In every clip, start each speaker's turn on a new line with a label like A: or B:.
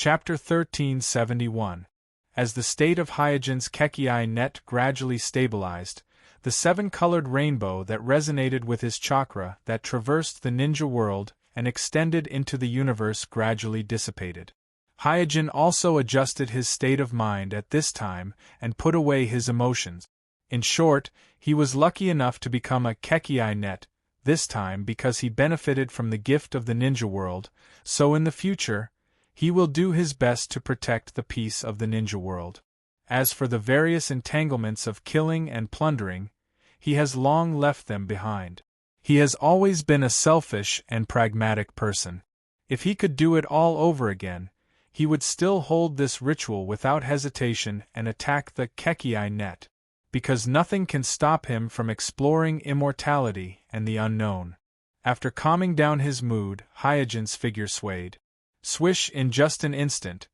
A: Chapter 1371. As the state of Hyojin's Kekii net gradually stabilized, the seven-colored rainbow that resonated with his chakra that traversed the ninja world and extended into the universe gradually dissipated. Hyojin also adjusted his state of mind at this time and put away his emotions. In short, he was lucky enough to become a Kekii net, this time because he benefited from the gift of the ninja world, so in the future, he will do his best to protect the peace of the ninja world. As for the various entanglements of killing and plundering, he has long left them behind. He has always been a selfish and pragmatic person. If he could do it all over again, he would still hold this ritual without hesitation and attack the Kekii net, because nothing can stop him from exploring immortality and the unknown. After calming down his mood, Hyojin's figure swayed. Swish, in just an instant,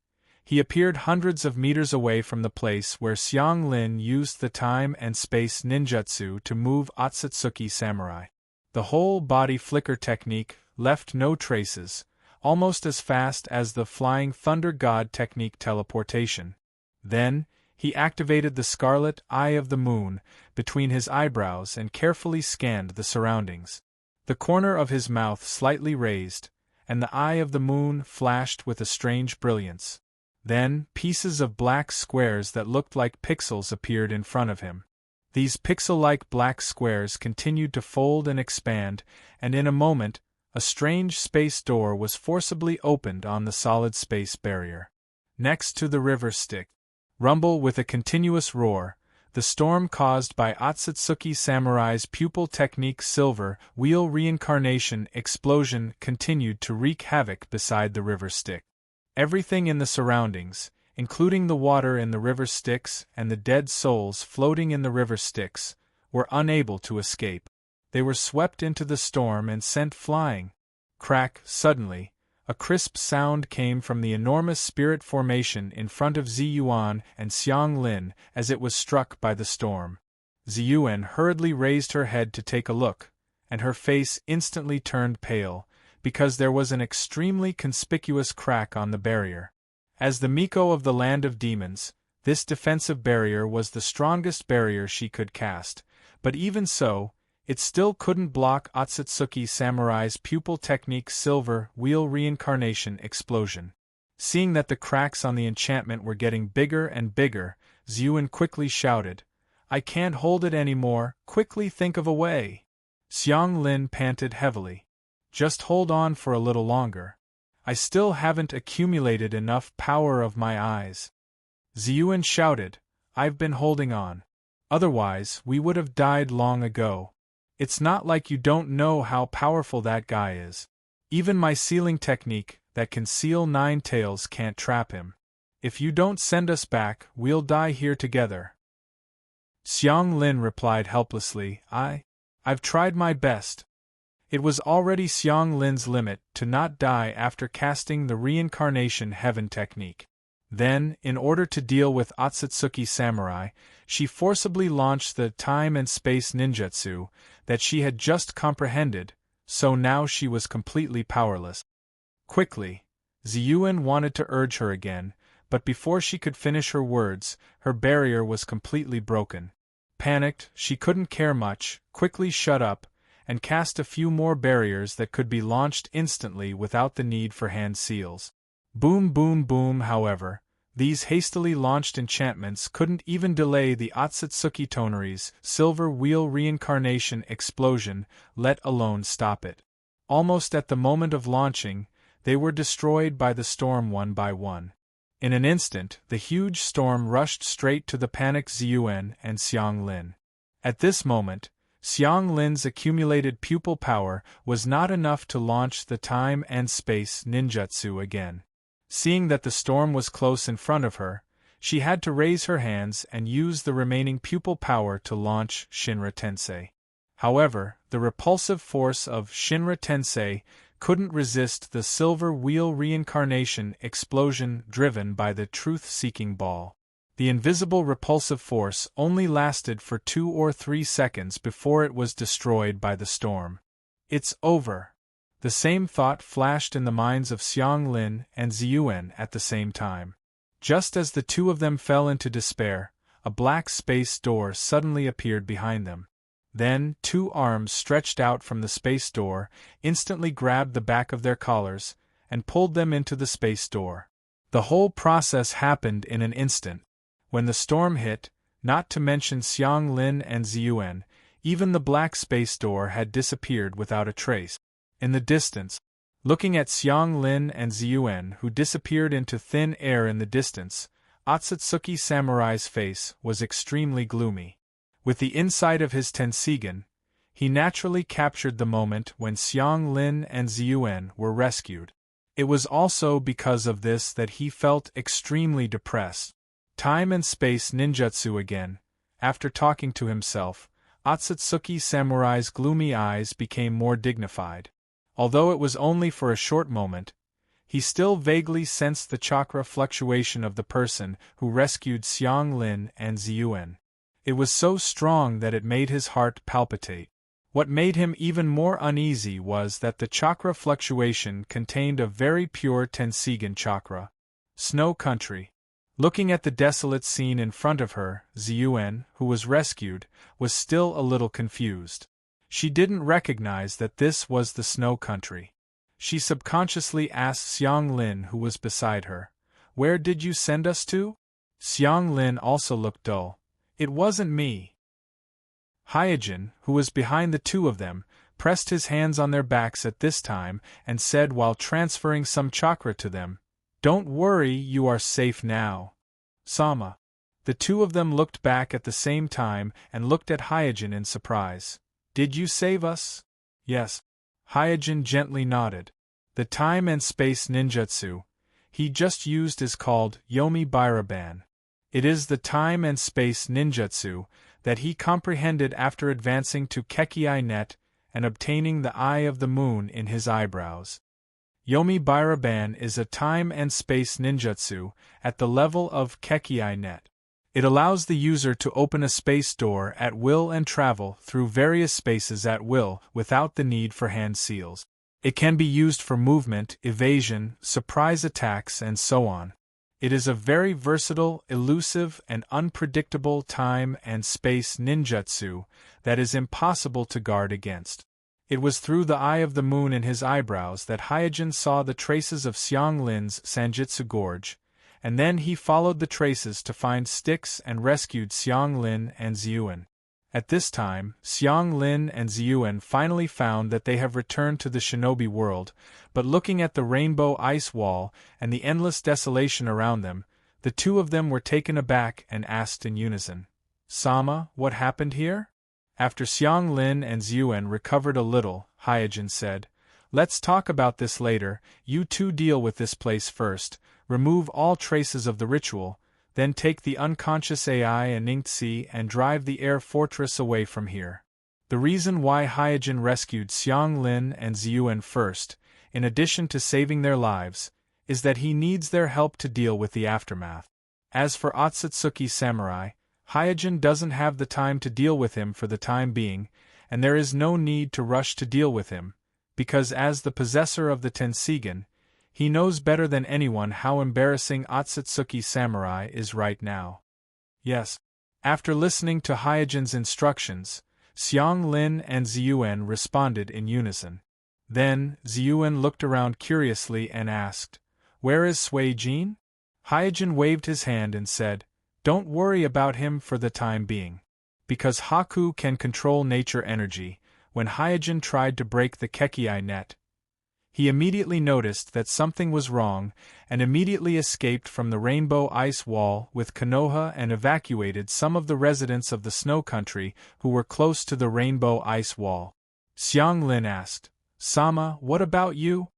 A: he appeared hundreds of meters away from the place where Xiang Lin used the time and space ninjutsu to move Otsutsuki Samurai. The whole body flicker technique left no traces, almost as fast as the Flying Thunder God technique teleportation. Then, he activated the scarlet eye of the moon between his eyebrows and carefully scanned the surroundings. The corner of his mouth slightly raised, and the eye of the moon flashed with a strange brilliance. Then, pieces of black squares that looked like pixels appeared in front of him. These pixel-like black squares continued to fold and expand, and in a moment, a strange space door was forcibly opened on the solid space barrier. Next to the river stick, rumble with a continuous roar, the storm caused by Otsutsuki Samurai's pupil technique silver wheel reincarnation explosion continued to wreak havoc beside the river stick. Everything in the surroundings, including the water in the river Styx and the dead souls floating in the river Styx, were unable to escape. They were swept into the storm and sent flying. Crack, suddenly, a crisp sound came from the enormous spirit formation in front of Ziyuan and Xiang Lin as it was struck by the storm. Ziyuan hurriedly raised her head to take a look, and her face instantly turned pale, because there was an extremely conspicuous crack on the barrier. As the Miko of the Land of Demons, this defensive barrier was the strongest barrier she could cast, but even so, it still couldn't block Otsutsuki Samurai's pupil technique silver wheel reincarnation explosion. Seeing that the cracks on the enchantment were getting bigger and bigger, Ziyuan quickly shouted, "I can't hold it anymore, quickly think of a way." Xiang Lin panted heavily. "Just hold on for a little longer. I still haven't accumulated enough power of my eyes." Ziyuan shouted, "I've been holding on. Otherwise, we would have died long ago. It's not like you don't know how powerful that guy is. Even my sealing technique, that can seal 9 tails, can't trap him. If you don't send us back, we'll die here together." Xiang Lin replied helplessly, I've tried my best." It was already Xiang Lin's limit to not die after casting the reincarnation heaven technique. Then, in order to deal with Otsutsuki Samurai, she forcibly launched the time and space ninjutsu that she had just comprehended, so now she was completely powerless. Quickly, Ziyuan wanted to urge her again, but before she could finish her words, her barrier was completely broken. Panicked, she couldn't care much, quickly shut up, and cast a few more barriers that could be launched instantly without the need for hand seals. Boom boom boom. However, these hastily launched enchantments couldn't even delay the Otsutsuki Tonari's silver wheel reincarnation explosion, let alone stop it. Almost at the moment of launching, they were destroyed by the storm one by one. In an instant, the huge storm rushed straight to the panicked Ziyuan and Xiang Lin. At this moment, Xiang Lin's accumulated pupil power was not enough to launch the time and space ninjutsu again. Seeing that the storm was close in front of her, she had to raise her hands and use the remaining pupil power to launch Shinra Tensei. However, the repulsive force of Shinra Tensei couldn't resist the silver wheel reincarnation explosion driven by the truth-seeking ball. The invisible repulsive force only lasted for 2 or 3 seconds before it was destroyed by the storm. "It's over," The same thought flashed in the minds of Xiang Lin and Ziyuan at the same time. Just as the two of them fell into despair, a black space door suddenly appeared behind them. Then, two arms stretched out from the space door, instantly grabbed the back of their collars, and pulled them into the space door. The whole process happened in an instant. When the storm hit, not to mention Xiang Lin and Ziyuan, even the black space door had disappeared without a trace. In the distance, looking at Xiang Lin and Ziyuan, who disappeared into thin air in the distance, Otsutsuki Samurai's face was extremely gloomy. With the insight of his Tenseigan, he naturally captured the moment when Xiang Lin and Ziyuan were rescued. It was also because of this that he felt extremely depressed. Time and space ninjutsu again. After talking to himself, Otsutsuki Samurai's gloomy eyes became more dignified. Although it was only for a short moment, he still vaguely sensed the chakra fluctuation of the person who rescued Xiang Lin and Ziyuan. It was so strong that it made his heart palpitate. What made him even more uneasy was that the chakra fluctuation contained a very pure Tenseigan chakra. Snow Country. Looking at the desolate scene in front of her, Ziyuan, who was rescued, was still a little confused. She didn't recognize that this was the Snow Country. She subconsciously asked Xiang Lin, who was beside her, "Where did you send us to?" Xiang Lin also looked dull. "It wasn't me." Hyojin, who was behind the two of them, pressed his hands on their backs at this time and said while transferring some chakra to them, "Don't worry, you are safe now. Sama." The two of them looked back at the same time and looked at Hyojin in surprise. "Did you save us?" "Yes." Hyojin gently nodded. The time and space ninjutsu he just used is called Yomi Biraban. It is the time and space ninjutsu that he comprehended after advancing to Kekii Net and obtaining the Eye of the Moon in his eyebrows. Yomi Biraban is a time and space ninjutsu at the level of Kekii Net. It allows the user to open a space door at will and travel through various spaces at will without the need for hand seals. It can be used for movement, evasion, surprise attacks, and so on. It is a very versatile, elusive, and unpredictable time and space ninjutsu that is impossible to guard against. It was through the Eye of the Moon in his eyebrows that Hyojin saw the traces of Xiang Lin's Sanjutsu Gorge, and then he followed the traces to find Styx and rescued Xiang Lin and Ziyuan. At this time, Xiang Lin and Ziyuan finally found that they have returned to the shinobi world, but looking at the rainbow ice wall and the endless desolation around them, the two of them were taken aback and asked in unison, "Sama, what happened here?" After Xiang Lin and Ziyuan recovered a little, Hyojin said, "Let's talk about this later. You two deal with this place first, remove all traces of the ritual, then take the unconscious AI and Ningxi and drive the air fortress away from here." The reason why Hyojin rescued Xiang Lin and Ziyuan first, in addition to saving their lives, is that he needs their help to deal with the aftermath. As for Otsutsuki Samurai, Hyojin doesn't have the time to deal with him for the time being, and there is no need to rush to deal with him, because as the possessor of the Tenseigan, he knows better than anyone how embarrassing Otsutsuki Samurai is right now. Yes. After listening to Hyojin's instructions, Xiang Lin and Ziyuan responded in unison. Then, Ziyuan looked around curiously and asked, "Where is Sui Jin?" Hyojin waved his hand and said, "Don't worry about him for the time being." Because Haku can control nature energy, when Hyojin tried to break the Kekii net, he immediately noticed that something was wrong and immediately escaped from the rainbow ice wall with Konoha and evacuated some of the residents of the Snow Country who were close to the rainbow ice wall. Xiang Lin asked, "Sama, what about you?"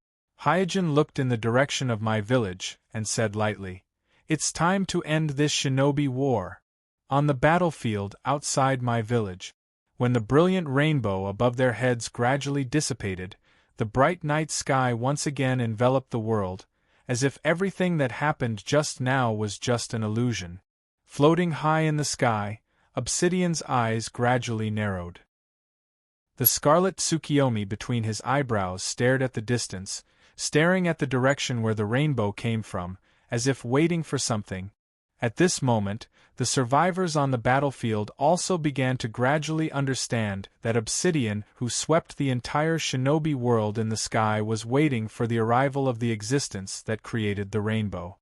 A: Hyojin looked in the direction of my village and said lightly, "It's time to end this shinobi war. On the battlefield outside my village." When the brilliant rainbow above their heads gradually dissipated, the bright night sky once again enveloped the world, as if everything that happened just now was just an illusion. Floating high in the sky, Obsidian's eyes gradually narrowed. The scarlet Tsukiyomi between his eyebrows stared at the distance, staring at the direction where the rainbow came from, as if waiting for something. At this moment, the survivors on the battlefield also began to gradually understand that Obsidian, who swept the entire shinobi world in the sky, was waiting for the arrival of the existence that created the rainbow.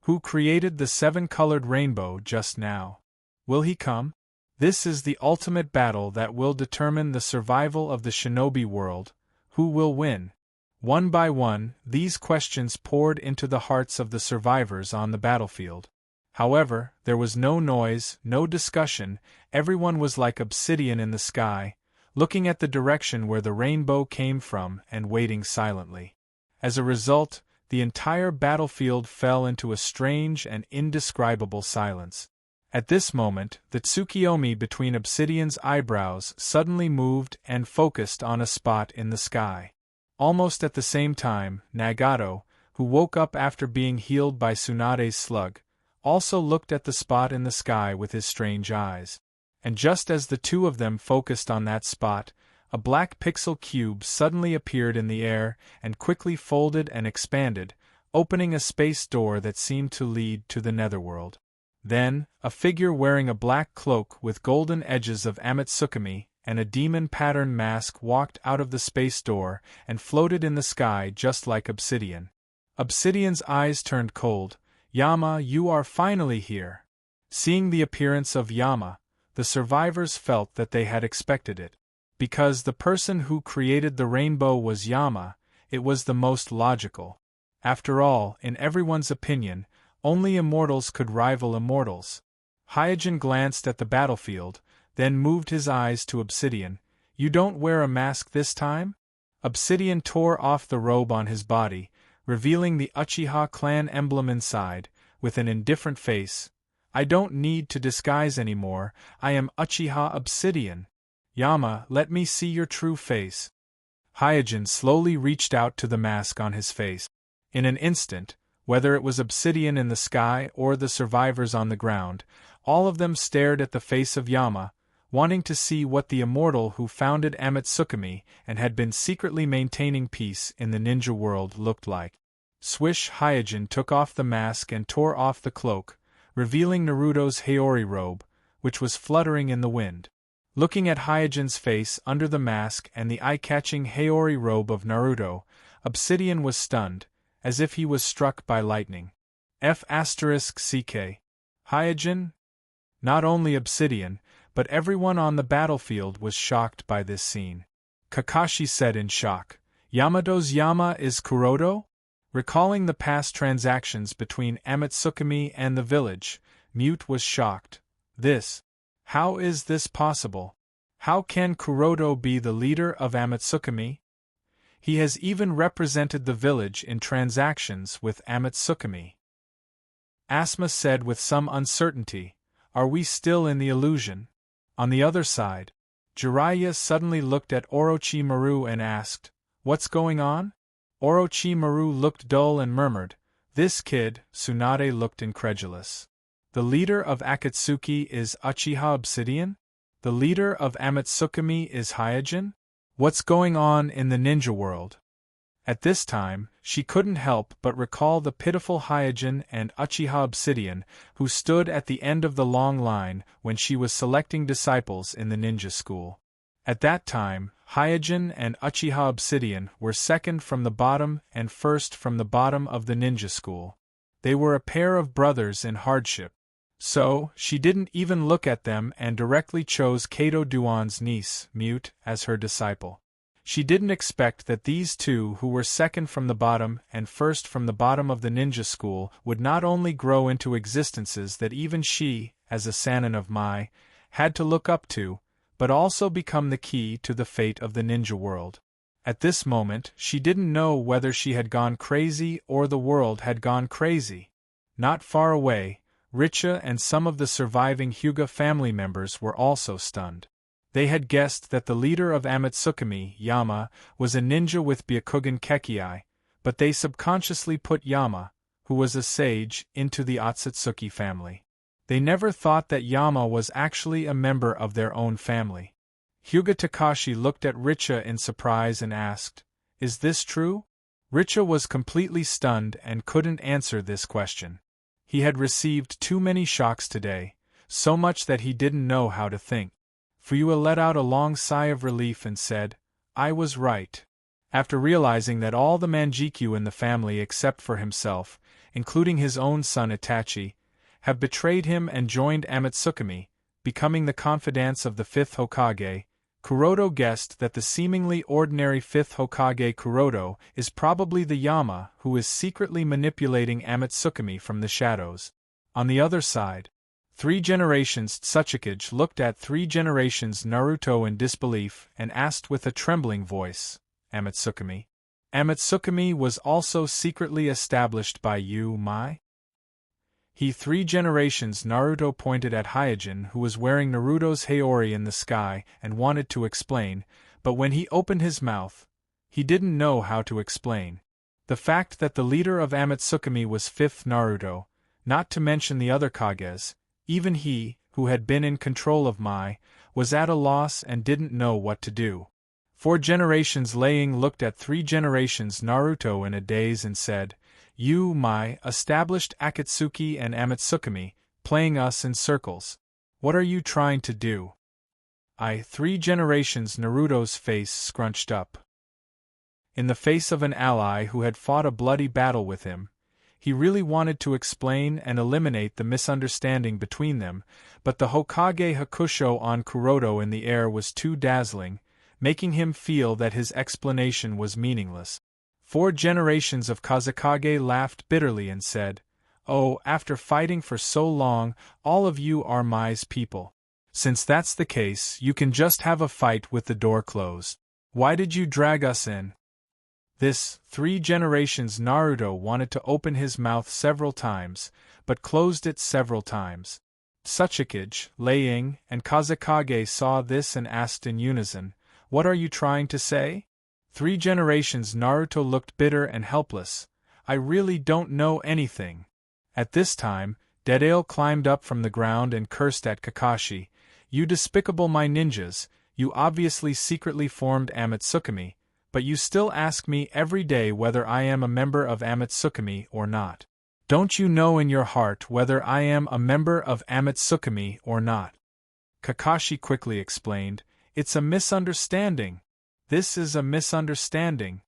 A: Who created the seven-colored rainbow just now? Will he come? This is the ultimate battle that will determine the survival of the shinobi world. Who will win? One by one, these questions poured into the hearts of the survivors on the battlefield. However, there was no noise, no discussion. Everyone was like Obsidian in the sky, looking at the direction where the rainbow came from and waiting silently. As a result, the entire battlefield fell into a strange and indescribable silence. At this moment, the Tsukiyomi between Obsidian's eyebrows suddenly moved and focused on a spot in the sky. Almost at the same time, Nagato, who woke up after being healed by Tsunade's slug, also looked at the spot in the sky with his strange eyes. And just as the two of them focused on that spot, a black pixel cube suddenly appeared in the air and quickly folded and expanded, opening a space door that seemed to lead to the netherworld. Then, a figure wearing a black cloak with golden edges of Amatsukami and a demon-pattern mask walked out of the space door and floated in the sky just like Obsidian. Obsidian's eyes turned cold. "Yama, you are finally here." Seeing the appearance of Yama, the survivors felt that they had expected it. Because the person who created the rainbow was Yama, it was the most logical. After all, in everyone's opinion, only immortals could rival immortals. Hyojin glanced at the battlefield, then moved his eyes to Obsidian. "You don't wear a mask this time?" Obsidian tore off the robe on his body, revealing the Uchiha clan emblem inside, with an indifferent face. "I don't need to disguise anymore, I am Uchiha Obsidian. Yama, let me see your true face." Hyojin slowly reached out to the mask on his face. In an instant, whether it was Obsidian in the sky or the survivors on the ground, all of them stared at the face of Yama, wanting to see what the immortal who founded Amatsukami and had been secretly maintaining peace in the ninja world looked like. Swish! Hyojin took off the mask and tore off the cloak, revealing Naruto's Haori robe, which was fluttering in the wind. Looking at Hyojin's face under the mask and the eye-catching Haori robe of Naruto, Obsidian was stunned, as if he was struck by lightning. F***ck. Hyojin? Not only Obsidian, but everyone on the battlefield was shocked by this scene. Kakashi said in shock, "Yamato's Yama is Kuroto?" Recalling the past transactions between Amatsukami and the village, Mute was shocked. How is this possible? How can Kuroto be the leader of Amatsukami? He has even represented the village in transactions with Amatsukami. Asma said with some uncertainty, "Are we still in the illusion?" On the other side, Jiraiya suddenly looked at Orochimaru and asked, "What's going on?" Orochimaru looked dull and murmured, "This kid." Tsunade looked incredulous. "The leader of Akatsuki is Uchiha Obsidian? The leader of Amatsukami is Hyojin? What's going on in the ninja world?" At this time, she couldn't help but recall the pitiful Hyojin and Uchiha Obsidian who stood at the end of the long line when she was selecting disciples in the ninja school. At that time, Hyojin and Uchiha Obsidian were second from the bottom and first from the bottom of the ninja school. They were a pair of brothers in hardship. So, she didn't even look at them and directly chose Kato Duan's niece, Mute, as her disciple. She didn't expect that these two who were second from the bottom and first from the bottom of the ninja school would not only grow into existences that even she, as a Sannin of Mai, had to look up to, but also become the key to the fate of the ninja world. At this moment, she didn't know whether she had gone crazy or the world had gone crazy. Not far away, Richa and some of the surviving Hyuga family members were also stunned. They had guessed that the leader of Amatsukami, Yama, was a ninja with Byakugan Kekkei, but they subconsciously put Yama, who was a sage, into the Otsutsuki family. They never thought that Yama was actually a member of their own family. Hyuga Takashi looked at Richa in surprise and asked, "Is this true?" Richa was completely stunned and couldn't answer this question. He had received too many shocks today, so much that he didn't know how to think. Fuyua let out a long sigh of relief and said, "I was right." After realizing that all the Manjikyu in the family except for himself, including his own son Itachi, have betrayed him and joined Amatsukami, becoming the confidants of the fifth Hokage, Kuroto guessed that the seemingly ordinary fifth Hokage Kuroto is probably the Yama who is secretly manipulating Amatsukami from the shadows. On the other side, 3 Generations Tsuchikage looked at 3 Generations Naruto in disbelief and asked with a trembling voice, "Amatsukami? Amatsukami was also secretly established by you, Mai?" 3 Generations Naruto pointed at Hyojin, who was wearing Naruto's Haori in the sky, and wanted to explain, but when he opened his mouth, he didn't know how to explain. The fact that the leader of Amatsukami was 5th Naruto, not to mention the other Kages, even he, who had been in control of Mai, was at a loss and didn't know what to do. 4 Generations Laying looked at 3 Generations Naruto in a daze and said, "You, Mai, established Akatsuki and Amatsukami, playing us in circles. What are you trying to do?" 3 Generations Naruto's face scrunched up. In the face of an ally who had fought a bloody battle with him, he really wanted to explain and eliminate the misunderstanding between them, but the Hokage Hakusho on Kuroto in the air was too dazzling, making him feel that his explanation was meaningless. 4 Generations of Kazekage laughed bitterly and said, "Oh, after fighting for so long, all of you are Mai's people. Since that's the case, you can just have a fight with the door closed. Why did you drag us in?" 3 Generations Naruto wanted to open his mouth several times, but closed it several times. Tsuchikage, Laying, and Kazekage saw this and asked in unison, "What are you trying to say?" 3 Generations Naruto looked bitter and helpless. "I really don't know anything." At this time, Deidale climbed up from the ground and cursed at Kakashi, "You despicable my ninjas, you obviously secretly formed Amatsukami, but you still ask me every day whether I am a member of Amatsukami or not. Don't you know in your heart whether I am a member of Amatsukami or not?" Kakashi quickly explained, "It's a misunderstanding. This is a misunderstanding."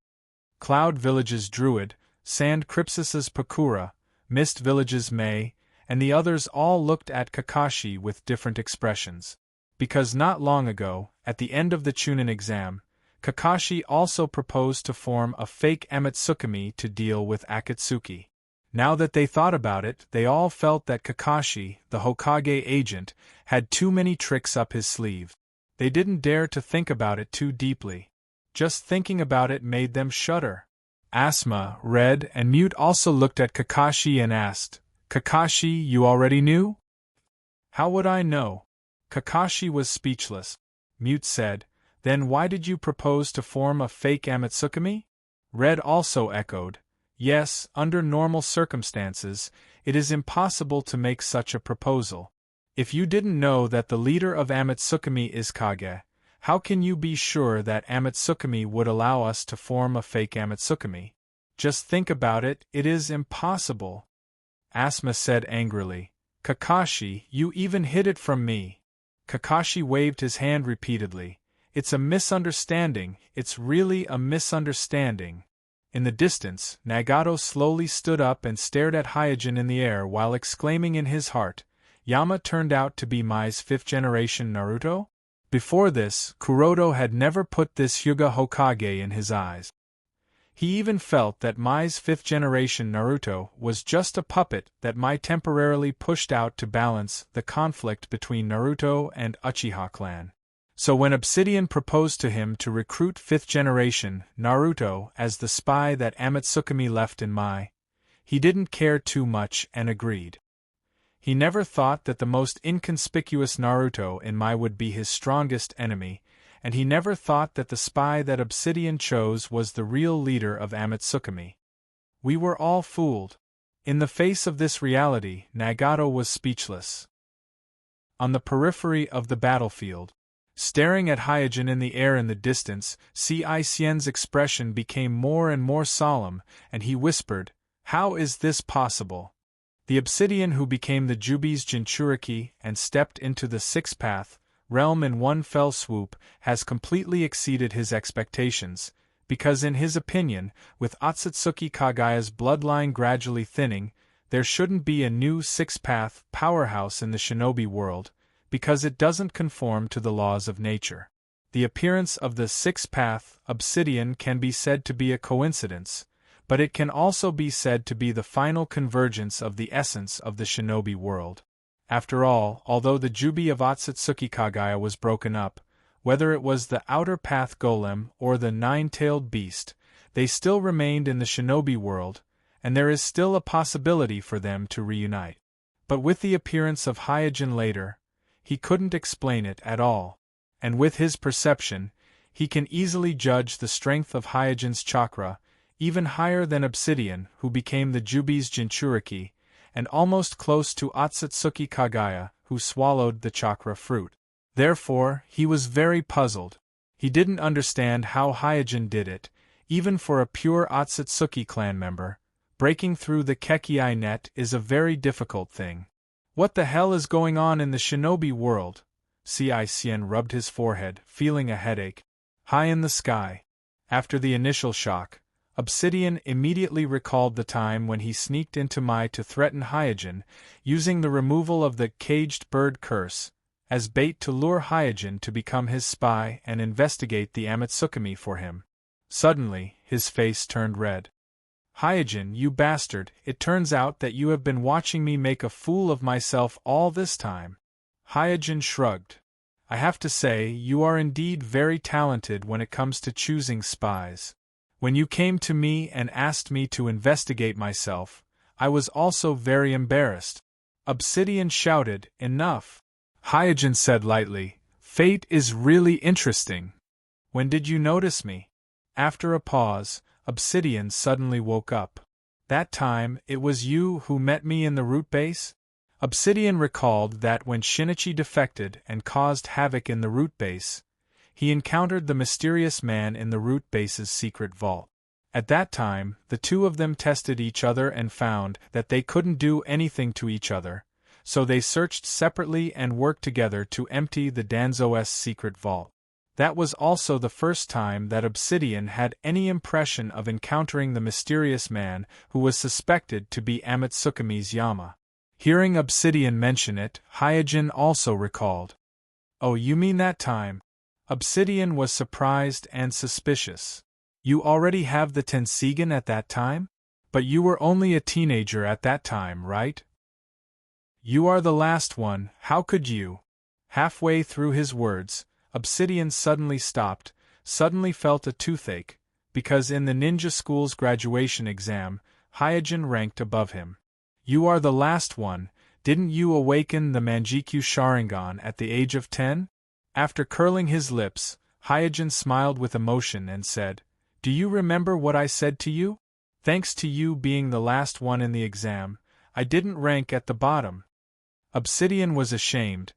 A: Cloud Village's Druid, Sand Crypsis's Pakura, Mist Village's May, and the others all looked at Kakashi with different expressions. Because not long ago, at the end of the Chunin exam, Kakashi also proposed to form a fake Amatsukami to deal with Akatsuki. Now that they thought about it, they all felt that Kakashi, the Hokage agent, had too many tricks up his sleeve. They didn't dare to think about it too deeply. Just thinking about it made them shudder. Asma, Red, and Mute also looked at Kakashi and asked, "Kakashi, you already knew?" "How would I know?" Kakashi was speechless. Mute said, "Then why did you propose to form a fake Amatsukami?" Red also echoed, "Yes, under normal circumstances, it is impossible to make such a proposal. If you didn't know that the leader of Amatsukami is Kage, how can you be sure that Amatsukami would allow us to form a fake Amatsukami? Just think about it, it is impossible." Asma said angrily, "Kakashi, you even hid it from me." Kakashi waved his hand repeatedly. "It's a misunderstanding, it's really a misunderstanding." In the distance, Nagato slowly stood up and stared at Hyojin in the air while exclaiming in his heart, "Yama turned out to be Mai's 5th generation Naruto?" Before this, Kuroto had never put this Hyuga Hokage in his eyes. He even felt that Mai's 5th generation Naruto was just a puppet that Mai temporarily pushed out to balance the conflict between Naruto and Uchiha clan. So when Obsidian proposed to him to recruit 5th generation Naruto as the spy that Amatsukami left in Mai, he didn't care too much and agreed. He never thought that the most inconspicuous Naruto in Mai would be his strongest enemy, and he never thought that the spy that Obsidian chose was the real leader of Amatsukami. We were all fooled. In the face of this reality, Nagato was speechless. On the periphery of the battlefield, Staring at Hyojin in the air in the distance, Tenseigan's expression became more and more solemn, and he whispered, "How is this possible? The obsidian who became the Jubi's Jinchuriki and stepped into the six-path realm in one fell swoop has completely exceeded his expectations, because in his opinion, with Otsutsuki Kagaya's bloodline gradually thinning, there shouldn't be a new six-path powerhouse in the shinobi world, because it doesn't conform to the laws of nature. The appearance of the six-path obsidian can be said to be a coincidence, but it can also be said to be the final convergence of the essence of the shinobi world. After all, although the Jubi of Otsutsuki Kagaya was broken up, whether it was the outer path golem or the nine-tailed beast, they still remained in the shinobi world, and there is still a possibility for them to reunite. But with the appearance of Hyojin later, he couldn't explain it at all, and with his perception, he can easily judge the strength of Hyojin's chakra, even higher than obsidian, who became the Jubi's Jinchuriki, and almost close to Otsutsuki Kagaya, who swallowed the chakra fruit. Therefore, he was very puzzled. He didn't understand how Hyojin did it, even for a pure Otsutsuki clan member. Breaking through the Kekii net is a very difficult thing. What the hell is going on in the shinobi world? Tenseigan rubbed his forehead, feeling a headache. High in the sky. After the initial shock, Obsidian immediately recalled the time when he sneaked into Mai to threaten Hyojin, using the removal of the caged bird curse as bait to lure Hyojin to become his spy and investigate the Amatsukami for him. Suddenly, his face turned red. Hyojin, you bastard, it turns out that you have been watching me make a fool of myself all this time. Hyojin shrugged. I have to say, you are indeed very talented when it comes to choosing spies. When you came to me and asked me to investigate myself, I was also very embarrassed. Obsidian shouted, enough. Hyojin said lightly, fate is really interesting. When did you notice me? After a pause, Obsidian suddenly woke up. That time, it was you who met me in the root base? Obsidian recalled that when Shinichi defected and caused havoc in the root base, he encountered the mysterious man in the root base's secret vault. At that time, the two of them tested each other and found that they couldn't do anything to each other, so they searched separately and worked together to empty the Danzo's secret vault. That was also the first time that Obsidian had any impression of encountering the mysterious man who was suspected to be Amatsukami's Yama. Hearing Obsidian mention it, Hyojin also recalled. Oh, you mean that time? Obsidian was surprised and suspicious. You already have the Tenseigan at that time? But you were only a teenager at that time, right? You are the last one, how could you? Halfway through his words, Obsidian suddenly stopped, suddenly felt a toothache, because in the ninja school's graduation exam, Hyojin ranked above him. You are the last one, didn't you awaken the Manjikyu Sharingan at the age of 10? After curling his lips, Hyojin smiled with emotion and said, do you remember what I said to you? Thanks to you being the last one in the exam, I didn't rank at the bottom. Obsidian was ashamed.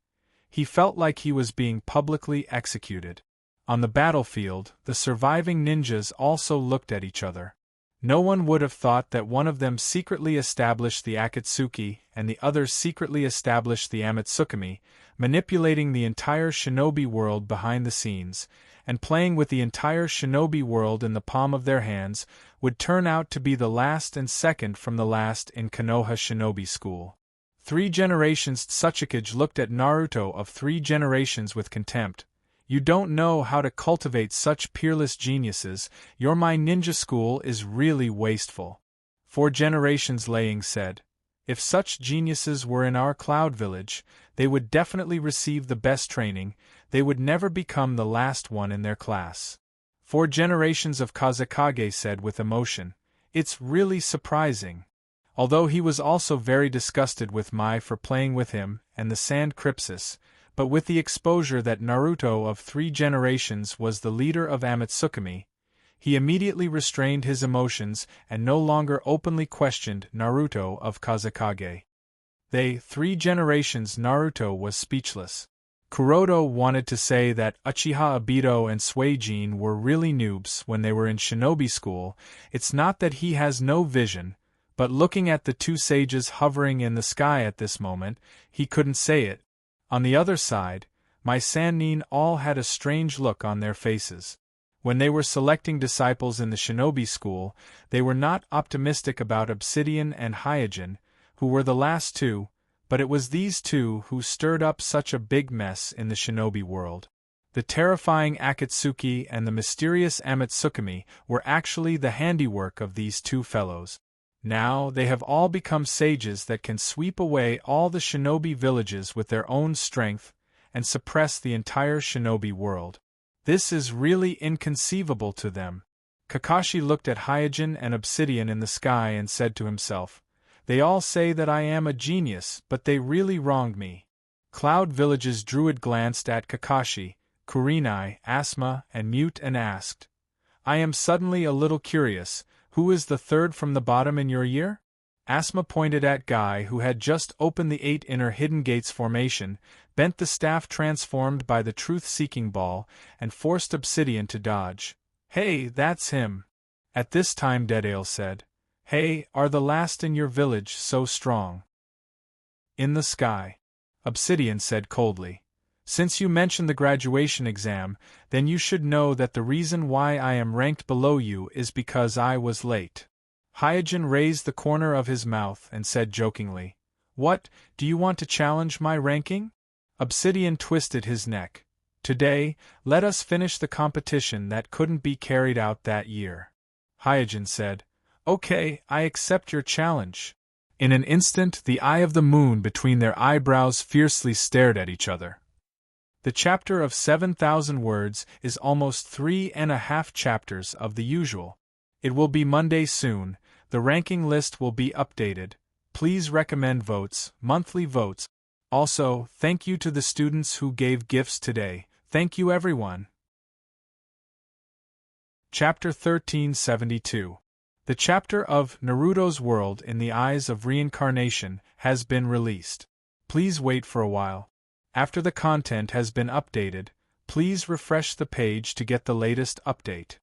A: He felt like he was being publicly executed. On the battlefield, the surviving ninjas also looked at each other. No one would have thought that one of them secretly established the Akatsuki and the other secretly established the Amatsukami, manipulating the entire shinobi world behind the scenes, and playing with the entire shinobi world in the palm of their hands, would turn out to be the last and second from the last in Konoha Shinobi School. 3 generations. Tsuchikage looked at Naruto of 3 generations with contempt. You don't know how to cultivate such peerless geniuses, your My Ninja School is really wasteful. 4 generations. Laying said. If such geniuses were in our Cloud Village, they would definitely receive the best training, they would never become the last one in their class. 4 generations of Kazekage said with emotion. It's really surprising. Although he was also very disgusted with Mai for playing with him and the Sand Crypsis, but with the exposure that Naruto of 3 generations was the leader of Amatsukami, he immediately restrained his emotions and no longer openly questioned Naruto of Kazekage. 3 generations. Naruto was speechless. Kuroda wanted to say that Uchiha Obito and Suijin were really noobs when they were in shinobi school. It's not that he has no vision, but looking at the two sages hovering in the sky at this moment, he couldn't say it. On the other side, my Sannin all had a strange look on their faces. When they were selecting disciples in the shinobi school, they were not optimistic about Obsidian and Hyojin, who were the last two, but it was these two who stirred up such a big mess in the shinobi world. The terrifying Akatsuki and the mysterious Amatsukami were actually the handiwork of these two fellows. Now they have all become sages that can sweep away all the shinobi villages with their own strength and suppress the entire shinobi world. This is really inconceivable to them. Kakashi looked at Hyojin and Obsidian in the sky and said to himself, "They all say that I am a genius, but they really wronged me." Cloud Village's druid glanced at Kakashi, Kurenai, Asma, and Mute and asked, "I am suddenly a little curious, who is the third from the bottom in your year?" Asma pointed at Guy, who had just opened the 8 inner hidden gates formation, bent the staff transformed by the truth-seeking ball, and forced Obsidian to dodge. "Hey, that's him." At this time Deadale said, "Hey, are the last in your village so strong?" "In the sky," Obsidian said coldly. "Since you mentioned the graduation exam, then you should know that the reason why I am ranked below you is because I was late." Hyojin raised the corner of his mouth and said jokingly, "What, do you want to challenge my ranking?" Obsidian twisted his neck. "Today, let us finish the competition that couldn't be carried out that year." Hyojin said, "Okay, I accept your challenge." In an instant, the eye of the moon between their eyebrows fiercely stared at each other. The chapter of 7,000 words is almost 3.5 chapters of the usual. It will be Monday soon, the ranking list will be updated. Please recommend votes, monthly votes. Also, thank you to the students who gave gifts today. Thank you everyone. Chapter 1372. The chapter of Naruto's World in the Eyes of Reincarnation has been released. Please wait for a while. After the content has been updated, please refresh the page to get the latest update.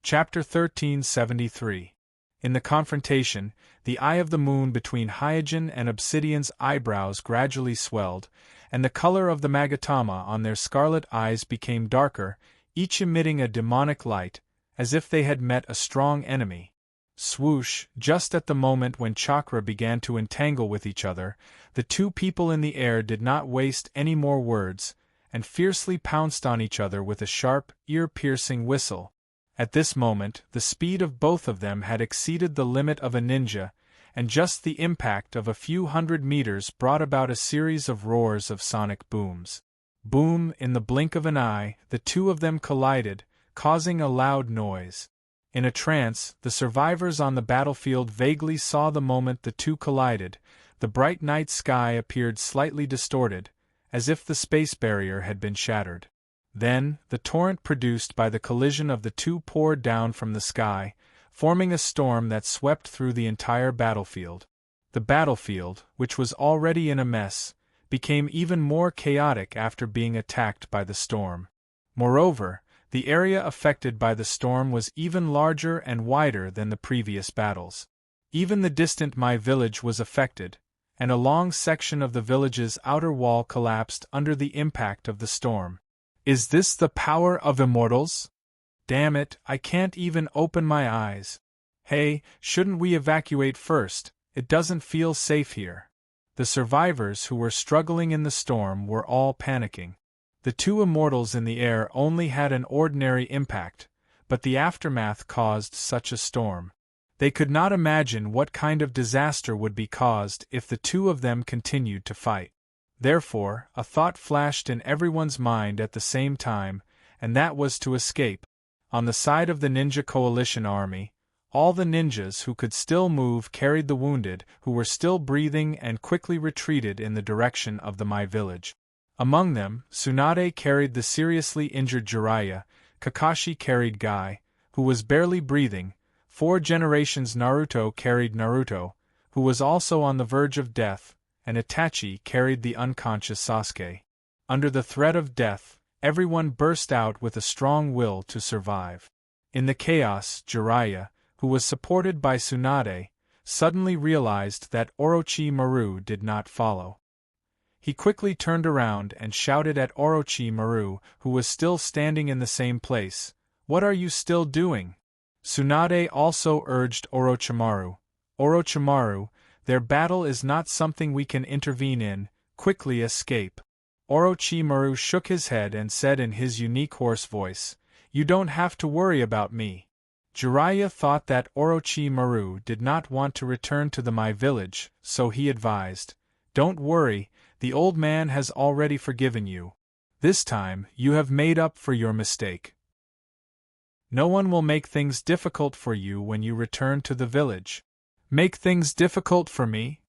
A: Chapter 1373. In the confrontation, the eye of the moon between Hyojin and Obsidian's eyebrows gradually swelled, and the color of the Magatama on their scarlet eyes became darker, each emitting a demonic light, as if they had met a strong enemy. Swoosh! Just at the moment when chakra began to entangle with each other, the two people in the air did not waste any more words, and fiercely pounced on each other with a sharp, ear-piercing whistle. At this moment, the speed of both of them had exceeded the limit of a ninja, and just the impact of a few hundred meters brought about a series of roars of sonic booms. Boom! In the blink of an eye, the two of them collided, causing a loud noise. In a trance, the survivors on the battlefield vaguely saw the moment the two collided. The bright night sky appeared slightly distorted, as if the space barrier had been shattered. Then, the torrent produced by the collision of the two poured down from the sky, forming a storm that swept through the entire battlefield. The battlefield, which was already in a mess, became even more chaotic after being attacked by the storm. Moreover, the area affected by the storm was even larger and wider than the previous battles. Even the distant Mai village was affected, and a long section of the village's outer wall collapsed under the impact of the storm. Is this the power of immortals? Damn it, I can't even open my eyes. Hey, shouldn't we evacuate first? It doesn't feel safe here. The survivors who were struggling in the storm were all panicking. The two immortals in the air only had an ordinary impact, but the aftermath caused such a storm. They could not imagine what kind of disaster would be caused if the two of them continued to fight. Therefore, a thought flashed in everyone's mind at the same time, and that was to escape. On the side of the Ninja Coalition army, all the ninjas who could still move carried the wounded who were still breathing and quickly retreated in the direction of the Mai village. Among them, Tsunade carried the seriously injured Jiraiya, Kakashi carried Guy, who was barely breathing, 4 generations Naruto carried Naruto, who was also on the verge of death, and Itachi carried the unconscious Sasuke. Under the threat of death, everyone burst out with a strong will to survive. In the chaos, Jiraiya, who was supported by Tsunade, suddenly realized that Orochimaru did not follow. He quickly turned around and shouted at Orochimaru, who was still standing in the same place, "What are you still doing?" Tsunade also urged Orochimaru, "Orochimaru, their battle is not something we can intervene in, quickly escape." Orochimaru shook his head and said in his unique hoarse voice, "You don't have to worry about me." Jiraiya thought that Orochimaru did not want to return to the Mai village, so he advised, "Don't worry, the old man has already forgiven you. This time, you have made up for your mistake. No one will make things difficult for you when you return to the village." "Make things difficult for me?"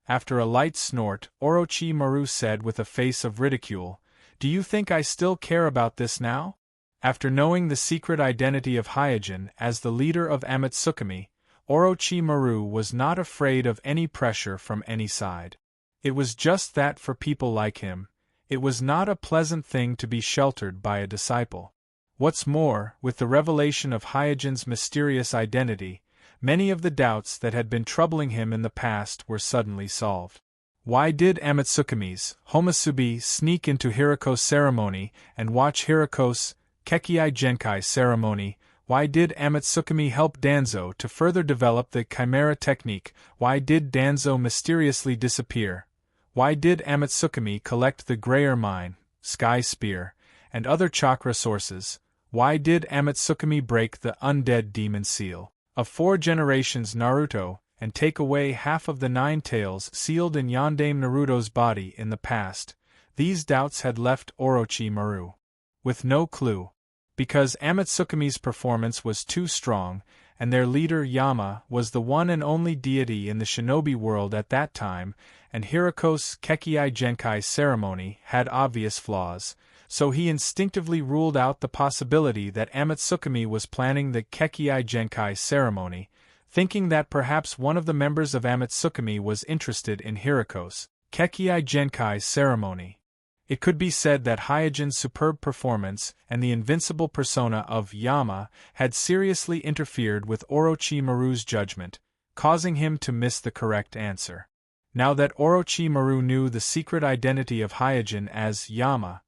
A: After a light snort, Orochimaru said with a face of ridicule, "Do you think I still care about this now?" After knowing the secret identity of Hyojin as the leader of Amatsukami, Orochimaru was not afraid of any pressure from any side. It was just that for people like him, it was not a pleasant thing to be sheltered by a disciple. What's more, with the revelation of Hyojin's mysterious identity, many of the doubts that had been troubling him in the past were suddenly solved. Why did Amatsukami's Homasubi sneak into Hiriko's ceremony and watch Hiriko's Kekkai Genkai ceremony? Why did Amatsukami help Danzo to further develop the Chimera technique? Why did Danzo mysteriously disappear? Why did Amatsukami collect the Grayer Mine, Sky Spear, and other chakra sources? Why did Amatsukami break the undead demon seal of 4 generations Naruto, and take away half of the 9 tails sealed in Yondaime Naruto's body in the past? These doubts had left Orochimaru with no clue. Because Amatsukami's performance was too strong, and their leader Yama was the one and only deity in the shinobi world at that time, and Hiriko's Kekkai Genkai ceremony had obvious flaws, so he instinctively ruled out the possibility that Amatsukami was planning the Kekkai Genkai ceremony, thinking that perhaps one of the members of Amatsukami was interested in Hiriko's Kekkai Genkai ceremony. It could be said that Hyojin's superb performance and the invincible persona of Yama had seriously interfered with Orochimaru's judgment, causing him to miss the correct answer. Now that Orochimaru knew the secret identity of Hyojin as Yama,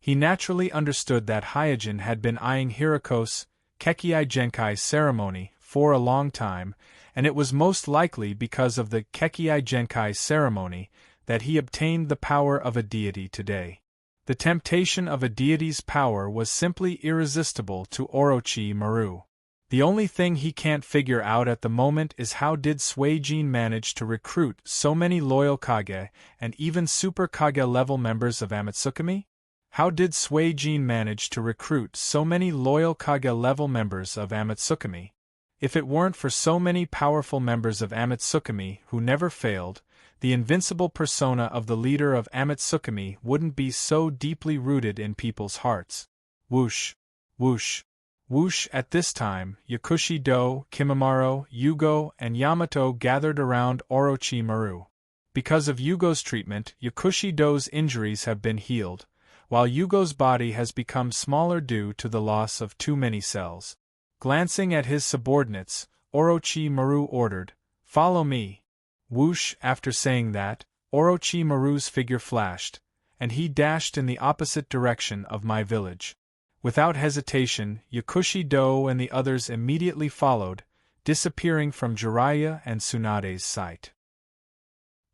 A: he naturally understood that Hyojin had been eyeing Hiriko's Kekkai Genkai ceremony for a long time, and it was most likely because of the Kekkai Genkai ceremony that he obtained the power of a deity today. The temptation of a deity's power was simply irresistible to Orochimaru. The only thing he can't figure out at the moment is how did Suijin manage to recruit so many loyal Kage and even Super Kage level members of Amatsukami? How did Suijin manage to recruit so many loyal Kage level members of Amatsukami? If it weren't for so many powerful members of Amatsukami who never failed, the invincible persona of the leader of Amatsukami wouldn't be so deeply rooted in people's hearts. Whoosh! Whoosh! Whoosh! At this time, Yakushi-do, Kimimaro, Yugo, and Yamato gathered around Orochimaru. Because of Yugo's treatment, Yakushi-do's injuries have been healed, while Yugo's body has become smaller due to the loss of too many cells. Glancing at his subordinates, Orochimaru ordered, "Follow me." Whoosh! After saying that, Orochimaru's figure flashed, and he dashed in the opposite direction of my village. Without hesitation, Yakushi-do and the others immediately followed, disappearing from Jiraiya and Tsunade's sight.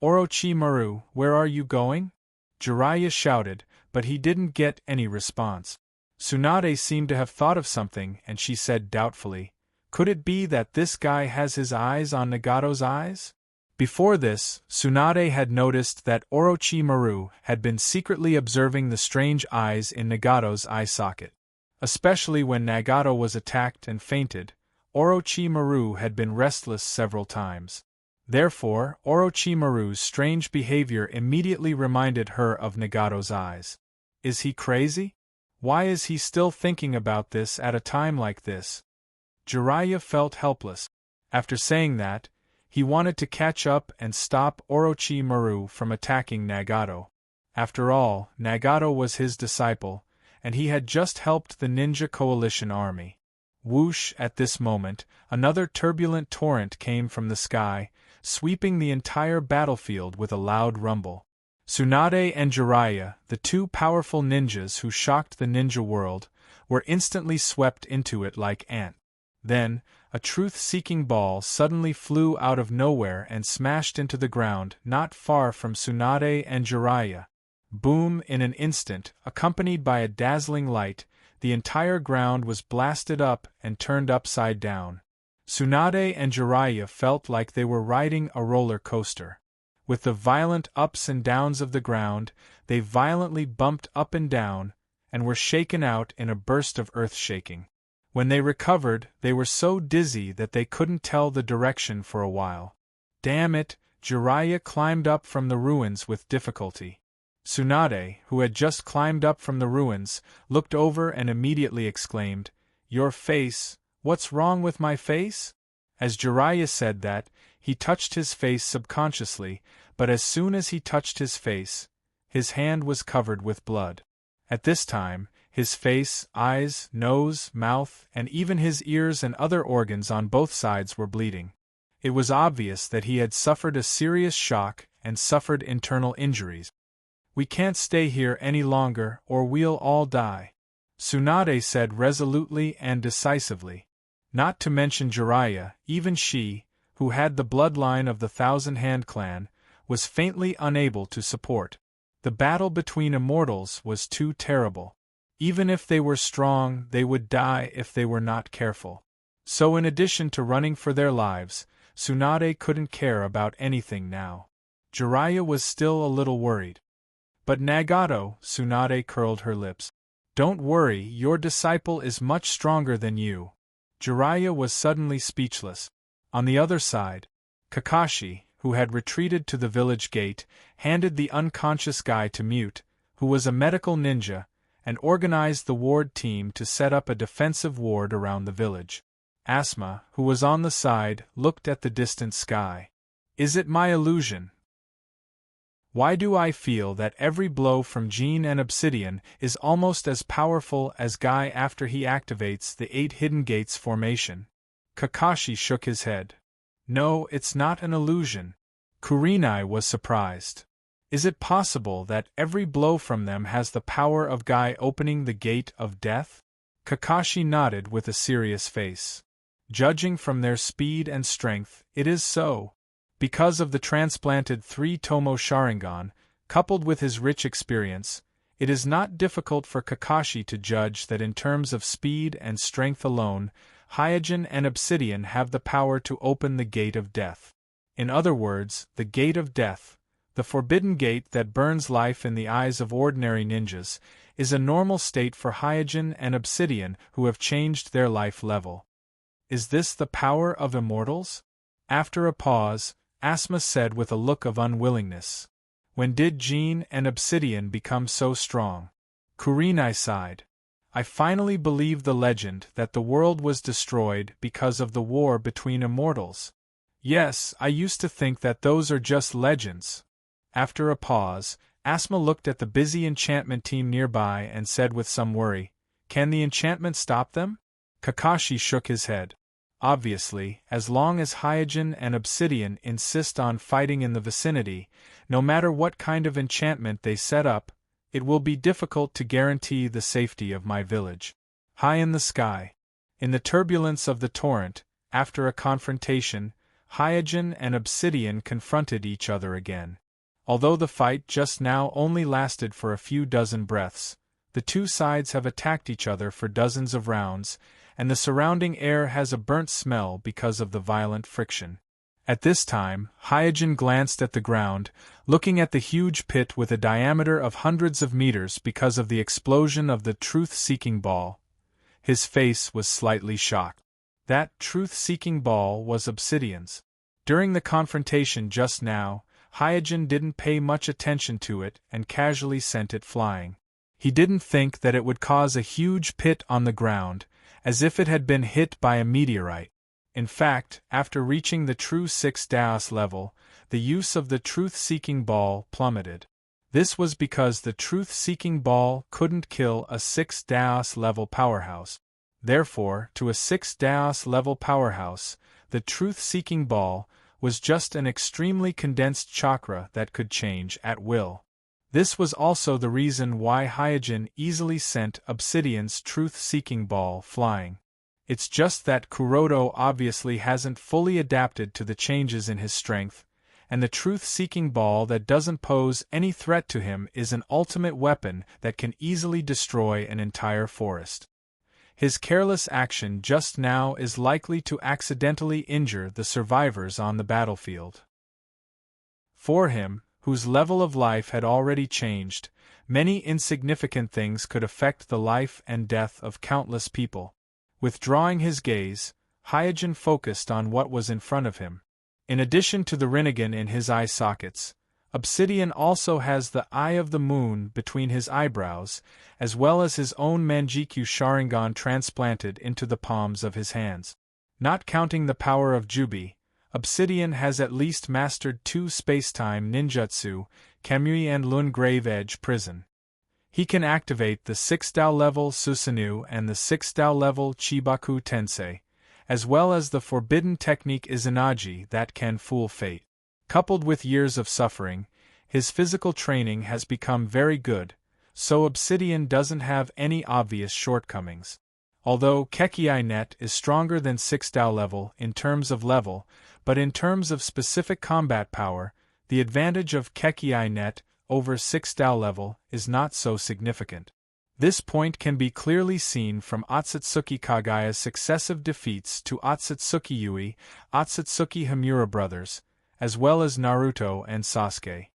A: "Orochimaru, where are you going?" Jiraiya shouted, but he didn't get any response. Tsunade seemed to have thought of something, and she said doubtfully, "Could it be that this guy has his eyes on Nagato's eyes?" Before this, Tsunade had noticed that Orochimaru had been secretly observing the strange eyes in Nagato's eye socket. Especially when Nagato was attacked and fainted, Orochimaru had been restless several times. Therefore, Orochimaru's strange behavior immediately reminded her of Nagato's eyes. Is he crazy? Why is he still thinking about this at a time like this? Jiraiya felt helpless. After saying that, He wanted to catch up and stop Orochimaru from attacking Nagato. After all, Nagato was his disciple, and he had just helped the ninja coalition army. Whoosh! At this moment, another turbulent torrent came from the sky, sweeping the entire battlefield with a loud rumble. Tsunade and Jiraiya, the two powerful ninjas who shocked the ninja world, were instantly swept into it like ants. Then, a truth-seeking ball suddenly flew out of nowhere and smashed into the ground not far from Tsunade and Jiraiya. Boom! In an instant, accompanied by a dazzling light, the entire ground was blasted up and turned upside down. Tsunade and Jiraiya felt like they were riding a roller coaster. With the violent ups and downs of the ground, they violently bumped up and down, and were shaken out in a burst of earth-shaking. When they recovered, they were so dizzy that they couldn't tell the direction for a while. Damn it! Jiraiya climbed up from the ruins with difficulty. Tsunade, who had just climbed up from the ruins, looked over and immediately exclaimed, "Your face, what's wrong with my face?" As Jiraiya said that, he touched his face subconsciously, but as soon as he touched his face, his hand was covered with blood. At this time, his face, eyes, nose, mouth, and even his ears and other organs on both sides were bleeding. It was obvious that he had suffered a serious shock and suffered internal injuries. "We can't stay here any longer or we'll all die," Tsunade said resolutely and decisively. Not to mention Jiraiya, even she, who had the bloodline of the Thousand Hand clan, was faintly unable to support. The battle between immortals was too terrible. Even if they were strong, they would die if they were not careful. So in addition to running for their lives, Tsunade couldn't care about anything now. Jiraiya was still a little worried. "But Nagato," Tsunade curled her lips. "Don't worry, your disciple is much stronger than you." Jiraiya was suddenly speechless. On the other side, Kakashi, who had retreated to the village gate, handed the unconscious guy to Mute, who was a medical ninja, and organized the ward team to set up a defensive ward around the village. Asma, who was on the side, looked at the distant sky. "Is it my illusion? Why do I feel that every blow from Jean and Obsidian is almost as powerful as Guy after he activates the 8 Hidden Gates formation?" Kakashi shook his head. "No, it's not an illusion." Kurenai was surprised. "Is it possible that every blow from them has the power of Guy opening the gate of death?" Kakashi nodded with a serious face. "Judging from their speed and strength, it is so." Because of the transplanted 3-Tomo Sharingan, coupled with his rich experience, it is not difficult for Kakashi to judge that in terms of speed and strength alone, Hyojin and Obsidian have the power to open the Gate of Death. In other words, the Gate of Death, the forbidden gate that burns life in the eyes of ordinary ninjas, is a normal state for Hyojin and Obsidian who have changed their life level. Is this the power of immortals? After a pause, Asma said with a look of unwillingness. "When did Jean and Obsidian become so strong?" Kurenai sighed. "I finally believe the legend that the world was destroyed because of the war between immortals. Yes, I used to think that those are just legends." After a pause, Asma looked at the busy enchantment team nearby and said with some worry, "Can the enchantment stop them?" Kakashi shook his head. "Obviously, as long as Hyojin and Obsidian insist on fighting in the vicinity, no matter what kind of enchantment they set up, it will be difficult to guarantee the safety of my village." High in the sky, in the turbulence of the torrent, after a confrontation, Hyojin and Obsidian confronted each other again. Although the fight just now only lasted for a few dozen breaths, the two sides have attacked each other for dozens of rounds, and the surrounding air has a burnt smell because of the violent friction. At this time, Hyojin glanced at the ground, looking at the huge pit with a diameter of hundreds of meters because of the explosion of the truth-seeking ball. His face was slightly shocked. That truth-seeking ball was Obsidian's. During the confrontation just now, Hyojin didn't pay much attention to it and casually sent it flying. He didn't think that it would cause a huge pit on the ground, as if it had been hit by a meteorite. In fact, after reaching the true 6 Daos level, the use of the truth-seeking ball plummeted. This was because the truth-seeking ball couldn't kill a 6 Daos level powerhouse. Therefore, to a 6 Daos level powerhouse, the truth-seeking ball was just an extremely condensed chakra that could change at will. This was also the reason why Hyojin easily sent Obsidian's truth-seeking ball flying. It's just that Kuroto obviously hasn't fully adapted to the changes in his strength, and the truth-seeking ball that doesn't pose any threat to him is an ultimate weapon that can easily destroy an entire forest. His careless action just now is likely to accidentally injure the survivors on the battlefield. For him, whose level of life had already changed, many insignificant things could affect the life and death of countless people. Withdrawing his gaze, Hyojin focused on what was in front of him. In addition to the Rinnegan in his eye sockets, Obsidian also has the Eye of the Moon between his eyebrows, as well as his own Manjikyu Sharingan transplanted into the palms of his hands. Not counting the power of Jubi, Obsidian has at least mastered 2 space-time ninjutsu, Kamui and Lun Grave Edge Prison. He can activate the 6 Dao level Susanoo and the 6 Dao level Chibaku Tensei, as well as the forbidden technique Izanagi that can fool fate. Coupled with years of suffering, his physical training has become very good, so Obsidian doesn't have any obvious shortcomings. Although Kekkei Net is stronger than 6 Dao level in terms of level, but in terms of specific combat power, the advantage of Kekkei Net over 6 Dao level is not so significant. This point can be clearly seen from Otsutsuki Kagaya's successive defeats to Otsutsuki Yui, Otsutsuki Hamura brothers, as well as Naruto and Sasuke.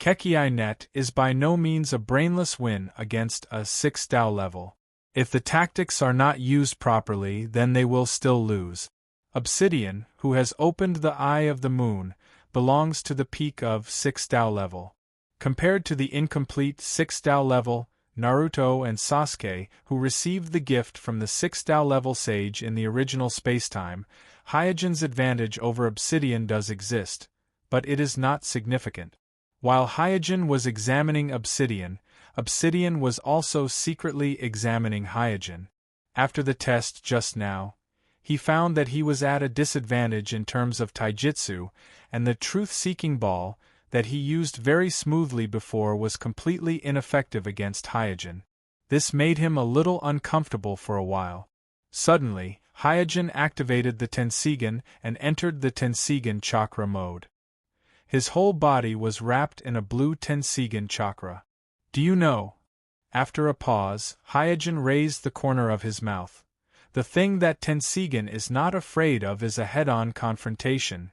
A: Kekkei Net is by no means a brainless win against a 6 Dao level. If the tactics are not used properly, then they will still lose. Obsidian, who has opened the Eye of the Moon, belongs to the peak of 6 Dao level. Compared to the incomplete 6 Dao level, Naruto and Sasuke, who received the gift from the 6 Dao level sage in the original spacetime, Hyojin's advantage over Obsidian does exist, but it is not significant. While Hyojin was examining Obsidian, Obsidian was also secretly examining Hyojin. After the test just now, he found that he was at a disadvantage in terms of taijutsu, and the truth-seeking ball that he used very smoothly before was completely ineffective against Hyojin. This made him a little uncomfortable for a while. Suddenly, Hyojin activated the Tenseigan and entered the Tenseigan chakra mode. His whole body was wrapped in a blue Tenseigan chakra. Do you know? After a pause, Hyojin raised the corner of his mouth. The thing that Tenseigan is not afraid of is a head-on confrontation.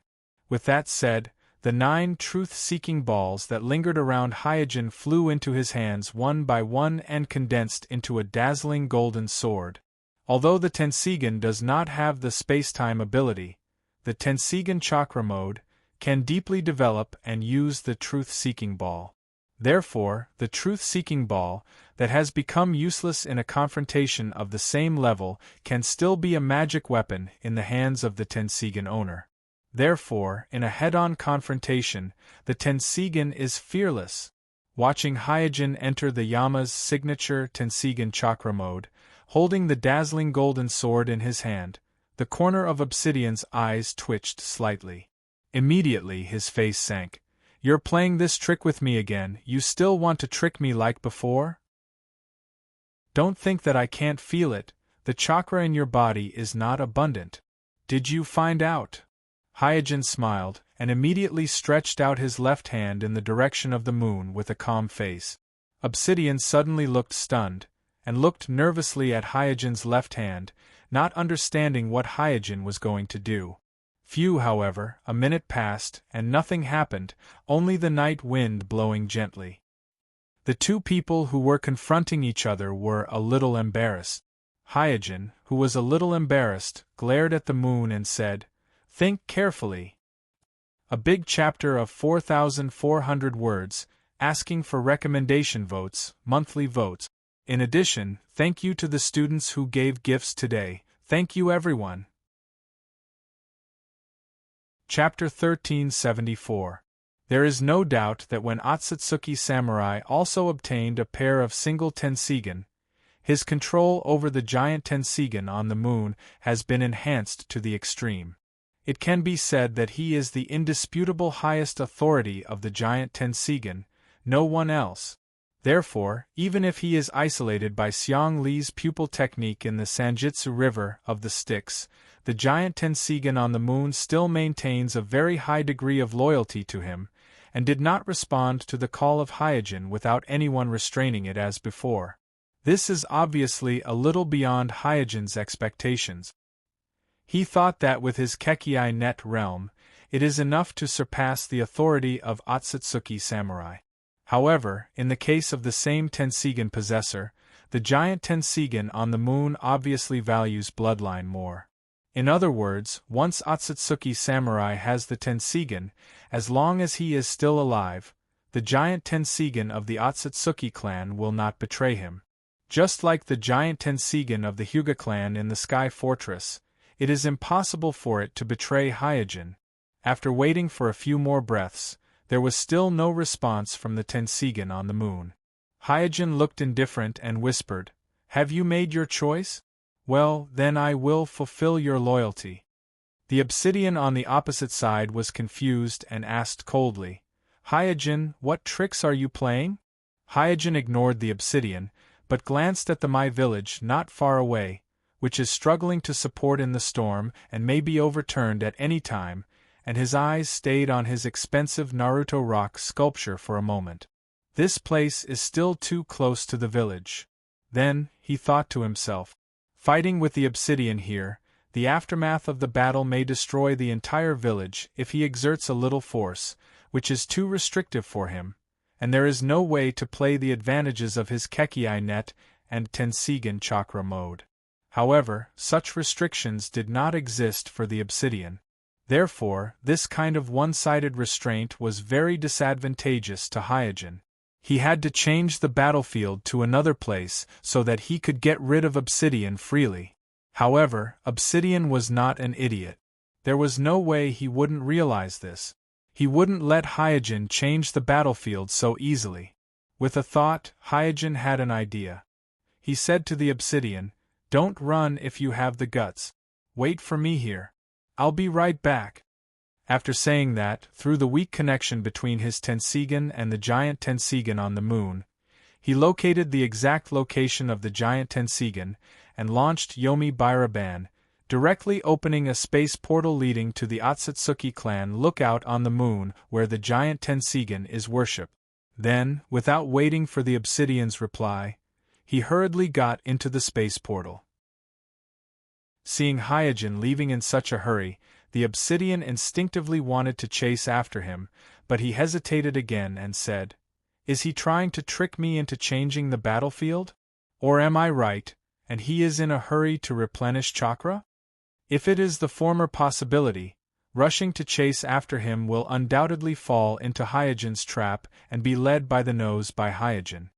A: With that said, the 9 truth-seeking balls that lingered around Hyojin flew into his hands one by one and condensed into a dazzling golden sword. Although the Tenseigan does not have the spacetime ability, the Tenseigan chakra mode can deeply develop and use the truth-seeking ball. Therefore, the truth-seeking ball, that has become useless in a confrontation of the same level, can still be a magic weapon in the hands of the Tenseigan owner. Therefore, in a head-on confrontation, the Tenseigan is fearless. Watching Hyojin enter the Yama's signature Tenseigan chakra mode, holding the dazzling golden sword in his hand, the corner of Obsidian's eyes twitched slightly. Immediately his face sank. "You're playing this trick with me again. You still want to trick me like before? Don't think that I can't feel it. The chakra in your body is not abundant. Did you find out?" Hyojin smiled, and immediately stretched out his left hand in the direction of the moon with a calm face. Obsidian suddenly looked stunned, and looked nervously at Hyojin's left hand, not understanding what Hyojin was going to do. Few, however, a minute passed, and nothing happened, only the night wind blowing gently. The two people who were confronting each other were a little embarrassed. Hyojin, who was a little embarrassed, glared at the moon and said, "Think carefully." A big chapter of 4,400 words, asking for recommendation votes, monthly votes. In addition, thank you to the students who gave gifts today. Thank you everyone. Chapter 1374. There is no doubt that when Otsutsuki Samurai also obtained a pair of single Tenseigan, his control over the giant Tenseigan on the moon has been enhanced to the extreme. It can be said that he is the indisputable highest authority of the giant Tenseigan, no one else. Therefore, even if he is isolated by Xiang Li's pupil technique in the Sanjitsu River of the Styx, the giant Tenseigan on the moon still maintains a very high degree of loyalty to him, and did not respond to the call of Hyojin without anyone restraining it as before. This is obviously a little beyond Hyojin's expectations. He thought that with his Kekii net realm, it is enough to surpass the authority of Otsutsuki Samurai. However, in the case of the same Tenseigan possessor, the giant Tenseigan on the moon obviously values bloodline more. In other words, once Otsutsuki Samurai has the Tenseigan, as long as he is still alive, the giant Tenseigan of the Otsutsuki clan will not betray him. Just like the giant Tenseigan of the Hyuga clan in the Sky Fortress, it is impossible for it to betray Hyojin. After waiting for a few more breaths, there was still no response from the Tenseigan on the moon. Hyojin looked indifferent and whispered, "Have you made your choice? Well, then I will fulfill your loyalty." The obsidian on the opposite side was confused and asked coldly, "Hyojin, what tricks are you playing?" Hyojin ignored the obsidian, but glanced at the Mai village not far away, which is struggling to support in the storm and may be overturned at any time, and his eyes stayed on his expensive Naruto rock sculpture for a moment. This place is still too close to the village. Then, he thought to himself, fighting with the obsidian here, the aftermath of the battle may destroy the entire village if he exerts a little force, which is too restrictive for him, and there is no way to play the advantages of his Kekii net and Tenseigan chakra mode. However, such restrictions did not exist for the obsidian. Therefore, this kind of one-sided restraint was very disadvantageous to Hyojin. He had to change the battlefield to another place so that he could get rid of Obsidian freely. However, Obsidian was not an idiot. There was no way he wouldn't realize this. He wouldn't let Hyojin change the battlefield so easily. With a thought, Hyojin had an idea. He said to the Obsidian, "Don't run if you have the guts. Wait for me here. I'll be right back." After saying that, through the weak connection between his Tenseigan and the giant Tenseigan on the moon, he located the exact location of the giant Tenseigan and launched Yomi Biraban, directly opening a space portal leading to the Otsutsuki clan lookout on the moon where the giant Tenseigan is worshipped. Then, without waiting for the obsidian's reply, he hurriedly got into the space portal. Seeing Hyojin leaving in such a hurry, the obsidian instinctively wanted to chase after him, but he hesitated again and said, "Is he trying to trick me into changing the battlefield? Or am I right, and he is in a hurry to replenish chakra? If it is the former possibility, rushing to chase after him will undoubtedly fall into Hyojin's trap and be led by the nose by Hyojin.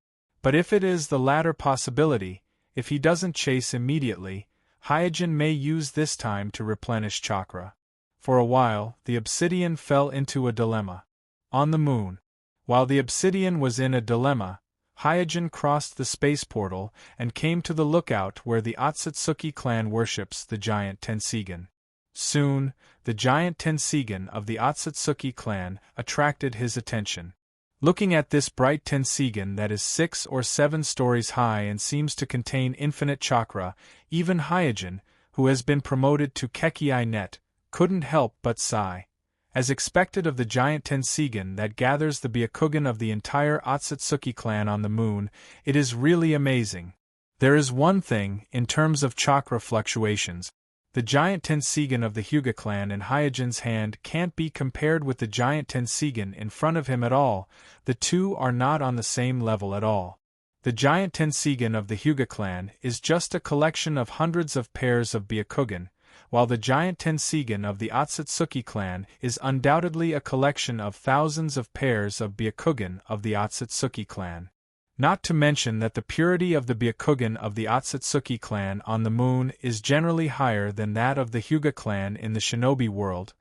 A: But if it is the latter possibility, if he doesn't chase immediately, Hyojin may use this time to replenish chakra." For a while, the obsidian fell into a dilemma. On the moon, while the obsidian was in a dilemma, Hyojin crossed the space portal and came to the lookout where the Otsutsuki clan worships the giant Tenseigan. Soon, the giant Tenseigan of the Otsutsuki clan attracted his attention. Looking at this bright Tenseigan that is 6 or 7 stories high and seems to contain infinite chakra, even Hyojin, who has been promoted to Kekii net, couldn't help but sigh. As expected of the giant Tenseigan that gathers the Byakugan of the entire Otsutsuki clan on the moon, it is really amazing. There is one thing, in terms of chakra fluctuations, the giant Tenseigan of the Hyuga clan in Hyojin's hand can't be compared with the giant Tenseigan in front of him at all. The two are not on the same level at all. The giant Tenseigan of the Hyuga clan is just a collection of hundreds of pairs of Byakugan, while the giant Tenseigan of the Otsutsuki clan is undoubtedly a collection of thousands of pairs of Byakugan of the Otsutsuki clan. Not to mention that the purity of the Byakugan of the Otsutsuki clan on the moon is generally higher than that of the Hyuga clan in the shinobi world,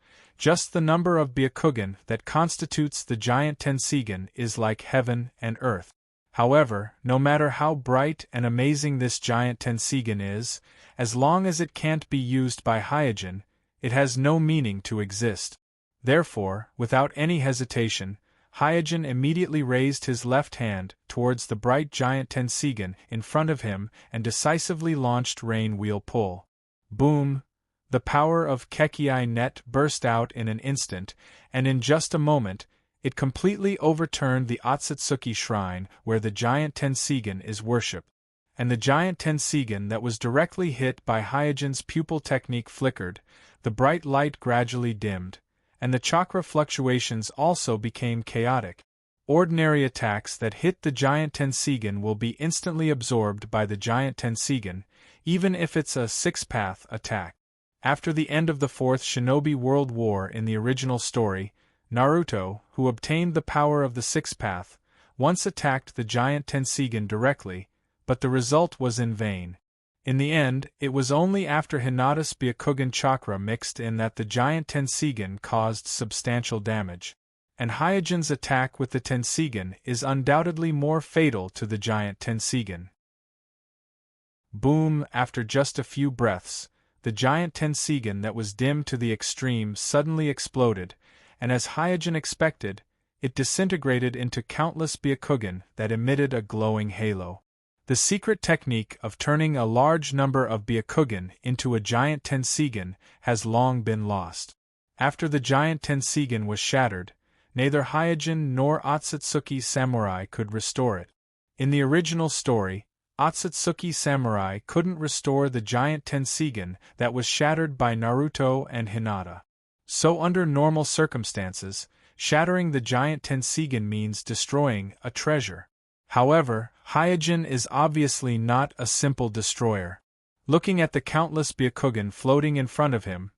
A: Just the number of Byakugan that constitutes the giant Tenseigan is like heaven and earth. However, no matter how bright and amazing this giant Tenseigan is, as long as it can't be used by Hyojin, it has no meaning to exist. Therefore, without any hesitation, Hyojin immediately raised his left hand towards the bright giant Tenseigan in front of him and decisively launched Rain Wheel Pull. Boom! The power of Kekii Net burst out in an instant, and in just a moment, it completely overturned the Otsutsuki shrine where the giant Tenseigan is worshipped. And the giant Tenseigan that was directly hit by Hyojin's pupil technique flickered, the bright light gradually dimmed, and the chakra fluctuations also became chaotic. Ordinary attacks that hit the giant Tenseigan will be instantly absorbed by the giant Tenseigan, even if it's a six-path attack. After the end of the Fourth Shinobi World War in the original story, Naruto, who obtained the power of the six-path, once attacked the giant Tenseigan directly, but the result was in vain. In the end, it was only after Hinata's Byakugan chakra mixed in that the giant Tenseigan caused substantial damage. And Hyojin's attack with the Tenseigan is undoubtedly more fatal to the giant Tenseigan. Boom! After just a few breaths, the giant Tenseigan that was dimmed to the extreme suddenly exploded, and as Hyojin expected, it disintegrated into countless Byakugan that emitted a glowing halo. The secret technique of turning a large number of Byakugan into a giant Tenseigan has long been lost. After the giant Tenseigan was shattered, neither Hyojin nor Otsutsuki Samurai could restore it. In the original story, Otsutsuki Samurai couldn't restore the giant Tenseigan that was shattered by Naruto and Hinata. So under normal circumstances, shattering the giant Tenseigan means destroying a treasure. However, Hyojin is obviously not a simple destroyer. Looking at the countless Byakugan floating in front of him,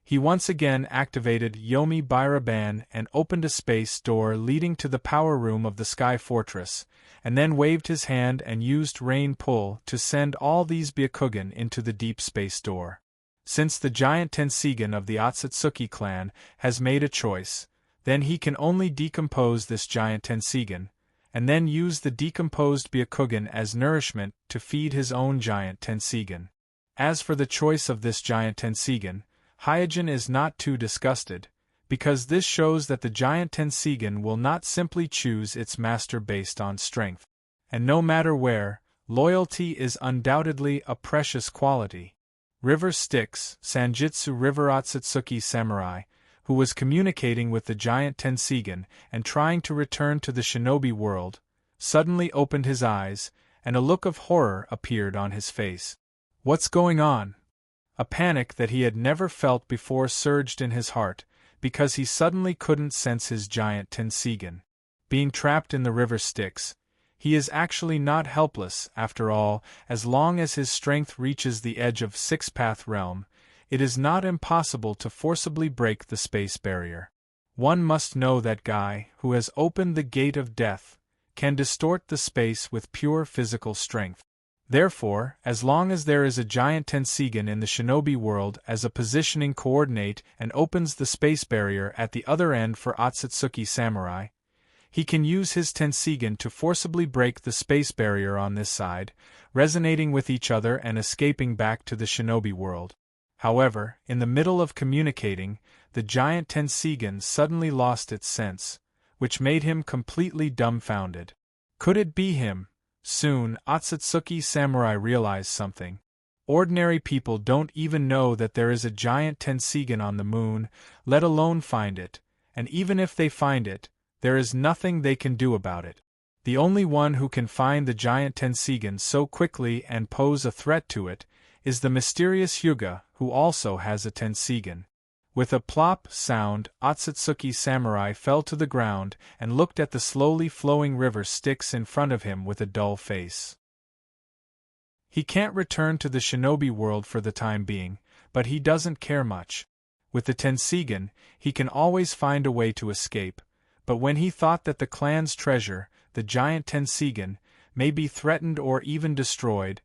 A: he once again activated Yomi Biraban and opened a space door leading to the power room of the Sky Fortress, and then waved his hand and used Rain Pull to send all these Byakugan into the deep space door. Since the giant Tenseigan of the Otsutsuki clan has made a choice, then he can only decompose this giant Tenseigan, and then use the decomposed Byakugan as nourishment to feed his own giant Tenseigan. As for the choice of this giant Tenseigan, Hyojin is not too disgusted, because this shows that the giant Tenseigan will not simply choose its master based on strength. And no matter where, loyalty is undoubtedly a precious quality. River Styx, Sanjitsu River Otsutsuki Samurai, who was communicating with the giant Tenseigan and trying to return to the shinobi world, suddenly opened his eyes, and a look of horror appeared on his face. What's going on? A panic that he had never felt before surged in his heart, because he suddenly couldn't sense his giant Tenseigan. Being trapped in the river Styx, he is actually not helpless, after all, as long as his strength reaches the edge of Six-Path Realm. It is not impossible to forcibly break the space barrier. One must know that guy, who has opened the gate of death, can distort the space with pure physical strength. Therefore, as long as there is a giant Tenseigan in the shinobi world as a positioning coordinate and opens the space barrier at the other end for Otsutsuki Samurai, he can use his Tenseigan to forcibly break the space barrier on this side, resonating with each other and escaping back to the shinobi world. However, in the middle of communicating, the giant Tenseigan suddenly lost its sense, which made him completely dumbfounded. Could it be him? Soon, Otsutsuki Samurai realized something. Ordinary people don't even know that there is a giant Tenseigan on the moon, let alone find it, and even if they find it, there is nothing they can do about it. The only one who can find the giant Tenseigan so quickly and pose a threat to it is the mysterious Hyuga, who also has a Tenseigan. With a plop sound, Otsutsuki Samurai fell to the ground and looked at the slowly flowing river Styx in front of him with a dull face. He can't return to the shinobi world for the time being, but he doesn't care much. With the Tenseigan, he can always find a way to escape, but when he thought that the clan's treasure, the giant Tenseigan, may be threatened or even destroyed,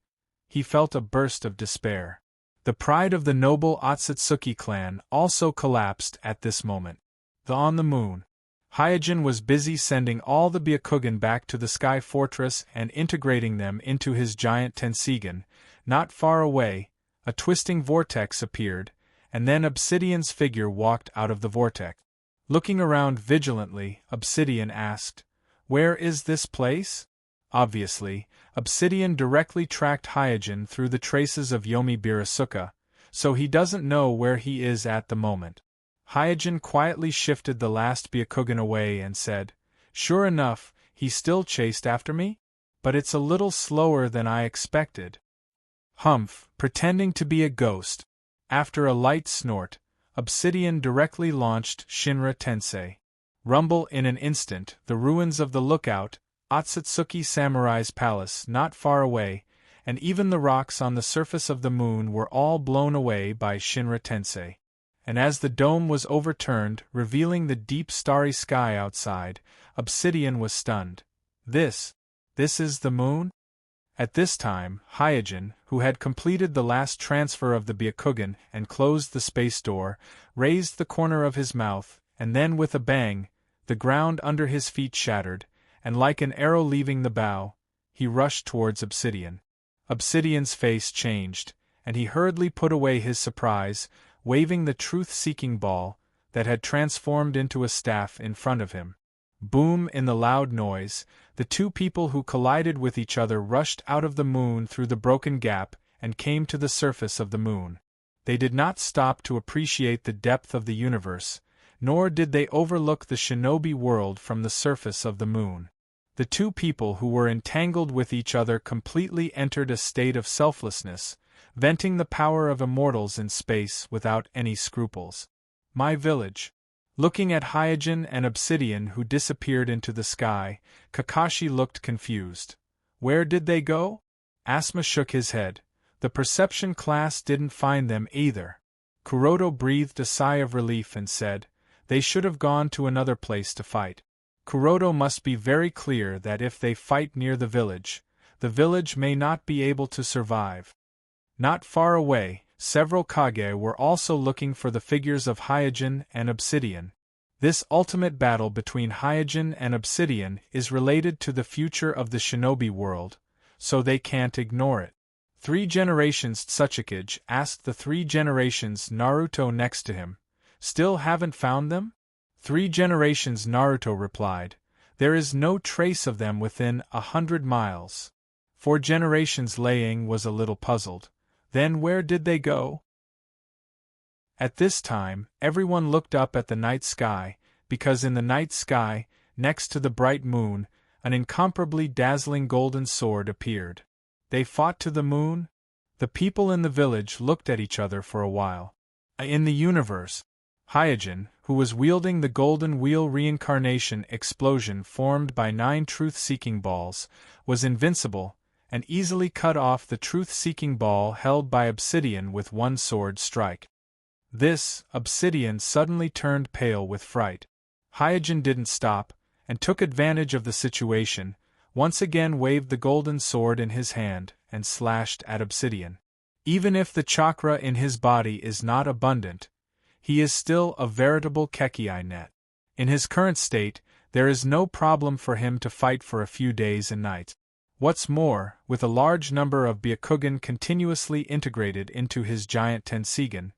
A: he felt a burst of despair. The pride of the noble Otsutsuki clan also collapsed at this moment. On the moon, Hyojin was busy sending all the Byakugan back to the Sky Fortress and integrating them into his giant Tenseigan. Not far away, a twisting vortex appeared, and then Obsidian's figure walked out of the vortex. Looking around vigilantly, Obsidian asked, "Where is this place?" Obviously, Obsidian directly tracked Hyojin through the traces of Yomi Birasuka, so he doesn't know where he is at the moment. Hyojin quietly shifted the last Byakugan away and said, "Sure enough, he still chased after me? But it's a little slower than I expected." Humph, pretending to be a ghost. After a light snort, Obsidian directly launched Shinra Tensei. Rumble in an instant, the ruins of the lookout, Otsutsuki Samurai's palace not far away, and even the rocks on the surface of the moon were all blown away by Shinra Tensei. And as the dome was overturned, revealing the deep starry sky outside, Obsidian was stunned. This is the moon? At this time, Hyojin, who had completed the last transfer of the Byakugan and closed the space door, raised the corner of his mouth, and then with a bang, the ground under his feet shattered, and like an arrow leaving the bow, he rushed towards Obsidian. Obsidian's face changed, and he hurriedly put away his surprise, waving the truth-seeking ball that had transformed into a staff in front of him. Boom! In the loud noise, the two people who collided with each other rushed out of the moon through the broken gap and came to the surface of the moon. They did not stop to appreciate the depth of the universe, nor did they overlook the shinobi world from the surface of the moon. The two people who were entangled with each other completely entered a state of selflessness, venting the power of immortals in space without any scruples. My village. Looking at Hyojin and Obsidian who disappeared into the sky, Kakashi looked confused. Where did they go? Asuma shook his head. The perception class didn't find them either. Kuroto breathed a sigh of relief and said, "They should have gone to another place to fight." Kuroto must be very clear that if they fight near the village may not be able to survive. Not far away, several Kage were also looking for the figures of Hyojin and Obsidian. This ultimate battle between Hyojin and Obsidian is related to the future of the shinobi world, so they can't ignore it. 3 generations Tsuchikage asked the 3 generations Naruto next to him. Still haven't found them? 3 generations Naruto replied, "There is no trace of them within 100 miles. 4 generations Liang was a little puzzled. Then where did they go? At this time, everyone looked up at the night sky, because in the night sky, next to the bright moon, an incomparably dazzling golden sword appeared. They fought to the moon? The people in the village looked at each other for a while. In the universe, Hyojin, who was wielding the golden wheel reincarnation explosion formed by 9 truth-seeking balls, was invincible, and easily cut off the truth-seeking ball held by Obsidian with one sword strike. Obsidian suddenly turned pale with fright. Hyojin didn't stop, and took advantage of the situation, once again waved the golden sword in his hand, and slashed at Obsidian. Even if the chakra in his body is not abundant, he is still a veritable Kekii net. In his current state, there is no problem for him to fight for a few days and nights. What's more, with a large number of Byakugan continuously integrated into his giant Tenseigan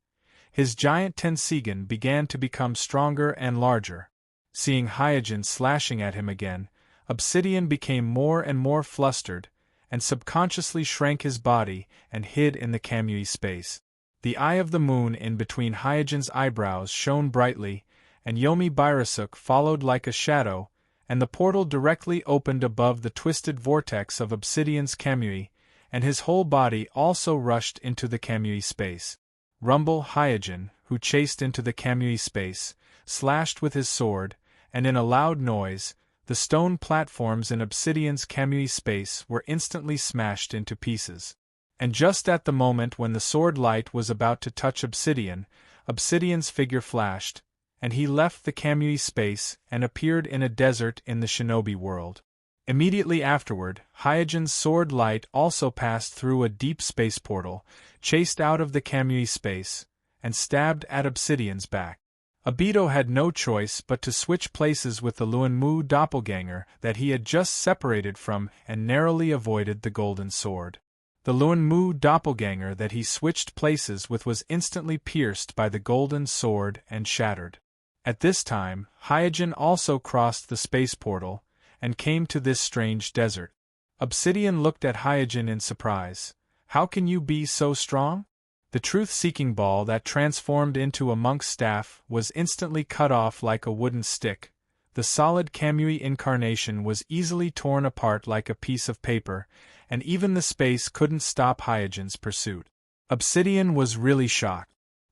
A: began to become stronger and larger. Seeing Hyojin slashing at him again, Obsidian became more and more flustered, and subconsciously shrank his body and hid in the Kamui space. The eye of the moon in between Hyojin's eyebrows shone brightly, and Yomi Birasuk followed like a shadow, and the portal directly opened above the twisted vortex of Obsidian's Kamui, and his whole body also rushed into the Kamui space. Rumble Hyojin, who chased into the Kamui space, slashed with his sword, and in a loud noise, the stone platforms in Obsidian's Kamui space were instantly smashed into pieces. And just at the moment when the sword light was about to touch Obsidian's figure flashed, and he left the Kamui space and appeared in a desert in the shinobi world. Immediately afterward, Hyojin's sword light also passed through a deep space portal, chased out of the Kamui space, and stabbed at Obsidian's back. Obito had no choice but to switch places with the Luanmu doppelganger that he had just separated from and narrowly avoided the golden sword. The Luanmu doppelganger that he switched places with was instantly pierced by the golden sword and shattered. At this time, Hyojin also crossed the space portal and came to this strange desert. Obsidian looked at Hyojin in surprise. "How can you be so strong?" The truth-seeking ball that transformed into a monk's staff was instantly cut off like a wooden stick. The solid Kamui incarnation was easily torn apart like a piece of paper, and even the space couldn't stop Hyojin's pursuit. Obsidian was really shocked.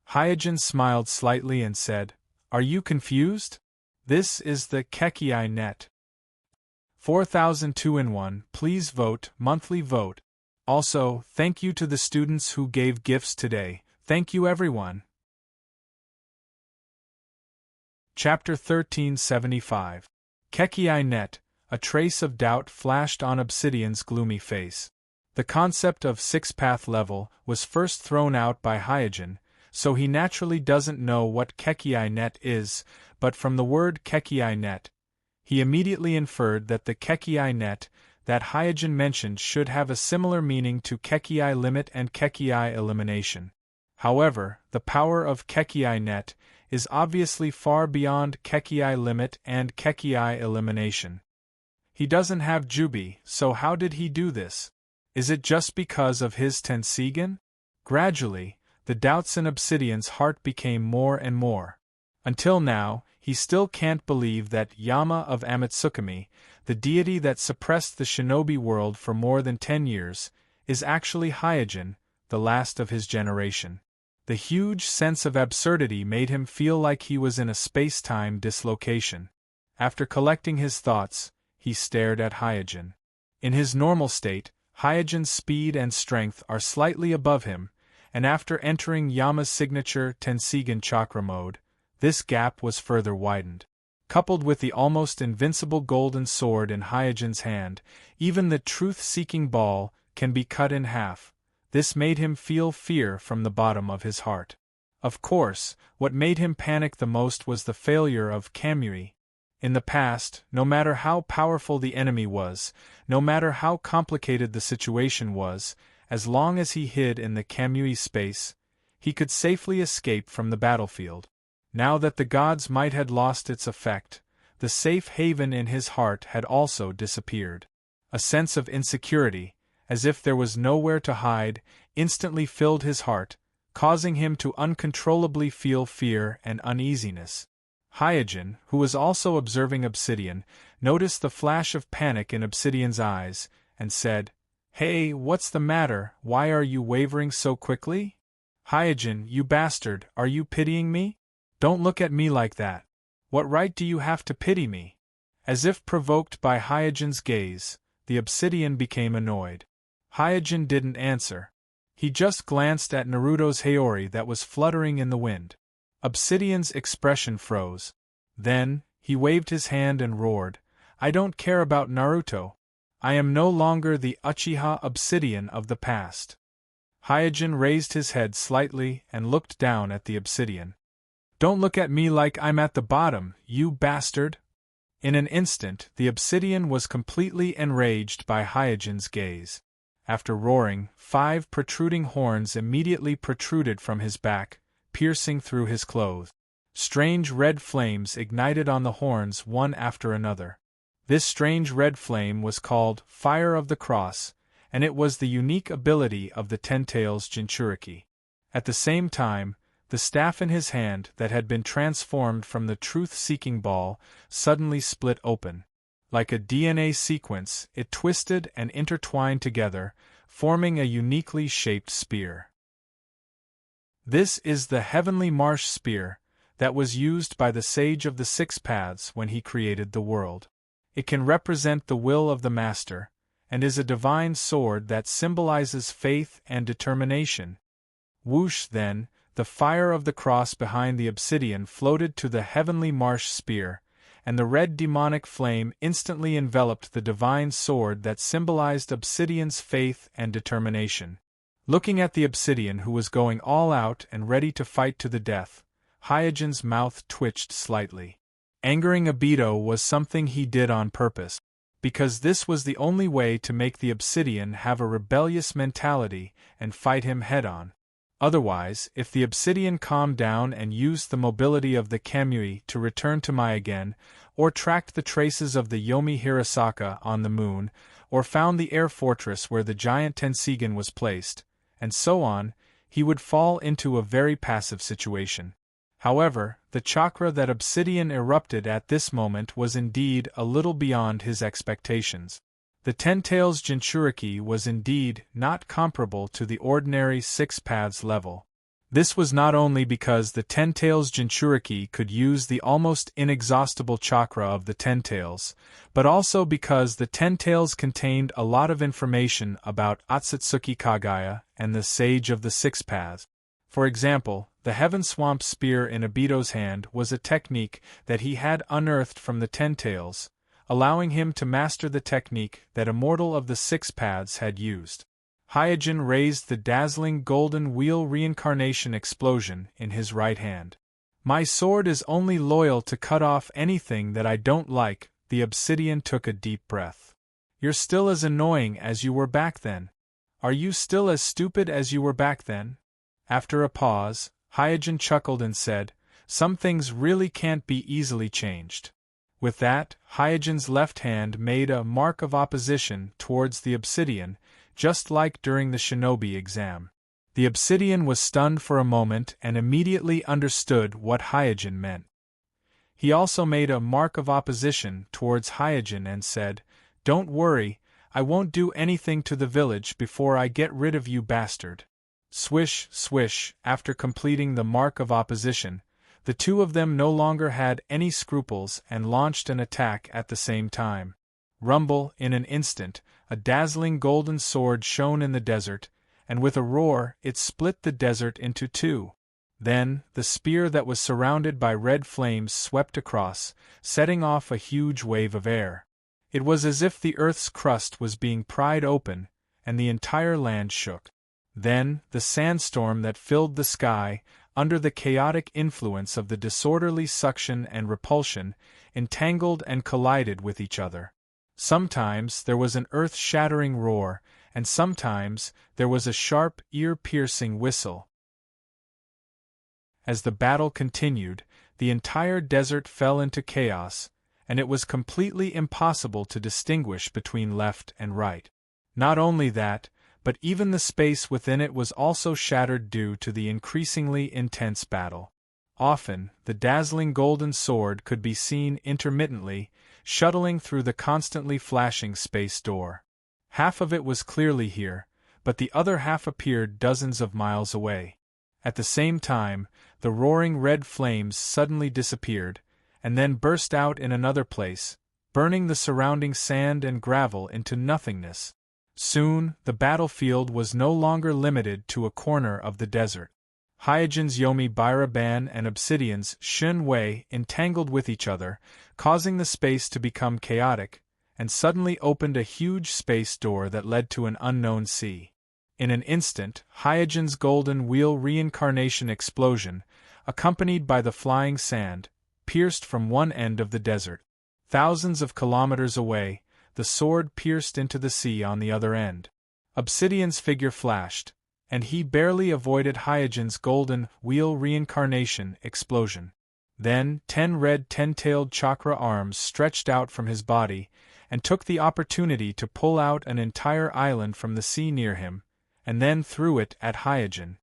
A: Hyojin smiled slightly and said, "Are you confused? This is the Kekii net. 4002-in-1, please vote, monthly vote. Also, thank you to the students who gave gifts today. Thank you everyone." Chapter 1375. Kekii net. A trace of doubt flashed on Obsidian's gloomy face. The concept of six-path level was first thrown out by Hyojin, so he naturally doesn't know what Kekii net is, but from the word Kekii net, he immediately inferred that the Kekii net that Hyojin mentioned should have a similar meaning to Kekii limit and Kekii elimination. However, the power of Kekii net is obviously far beyond Kekii limit and Kekii elimination. He doesn't have Jubi, so how did he do this? Is it just because of his Tenseigan? Gradually, the doubts in Obsidian's heart became more and more. Until now, he still can't believe that Yama of Amatsukami, the deity that suppressed the shinobi world for more than 10 years, is actually Hyojin, the last of his generation. The huge sense of absurdity made him feel like he was in a space-time dislocation. After collecting his thoughts, he stared at Hyojin. In his normal state, Hyojin's speed and strength are slightly above him, and after entering Yama's signature Tenseigan chakra mode, this gap was further widened. Coupled with the almost invincible golden sword in Hyojin's hand, even the truth-seeking ball can be cut in half. This made him feel fear from the bottom of his heart. Of course, what made him panic the most was the failure of Kamui. In the past, no matter how powerful the enemy was, no matter how complicated the situation was, as long as he hid in the Kamui space, he could safely escape from the battlefield. Now that the god's might had lost its effect, the safe haven in his heart had also disappeared. A sense of insecurity, as if there was nowhere to hide, instantly filled his heart, causing him to uncontrollably feel fear and uneasiness. Hyojin, who was also observing Obsidian, noticed the flash of panic in Obsidian's eyes, and said, "Hey, what's the matter? Why are you wavering so quickly? Hyojin, you bastard, are you pitying me? Don't look at me like that. What right do you have to pity me?" As if provoked by Hyojin's gaze, the Obsidian became annoyed. Hyojin didn't answer. He just glanced at Naruto's Haori that was fluttering in the wind. Obsidian's expression froze. Then, he waved his hand and roared, "I don't care about Naruto. I am no longer the Uchiha Obsidian of the past." Hyojin raised his head slightly and looked down at the Obsidian. "Don't look at me like I'm at the bottom, you bastard!" In an instant, the Obsidian was completely enraged by Hyojin's gaze. After roaring, 5 protruding horns immediately protruded from his back, piercing through his clothes. Strange red flames ignited on the horns one after another. This strange red flame was called Fire of the Cross, and it was the unique ability of the Ten-Tails Jinchuriki. At the same time, the staff in his hand that had been transformed from the truth-seeking ball suddenly split open. Like a DNA sequence, it twisted and intertwined together, forming a uniquely shaped spear. This is the Heavenly Marsh Spear that was used by the Sage of the Six Paths when he created the world. It can represent the will of the Master, and is a divine sword that symbolizes faith and determination. Whoosh, then, the fire of the cross behind the Obsidian floated to the Heavenly Marsh Spear, and the red demonic flame instantly enveloped the divine sword that symbolized Obsidian's faith and determination. Looking at the Obsidian who was going all out and ready to fight to the death, Hyojin's mouth twitched slightly. Angering Obito was something he did on purpose, because this was the only way to make the Obsidian have a rebellious mentality and fight him head-on. Otherwise, if the Obsidian calmed down and used the mobility of the Kamui to return to Mai again, or tracked the traces of the Yomi Hirasaka on the moon, or found the air fortress where the giant Tenseigan was placed, and so on, he would fall into a very passive situation. However, the chakra that Obsidian erupted at this moment was indeed a little beyond his expectations. The Ten-Tails Jinchuriki was indeed not comparable to the ordinary Six Paths level. This was not only because the Ten-Tails Jinchuriki could use the almost inexhaustible chakra of the Ten-Tails, but also because the Ten-Tails contained a lot of information about Otsutsuki Kagaya and the Sage of the Six Paths. For example, the Heaven Swamp Spear in Obito's hand was a technique that he had unearthed from the Ten-Tails, allowing him to master the technique that a mortal of the Six Paths had used. Hyojin raised the dazzling golden wheel reincarnation explosion in his right hand. My sword is only loyal to cut off anything that I don't like. The Obsidian took a deep breath. You're still as annoying as you were back then. Are you still as stupid as you were back then? After a pause, Hyojin chuckled and said, "Some things really can't be easily changed." With that, Hyojin's left hand made a mark of opposition towards the Obsidian, just like during the shinobi exam. The Obsidian was stunned for a moment and immediately understood what Hyojin meant. He also made a mark of opposition towards Hyojin and said, "Don't worry, I won't do anything to the village before I get rid of you bastard." Swish, swish, after completing the mark of opposition, the two of them no longer had any scruples and launched an attack at the same time. Rumble, in an instant, a dazzling golden sword shone in the desert, and with a roar it split the desert into two. Then, the spear that was surrounded by red flames swept across, setting off a huge wave of air. It was as if the earth's crust was being pried open, and the entire land shook. Then, the sandstorm that filled the sky, under the chaotic influence of the disorderly suction and repulsion, entangled and collided with each other. Sometimes there was an earth-shattering roar, and sometimes there was a sharp, ear-piercing whistle. As the battle continued, the entire desert fell into chaos, and it was completely impossible to distinguish between left and right. Not only that, but even the space within it was also shattered due to the increasingly intense battle. Often, the dazzling golden sword could be seen intermittently, shuttling through the constantly flashing space door. Half of it was clearly here, but the other half appeared dozens of miles away. At the same time, the roaring red flames suddenly disappeared, and then burst out in another place, burning the surrounding sand and gravel into nothingness. Soon, the battlefield was no longer limited to a corner of the desert. Hyojin's Yomi Biraban and Obsidian's Shun Wei entangled with each other, causing the space to become chaotic, and suddenly opened a huge space door that led to an unknown sea. In an instant, Hyojin's golden wheel reincarnation explosion, accompanied by the flying sand, pierced from one end of the desert. Thousands of kilometers away, the sword pierced into the sea on the other end. Obsidian's figure flashed, and he barely avoided Hyojin's golden wheel reincarnation explosion. Then 10 red ten-tailed chakra arms stretched out from his body, and took the opportunity to pull out an entire island from the sea near him, and then threw it at Hyojin.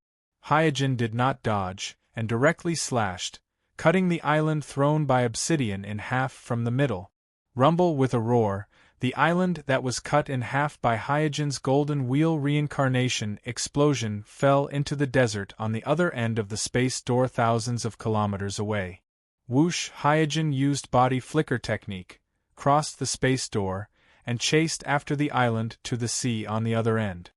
A: Hyojin did not dodge, and directly slashed, cutting the island thrown by Obsidian in half from the middle. Rumble with a roar, the island that was cut in half by Hyojin's golden wheel reincarnation explosion fell into the desert on the other end of the space door thousands of kilometers away. Whoosh! Hyojin used body flicker technique, crossed the space door, and chased after the island to the sea on the other end.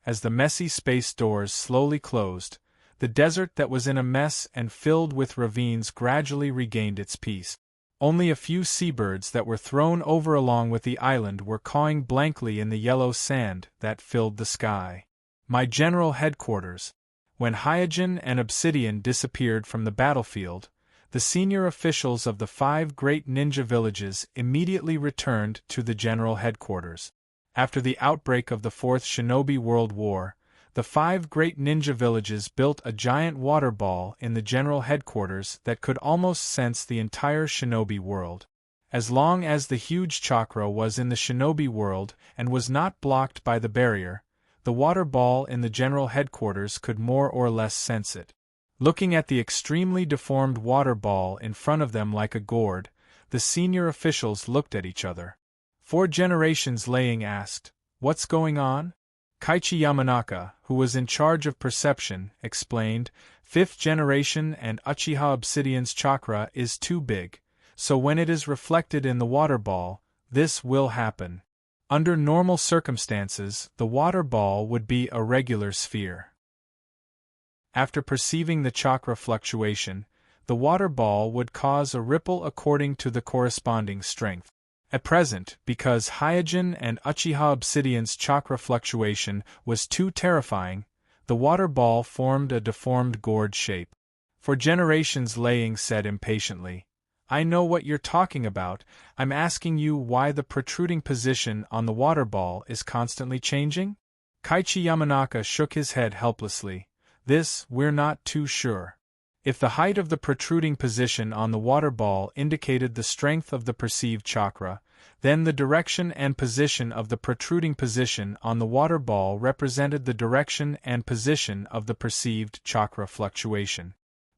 A: As the messy space doors slowly closed, the desert that was in a mess and filled with ravines gradually regained its peace. Only a few seabirds that were thrown over along with the island were cawing blankly in the yellow sand that filled the sky. My general headquarters. When Hyojin and Obsidian disappeared from the battlefield, the senior officials of the 5 great ninja villages immediately returned to the general headquarters. After the outbreak of the Fourth Shinobi World War, the 5 great ninja villages built a giant water ball in the general headquarters that could almost sense the entire shinobi world. As long as the huge chakra was in the shinobi world and was not blocked by the barrier, the water ball in the general headquarters could more or less sense it. Looking at the extremely deformed water ball in front of them like a gourd, the senior officials looked at each other. 4 generations laying asked, "What's going on?" Kaichi Yamanaka, who was in charge of perception, explained, 5th generation and Uchiha Obsidian's chakra is too big, so when it is reflected in the water ball, this will happen. Under normal circumstances, the water ball would be a regular sphere. After perceiving the chakra fluctuation, the water ball would cause a ripple according to the corresponding strength. At present, because Hyojin and Uchiha Obsidian's chakra fluctuation was too terrifying, the water ball formed a deformed gourd shape. For generations Laying said impatiently, "I know what you're talking about, I'm asking you why the protruding position on the water ball is constantly changing?" Kaichi Yamanaka shook his head helplessly. "This, we're not too sure." If the height of the protruding position on the water ball indicated the strength of the perceived chakra, then the direction and position of the protruding position on the water ball represented the direction and position of the perceived chakra fluctuation.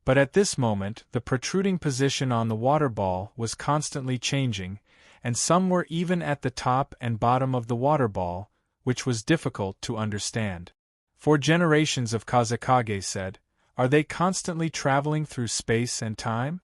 A: But at this moment, the protruding position on the water ball was constantly changing, and some were even at the top and bottom of the water ball, which was difficult to understand. 4 generations of Kazekage said, "Are they constantly traveling through space and time?"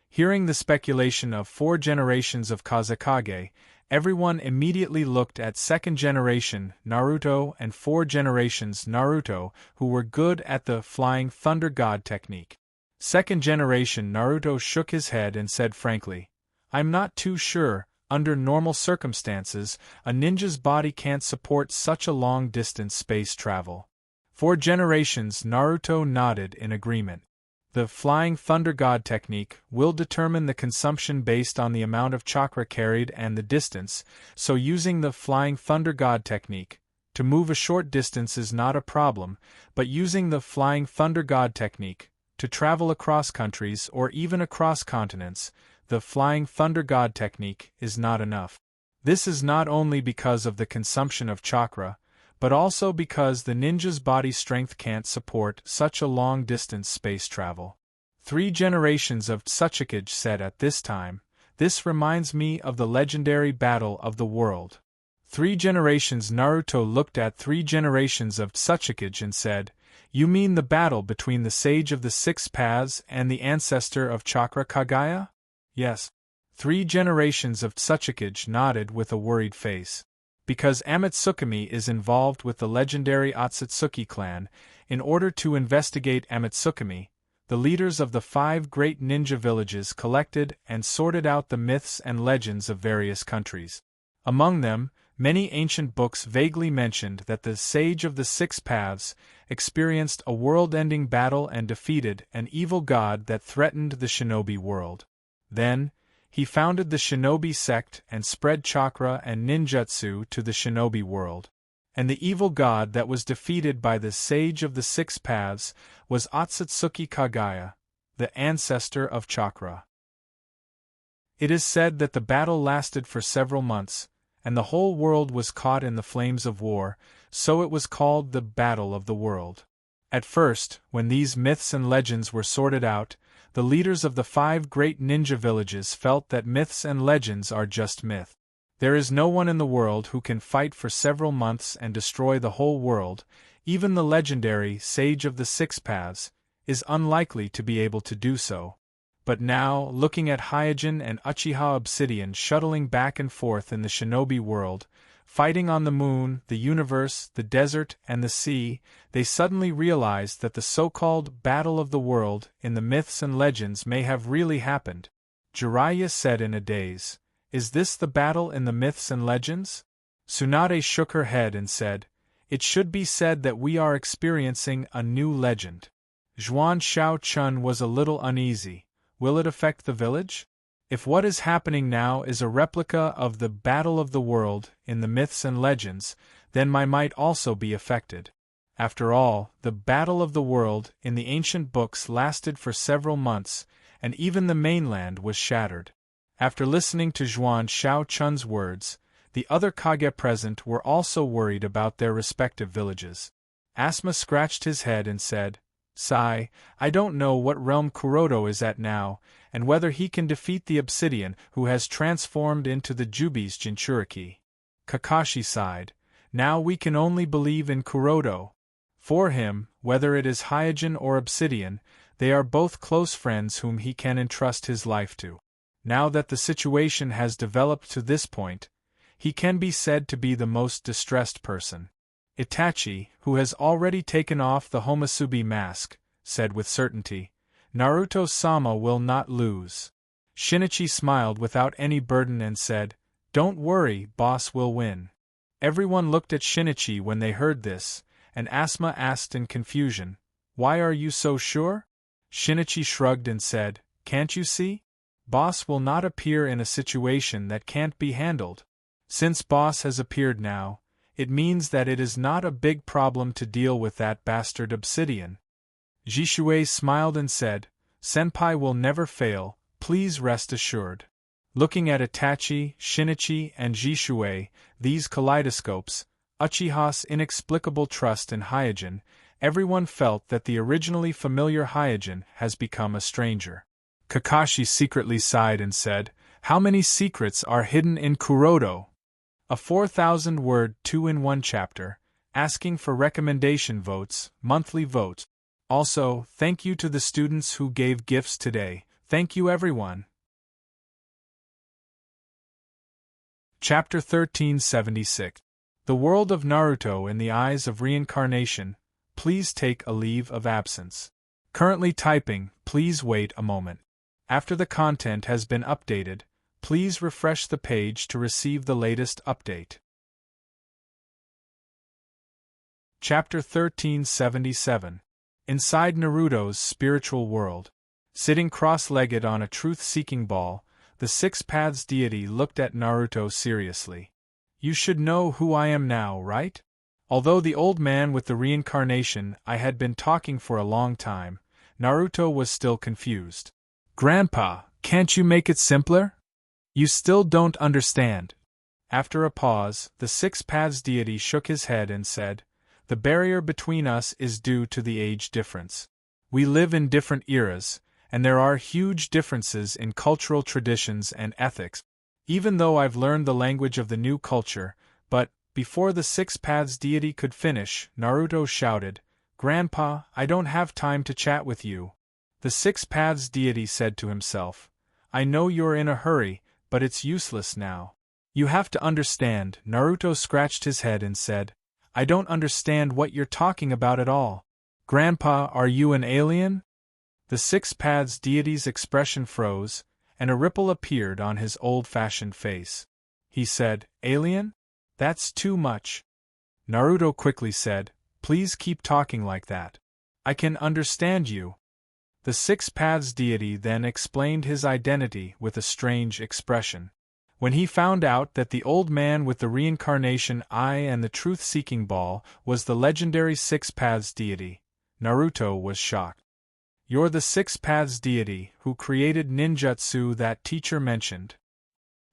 A: Hearing the speculation of 4 generations of Kazekage, everyone immediately looked at 2nd generation Naruto and 4 generations Naruto, who were good at the Flying Thunder God technique. 2nd generation Naruto shook his head and said frankly, "I'm not too sure. Under normal circumstances, a ninja's body can't support such a long-distance space travel." 4 generations Naruto nodded in agreement. The Flying Thunder God technique will determine the consumption based on the amount of chakra carried and the distance, so using the Flying Thunder God technique, to move a short distance is not a problem, but using the Flying Thunder God technique, to travel across countries or even across continents, the Flying Thunder God technique is not enough. This is not only because of the consumption of chakra, but also because the ninja's body strength can't support such a long-distance space travel. 3 generations of Tsuchikage said at this time, "This reminds me of the legendary Battle of the World." 3 generations Naruto looked at 3 generations of Tsuchikage and said, "You mean the battle between the Sage of the 6 Paths and the ancestor of Chakra Kagaya?" "Yes." 3 generations of Tsuchikage nodded with a worried face. Because Amatsukami is involved with the legendary Otsutsuki clan, in order to investigate Amatsukami, the leaders of the 5 great ninja villages collected and sorted out the myths and legends of various countries. Among them, many ancient books vaguely mentioned that the Sage of the 6 Paths experienced a world-ending battle and defeated an evil god that threatened the shinobi world. Then, he founded the shinobi sect and spread chakra and ninjutsu to the shinobi world. And the evil god that was defeated by the Sage of the 6 Paths was Otsutsuki Kagaya, the ancestor of chakra. It is said that the battle lasted for several months, and the whole world was caught in the flames of war, so it was called the Battle of the World. At first, when these myths and legends were sorted out, the leaders of the 5 great ninja villages felt that myths and legends are just myth. There is no one in the world who can fight for several months and destroy the whole world. Even the legendary Sage of the 6 Paths is unlikely to be able to do so. But now, looking at Hyojin and Uchiha Obsidian shuttling back and forth in the shinobi world, fighting on the moon, the universe, the desert, and the sea, they suddenly realized that the so-called Battle of the World in the myths and legends may have really happened. Jiraiya said in a daze. Is this the battle in the myths and legends? Tsunade shook her head and said, It should be said that we are experiencing a new legend. Zhuan Xiaochun was a little uneasy. Will it affect the village? If what is happening now is a replica of the Battle of the World in the myths and legends, then I might also be affected. After all, the Battle of the World in the ancient books lasted for several months, and even the mainland was shattered. After listening to Zhuan Xiaochun's words, the other Kage present were also worried about their respective villages. Asma scratched his head and said, Sigh, I don't know what realm Kuroto is at now, and whether he can defeat the Obsidian who has transformed into the Jubi's Jinchuriki. Kakashi sighed. Now we can only believe in Kuroto. For him, whether it is Hyojin or Obsidian, they are both close friends whom he can entrust his life to. Now that the situation has developed to this point, he can be said to be the most distressed person. Itachi, who has already taken off the Homasubi mask, said with certainty, Naruto-sama will not lose. Shinichi smiled without any burden and said, Don't worry, boss will win. Everyone looked at Shinichi when they heard this, and Asma asked in confusion, Why are you so sure? Shinichi shrugged and said, Can't you see? Boss will not appear in a situation that can't be handled. Since Boss has appeared now, it means that it is not a big problem to deal with that bastard Obsidian. Jishui smiled and said, Senpai will never fail, please rest assured. Looking at Itachi, Shinichi, and Jishui, these kaleidoscopes, Uchiha's inexplicable trust in Hyojin, everyone felt that the originally familiar Hyojin has become a stranger. Kakashi secretly sighed and said, How many secrets are hidden in Kuroto? A 4,000-word 2-in-1 chapter, asking for recommendation votes, monthly vote. Also, thank you to the students who gave gifts today. Thank you everyone. Chapter 1376. The World of Naruto in the Eyes of Reincarnation. Please take a leave of absence. Currently typing, please wait a moment. After the content has been updated, please refresh the page to receive the latest update. Chapter 1377. Inside Naruto's spiritual world. Sitting cross-legged on a truth-seeking ball, the Six Paths deity looked at Naruto seriously. You should know who I am now, right? Although the old man with the reincarnation I had been talking for a long time, Naruto was still confused. Grandpa, can't you make it simpler? You still don't understand. After a pause, the Six Paths deity shook his head and said, The barrier between us is due to the age difference. We live in different eras, and there are huge differences in cultural traditions and ethics. Even though I've learned the language of the new culture, but, before the Six Paths deity could finish, Naruto shouted, Grandpa, I don't have time to chat with you. The Six Paths deity said to himself, I know you're in a hurry, but it's useless now. You have to understand. Naruto scratched his head and said, I don't understand what you're talking about at all. Grandpa, are you an alien? The Six Paths deity's expression froze, and a ripple appeared on his old-fashioned face. He said, Alien? That's too much. Naruto quickly said, Please keep talking like that. I can understand you. The Six Paths deity then explained his identity with a strange expression. When he found out that the old man with the reincarnation eye and the truth-seeking ball was the legendary Six Paths deity, Naruto was shocked. You're the Six Paths deity who created ninjutsu that teacher mentioned.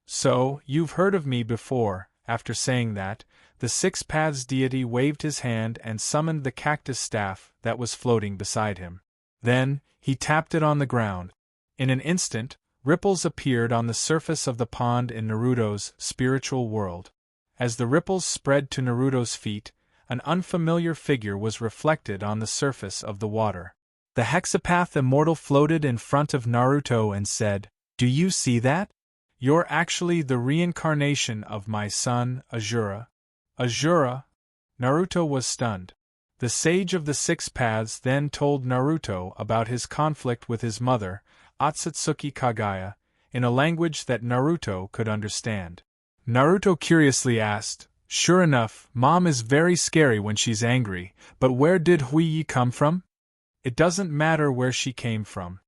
A: So, you've heard of me before. After saying that, the Six Paths deity waved his hand and summoned the cactus staff that was floating beside him. Then, he tapped it on the ground. In an instant, ripples appeared on the surface of the pond in Naruto's spiritual world. As the ripples spread to Naruto's feet, an unfamiliar figure was reflected on the surface of the water. The hexapath immortal floated in front of Naruto and said, Do you see that? You're actually the reincarnation of my son, Azura. Azura? Naruto was stunned. The sage of the Six Paths then told Naruto about his conflict with his mother, Otsutsuki Kagaya, in a language that Naruto could understand. Naruto curiously asked, "Sure enough, Mom is very scary when she's angry, but where did Huiyi come from?" "It doesn't matter where she came from."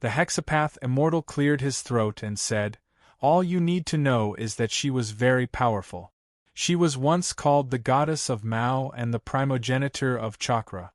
A: The Hexapath Immortal cleared his throat and said, "All you need to know is that she was very powerful. She was once called the goddess of Mao and the primogenitor of chakra."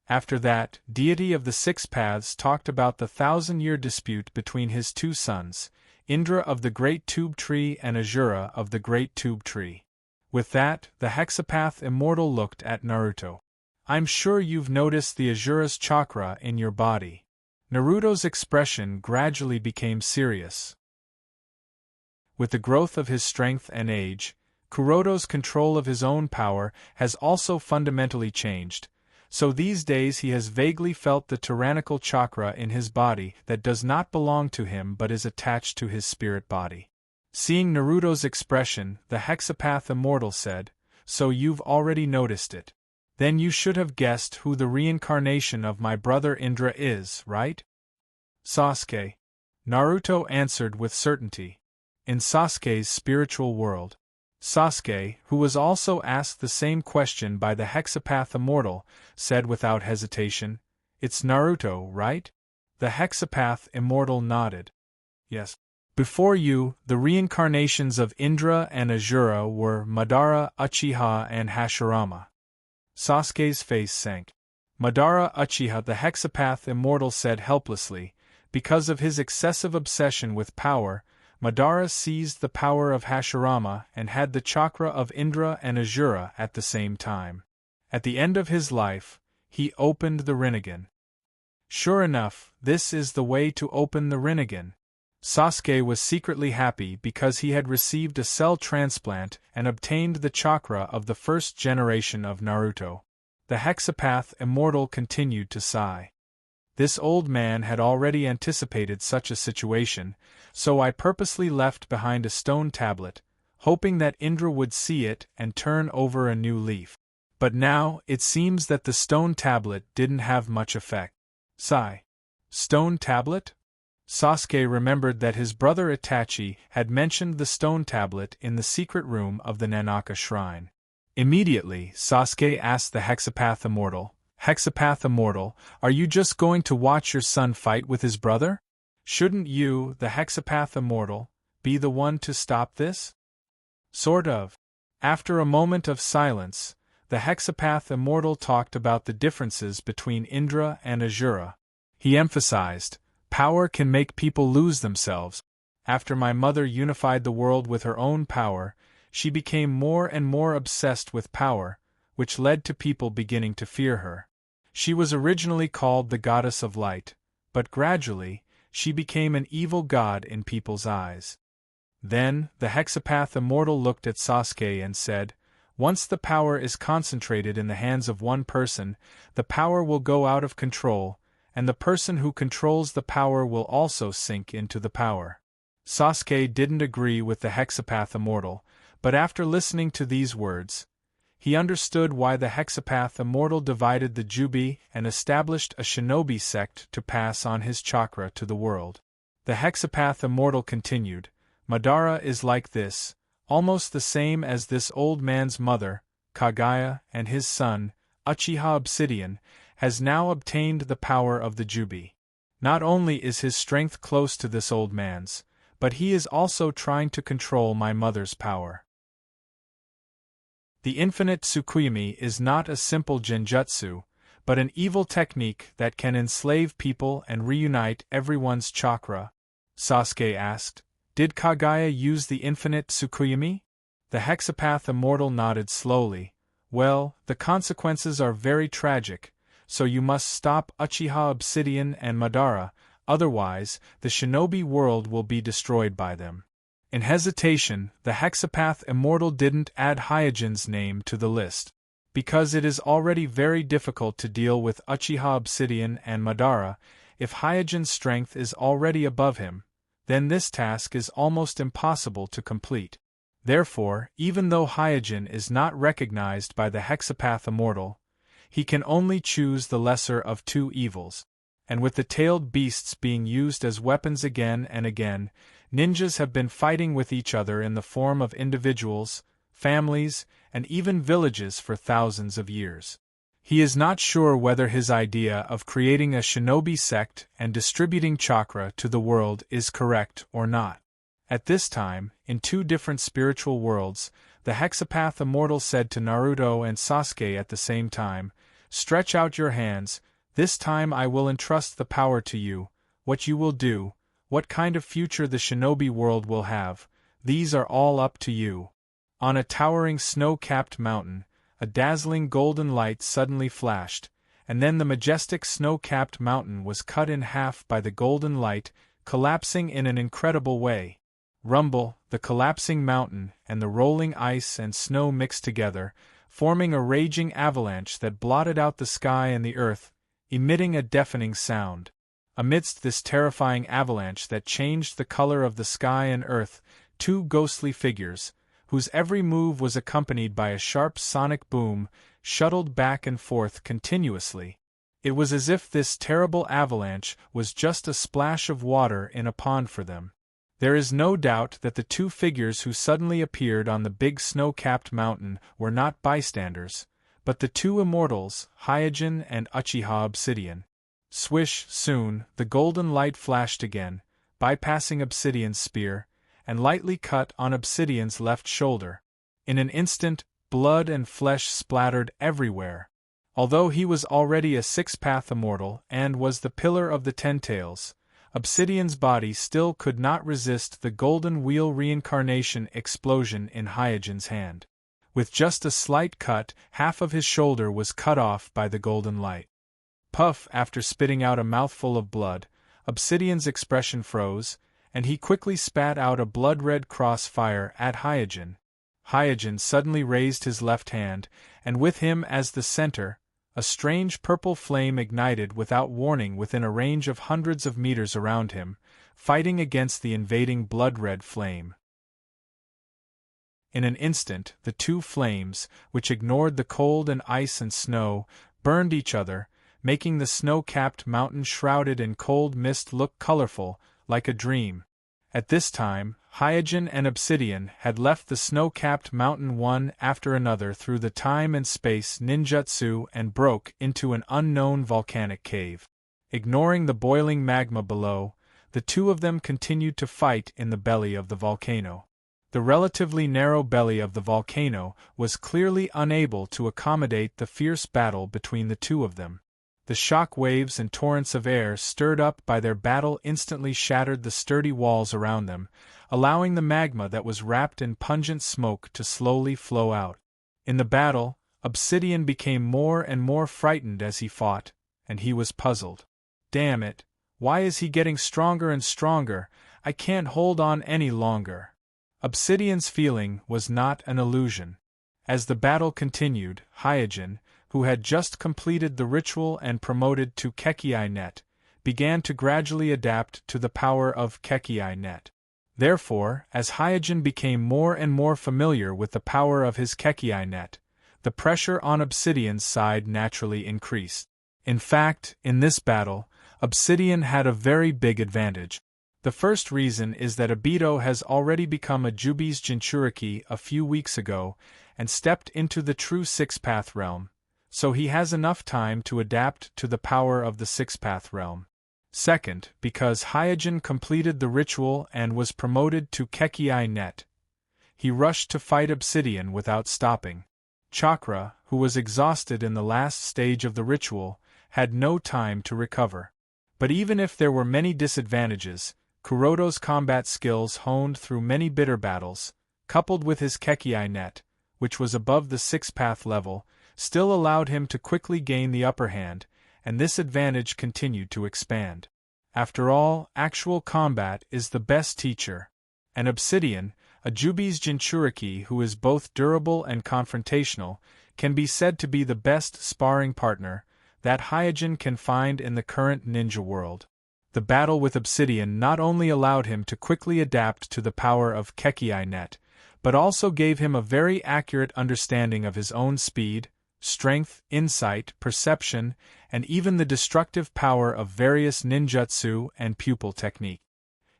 A: After that, deity of the six paths talked about the 1,000-year dispute between his two sons, Indra of the Great Tube Tree and Asura of the Great Tube Tree. With that, the Hexapath Immortal looked at Naruto. "I'm sure you've noticed the Asura's chakra in your body." Naruto's expression gradually became serious. With the growth of his strength and age, Kuroto's control of his own power has also fundamentally changed, so these days he has vaguely felt the tyrannical chakra in his body that does not belong to him but is attached to his spirit body. Seeing Naruto's expression, the Hexapath Immortal said, "So you've already noticed it. Then you should have guessed who the reincarnation of my brother Indra is, right?" "Sasuke," Naruto answered with certainty. "In Sasuke's spiritual world." Sasuke, who was also asked the same question by the Hexapath Immortal, said without hesitation, "It's Naruto, right?" The Hexapath Immortal nodded. "Yes. Before you, the reincarnations of Indra and Asura were Madara, Uchiha, and Hashirama." Sasuke's face sank. "Madara Uchiha," the Hexapath Immortal said helplessly. Because of his excessive obsession with power, Madara seized the power of Hashirama and had the chakra of Indra and Asura at the same time. At the end of his life, he opened the Rinnegan. Sure enough, this is the way to open the Rinnegan. Sasuke was secretly happy because he had received a cell transplant and obtained the chakra of the first generation of Naruto. The Hexapath Immortal continued to sigh. "This old man had already anticipated such a situation, so I purposely left behind a stone tablet, hoping that Indra would see it and turn over a new leaf. But now, it seems that the stone tablet didn't have much effect." Sigh. Stone tablet? Sasuke remembered that his brother Itachi had mentioned the stone tablet in the secret room of the Nanaka Shrine. Immediately, Sasuke asked the Hexapath Immortal, "Hexapath Immortal, are you just going to watch your son fight with his brother? Shouldn't you, the Hexapath Immortal, be the one to stop this?" "Sort of." After a moment of silence, the Hexapath Immortal talked about the differences between Indra and Asura. He emphasized, "Power can make people lose themselves. After my mother unified the world with her own power, she became more and more obsessed with power, which led to people beginning to fear her. She was originally called the Goddess of Light, but gradually, she became an evil god in people's eyes." Then, the Hexapath Immortal looked at Sasuke and said, "Once the power is concentrated in the hands of one person, the power will go out of control, and the person who controls the power will also sink into the power." Sasuke didn't agree with the Hexapath Immortal, but after listening to these words, he understood why the Hexapath Immortal divided the Jubi and established a shinobi sect to pass on his chakra to the world. The Hexapath Immortal continued, "Madara is like this, almost the same as this old man's mother, Kagaya, and his son, Uchiha Obsidian, has now obtained the power of the Jubi. Not only is his strength close to this old man's, but he is also trying to control my mother's power. The infinite Tsukuyomi is not a simple genjutsu, but an evil technique that can enslave people and reunite everyone's chakra." Sasuke asked, "Did Kagaya use the infinite Tsukuyomi?" The Hexapath Immortal nodded slowly. "Well, the consequences are very tragic, so you must stop Uchiha Obsidian and Madara, otherwise, the shinobi world will be destroyed by them." In hesitation, the Hexapath Immortal didn't add Hyojin's name to the list. Because it is already very difficult to deal with Uchiha Obsidian and Madara, if Hyojin's strength is already above him, then this task is almost impossible to complete. Therefore, even though Hyojin is not recognized by the Hexapath Immortal, he can only choose the lesser of two evils. and with the tailed beasts being used as weapons again and again, ninjas have been fighting with each other in the form of individuals, families, and even villages for thousands of years. He is not sure whether his idea of creating a shinobi sect and distributing chakra to the world is correct or not. At this time, in two different spiritual worlds, the hexapath immortal said to Naruto and Sasuke at the same time, "Stretch out your hands, this time I will entrust the power to you. What you will do, what kind of future the shinobi world will have, these are all up to you." On a towering snow-capped mountain, a dazzling golden light suddenly flashed, and then the majestic snow-capped mountain was cut in half by the golden light, collapsing in an incredible way. Rumble, the collapsing mountain, and the rolling ice and snow mixed together, forming a raging avalanche that blotted out the sky and the earth, emitting a deafening sound. Amidst this terrifying avalanche that changed the color of the sky and earth, two ghostly figures, whose every move was accompanied by a sharp sonic boom, shuttled back and forth continuously. It was as if this terrible avalanche was just a splash of water in a pond for them. There is no doubt that the two figures who suddenly appeared on the big snow-capped mountain were not bystanders, but the two immortals, Hyojin and Uchiha Obsidian. Swish, soon, the golden light flashed again, bypassing Obsidian's spear, and lightly cut on Obsidian's left shoulder. In an instant, blood and flesh splattered everywhere. Although he was already a six-path immortal and was the pillar of the Ten Tails, Obsidian's body still could not resist the golden wheel reincarnation explosion in Hyojin's hand. With just a slight cut, half of his shoulder was cut off by the golden light. Puff, after spitting out a mouthful of blood, Obsidian's expression froze, and he quickly spat out a blood-red crossfire at Hyojin. Hyojin suddenly raised his left hand, and with him as the center, a strange purple flame ignited without warning within a range of hundreds of meters around him, fighting against the invading blood-red flame. In an instant, the two flames, which ignored the cold and ice and snow, burned each other, making the snow-capped mountain shrouded in cold mist look colorful, like a dream. At this time, Hyojin and Obsidian had left the snow-capped mountain one after another through the time and space ninjutsu and broke into an unknown volcanic cave. Ignoring the boiling magma below, the two of them continued to fight in the belly of the volcano. The relatively narrow belly of the volcano was clearly unable to accommodate the fierce battle between the two of them. The shock waves and torrents of air stirred up by their battle instantly shattered the sturdy walls around them, allowing the magma that was wrapped in pungent smoke to slowly flow out. In the battle, Obsidian became more and more frightened as he fought, and he was puzzled. "Damn it, why is he getting stronger and stronger? I can't hold on any longer." Obsidian's feeling was not an illusion. As the battle continued, Hyojin, who had just completed the ritual and promoted to Kekii Net, began to gradually adapt to the power of Kekii Net. Therefore, as Hyojin became more and more familiar with the power of his Kekii Net, the pressure on Obsidian's side naturally increased. In fact, in this battle, Obsidian had a very big advantage. The first reason is that Obito has already become a Jubi's Jinchuriki a few weeks ago and stepped into the true six-path realm, so he has enough time to adapt to the power of the six-path realm. Second, because Hyojin completed the ritual and was promoted to Kekii Net, he rushed to fight Obsidian without stopping. Chakra, who was exhausted in the last stage of the ritual, had no time to recover. But even if there were many disadvantages, Kuroto's combat skills honed through many bitter battles, coupled with his Kekii Net, which was above the six-path level, still allowed him to quickly gain the upper hand, and this advantage continued to expand. After all, actual combat is the best teacher. And Obsidian, a Jubi's Jinchuriki who is both durable and confrontational, can be said to be the best sparring partner that Hyojin can find in the current ninja world. The battle with Obsidian not only allowed him to quickly adapt to the power of Kekii Net, but also gave him a very accurate understanding of his own speed, strength, insight, perception, and even the destructive power of various ninjutsu and pupil technique.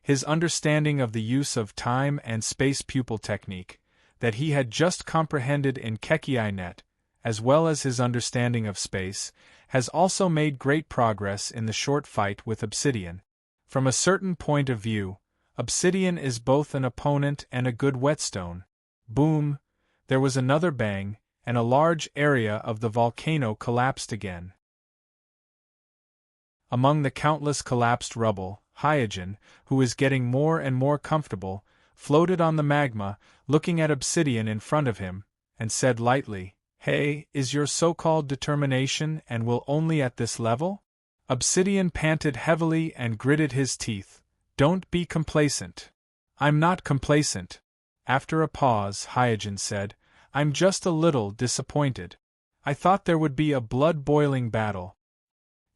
A: His understanding of the use of time and space pupil technique, that he had just comprehended in Kekii net, as well as his understanding of space, has also made great progress in the short fight with Obsidian. From a certain point of view, Obsidian is both an opponent and a good whetstone. Boom! There was another bang, and a large area of the volcano collapsed again. Among the countless collapsed rubble, Hyojin, who is getting more and more comfortable, floated on the magma, looking at Obsidian in front of him, and said lightly, "Hey, is your so-called determination and will only at this level?" Obsidian panted heavily and gritted his teeth. "Don't be complacent." "I'm not complacent." After a pause, Hyojin said, "I'm just a little disappointed. I thought there would be a blood-boiling battle."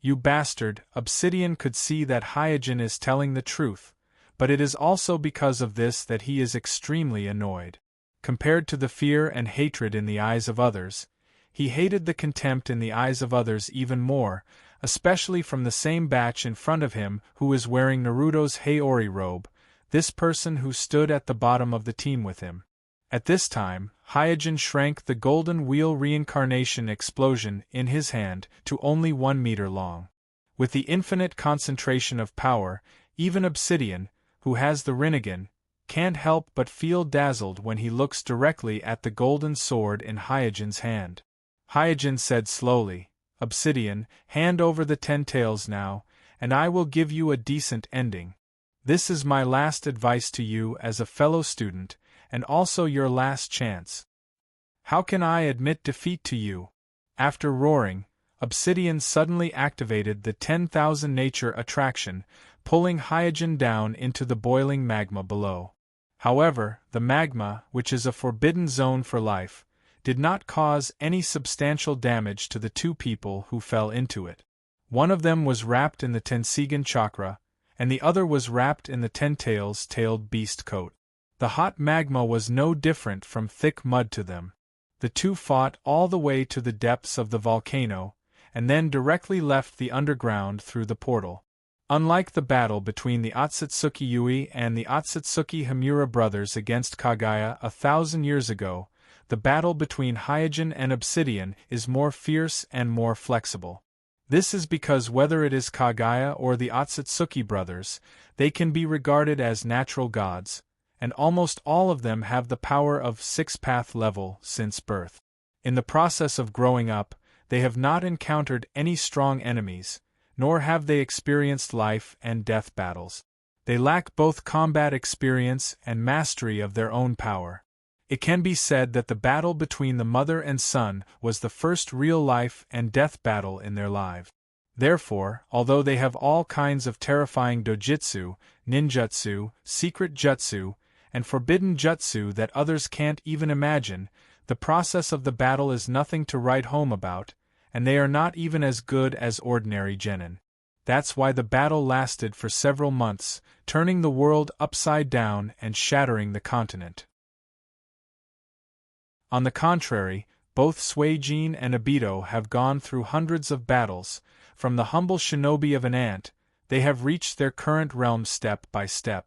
A: "You bastard," Obsidian could see that Hyojin is telling the truth, but it is also because of this that he is extremely annoyed. Compared to the fear and hatred in the eyes of others, he hated the contempt in the eyes of others even more, especially from the same batch in front of him who is wearing Naruto's Heiori robe, this person who stood at the bottom of the team with him. At this time, Hyojin shrank the golden wheel reincarnation explosion in his hand to only 1 meter long. With the infinite concentration of power, even Obsidian, who has the Rinnegan, can't help but feel dazzled when he looks directly at the golden sword in Hyojin's hand. Hyojin said slowly, "Obsidian, hand over the 10 tails now, and I will give you a decent ending. This is my last advice to you as a fellow student, and also your last chance. How can I admit defeat to you?" After roaring, Obsidian suddenly activated the 10,000 nature attraction, pulling Hyojin down into the boiling magma below. However, the magma, which is a forbidden zone for life, did not cause any substantial damage to the two people who fell into it. One of them was wrapped in the Tenseigan chakra, and the other was wrapped in the 10 tailed beast coat. The hot magma was no different from thick mud to them. The two fought all the way to the depths of the volcano, and then directly left the underground through the portal. Unlike the battle between the Otsutsuki Yui and the Otsutsuki Hamura brothers against Kaguya 1,000 years ago, the battle between Hyojin and Obsidian is more fierce and more flexible. This is because whether it is Kaguya or the Otsutsuki brothers, they can be regarded as natural gods, and almost all of them have the power of 6th level since birth. In the process of growing up, they have not encountered any strong enemies, nor have they experienced life and death battles. They lack both combat experience and mastery of their own power. It can be said that the battle between the mother and son was the first real life and death battle in their lives. Therefore, although they have all kinds of terrifying dojutsu, ninjutsu, secret jutsu, and forbidden jutsu that others can't even imagine, the process of the battle is nothing to write home about, and they are not even as good as ordinary genin. That's why the battle lasted for several months, turning the world upside down and shattering the continent. On the contrary, both Suijin and Obito have gone through hundreds of battles. From the humble shinobi of an ant, they have reached their current realm step by step.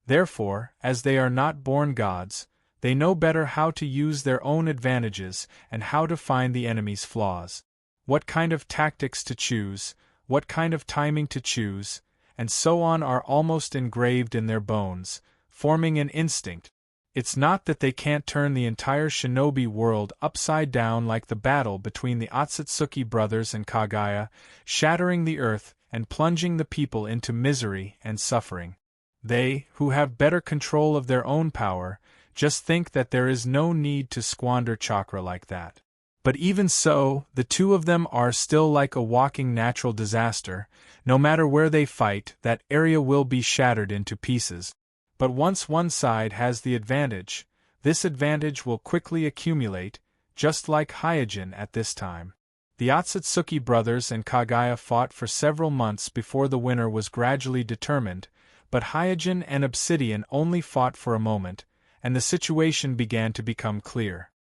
A: Therefore, as they are not born gods, they know better how to use their own advantages and how to find the enemy's flaws. What kind of tactics to choose, what kind of timing to choose, and so on are almost engraved in their bones, forming an instinct. It's not that they can't turn the entire shinobi world upside down like the battle between the Otsutsuki brothers and Kaguya, shattering the earth and plunging the people into misery and suffering. They, who have better control of their own power, just think that there is no need to squander chakra like that. But even so, the two of them are still like a walking natural disaster. No matter where they fight, that area will be shattered into pieces. But once one side has the advantage, this advantage will quickly accumulate, just like Hyojin at this time. The Otsutsuki brothers and Kaguya fought for several months before the winner was gradually determined, but Hyojin and Obsidian only fought for a moment, and the situation began to become clear.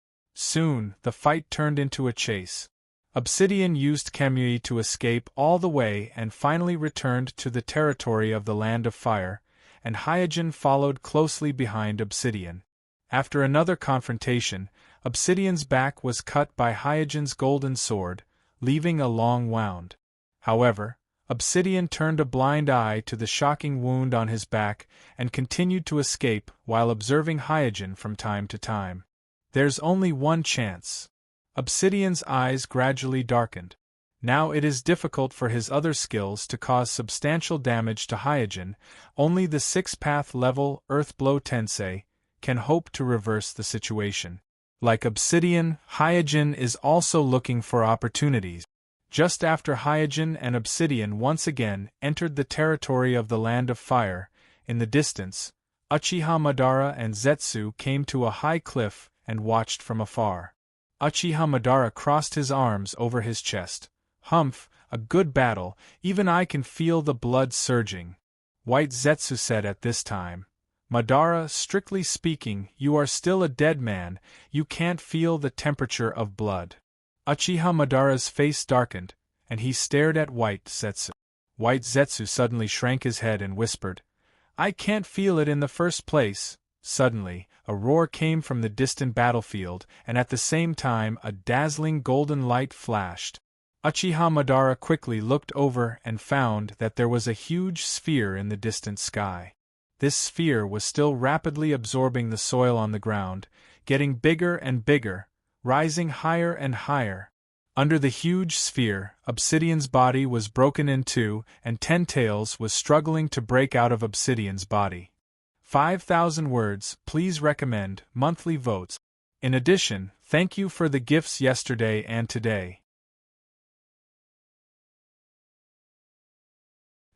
A: Soon, the fight turned into a chase. Obsidian used Kamui to escape all the way and finally returned to the territory of the Land of Fire, and Hyojin followed closely behind Obsidian. After another confrontation, Obsidian's back was cut by Hyojin's golden sword, leaving a long wound. However, Obsidian turned a blind eye to the shocking wound on his back and continued to escape while observing Hyojin from time to time. There's only one chance. Obsidian's eyes gradually darkened. Now it is difficult for his other skills to cause substantial damage to Hyojin. Only the 6th level Earthblow Tensei can hope to reverse the situation. Like Obsidian, Hyojin is also looking for opportunities. Just after Hyojin and Obsidian once again entered the territory of the Land of Fire, in the distance, Uchiha Madara and Zetsu came to a high cliff and watched from afar. Uchiha Madara crossed his arms over his chest. "Humph, a good battle, even I can feel the blood surging," White Zetsu said at this time. "Madara, strictly speaking, you are still a dead man, you can't feel the temperature of blood." Uchiha Madara's face darkened, and he stared at White Zetsu. White Zetsu suddenly shrank his head and whispered, "I can't feel it in the first place." Suddenly, a roar came from the distant battlefield, and at the same time a dazzling golden light flashed. Uchiha Madara quickly looked over and found that there was a huge sphere in the distant sky. This sphere was still rapidly absorbing the soil on the ground, getting bigger and bigger, rising higher and higher. Under the huge sphere, Obsidian's body was broken in two, and Ten Tails was struggling to break out of Obsidian's body. 5,000 words, please recommend, monthly votes. In addition, thank you for the gifts yesterday and today.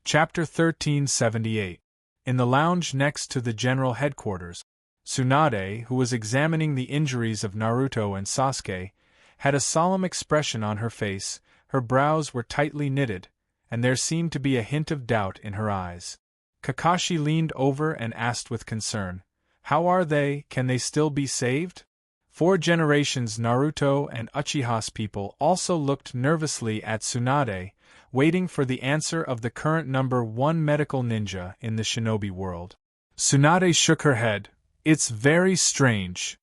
A: Chapter 1378. In the lounge next to the general headquarters, Tsunade, who was examining the injuries of Naruto and Sasuke, had a solemn expression on her face, her brows were tightly knitted, and there seemed to be a hint of doubt in her eyes. Kakashi leaned over and asked with concern, "How are they? Can they still be saved?" 4 generations Naruto and Uchiha's people also looked nervously at Tsunade, waiting for the answer of the current number 1 medical ninja in the shinobi world. Tsunade shook her head. "It's very strange."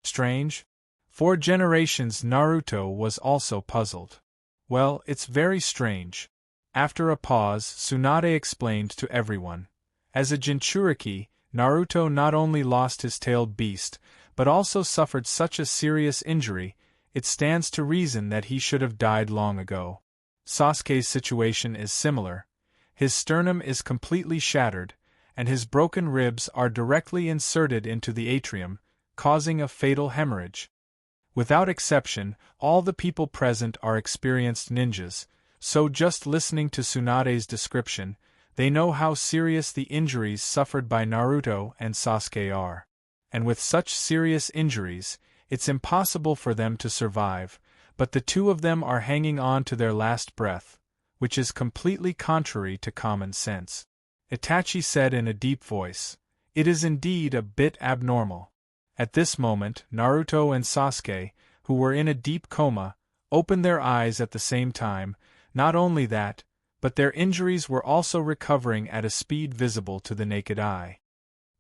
A: Strange? 4 generations Naruto was also puzzled. "Well, it's very strange." After a pause, Tsunade explained to everyone. As a Jinchuriki, Naruto not only lost his tailed beast, but also suffered such a serious injury, it stands to reason that he should have died long ago. Sasuke's situation is similar. His sternum is completely shattered, and his broken ribs are directly inserted into the atrium, causing a fatal hemorrhage. Without exception, all the people present are experienced ninjas, so just listening to Tsunade's description, they know how serious the injuries suffered by Naruto and Sasuke are. And with such serious injuries, it's impossible for them to survive, but the two of them are hanging on to their last breath, which is completely contrary to common sense. Itachi said in a deep voice, "It is indeed a bit abnormal." At this moment, Naruto and Sasuke, who were in a deep coma, opened their eyes at the same time. Not only that, but their injuries were also recovering at a speed visible to the naked eye.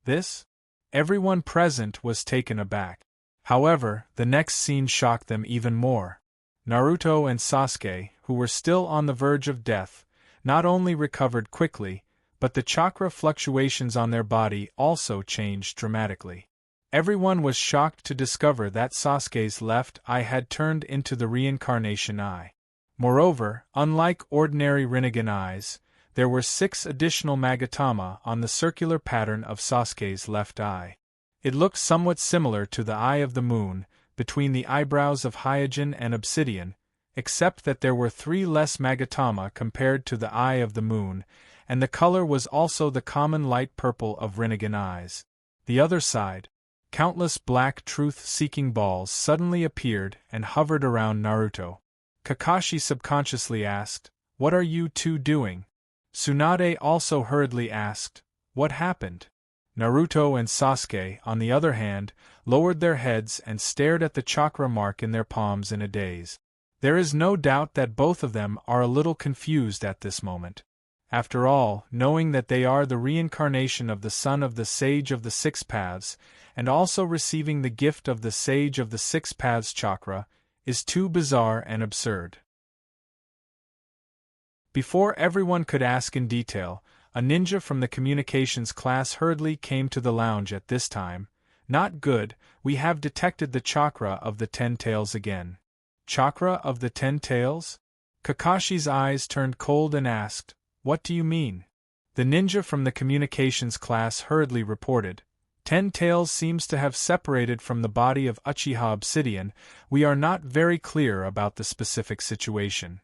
A: This? Everyone present was taken aback. However, the next scene shocked them even more. Naruto and Sasuke, who were still on the verge of death, not only recovered quickly, but the chakra fluctuations on their body also changed dramatically. Everyone was shocked to discover that Sasuke's left eye had turned into the reincarnation eye. Moreover, unlike ordinary Rinnegan eyes, there were 6 additional Magatama on the circular pattern of Sasuke's left eye. It looked somewhat similar to the Eye of the Moon, between the eyebrows of Hyojin and Obsidian, except that there were 3 less Magatama compared to the Eye of the Moon, and the color was also the common light purple of Rinnegan eyes. The other side, countless black truth-seeking balls suddenly appeared and hovered around Naruto. Kakashi subconsciously asked, "What are you two doing?" Tsunade also hurriedly asked, "What happened?" Naruto and Sasuke, on the other hand, lowered their heads and stared at the chakra mark in their palms in a daze. There is no doubt that both of them are a little confused at this moment. After all, knowing that they are the reincarnation of the son of the Sage of the Six Paths, and also receiving the gift of the Sage of the Six Paths chakra, is too bizarre and absurd. Before everyone could ask in detail, a ninja from the communications class hurriedly came to the lounge at this time. Not good, we have detected the chakra of the 10 tails again. Chakra of the 10 tails? Kakashi's eyes turned cold and asked, "What do you mean?" The ninja from the communications class hurriedly reported, 10 tails seems to have separated from the body of Uchiha Obsidian. We are not very clear about the specific situation.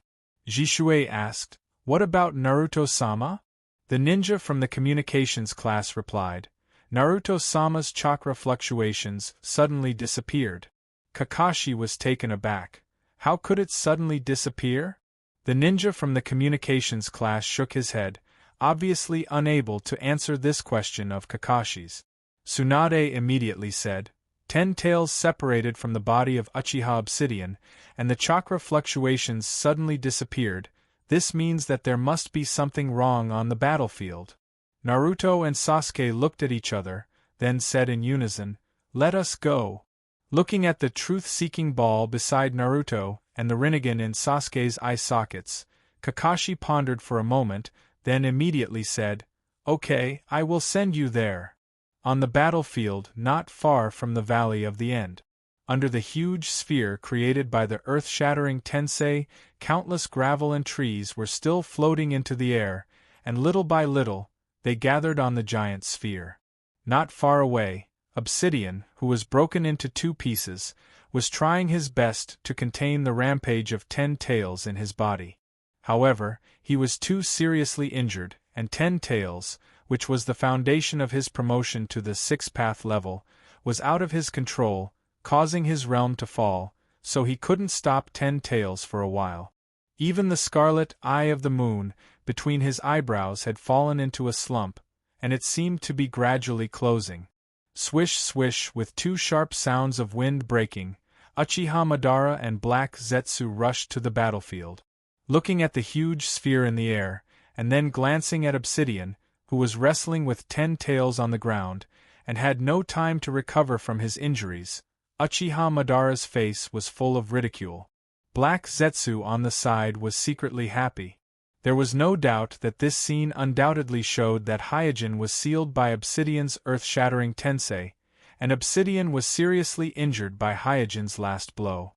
A: Jishui asked, "What about Naruto-sama?" The ninja from the communications class replied, "Naruto-sama's chakra fluctuations suddenly disappeared." Kakashi was taken aback. How could it suddenly disappear? The ninja from the communications class shook his head, obviously unable to answer this question of Kakashi's. Tsunade immediately said, 10 tails separated from the body of Uchiha Obsidian, and the chakra fluctuations suddenly disappeared. This means that there must be something wrong on the battlefield. Naruto and Sasuke looked at each other, then said in unison, "Let us go." Looking at the truth-seeking ball beside Naruto and the Rinnegan in Sasuke's eye sockets, Kakashi pondered for a moment, then immediately said, "Okay, I will send you there." On the battlefield not far from the Valley of the End, under the huge sphere created by the earth-shattering tensei, countless gravel and trees were still floating into the air, and little by little, they gathered on the giant sphere. Not far away, Obsidian, who was broken into 2 pieces, was trying his best to contain the rampage of 10 tails in his body. However, he was too seriously injured, and 10 tails, which was the foundation of his promotion to the 6th-path level, was out of his control, causing his realm to fall, so he couldn't stop 10 tails for a while. Even the scarlet eye of the moon between his eyebrows had fallen into a slump, and it seemed to be gradually closing. Swish swish, with 2 sharp sounds of wind breaking, Uchiha Madara and Black Zetsu rushed to the battlefield. Looking at the huge sphere in the air, and then glancing at Obsidian, who was wrestling with 10 tails on the ground, and had no time to recover from his injuries, Uchiha Madara's face was full of ridicule. Black Zetsu on the side was secretly happy. There was no doubt that this scene undoubtedly showed that Hyojin was sealed by Obsidian's earth-shattering tensei, and Obsidian was seriously injured by Hyojin's last blow.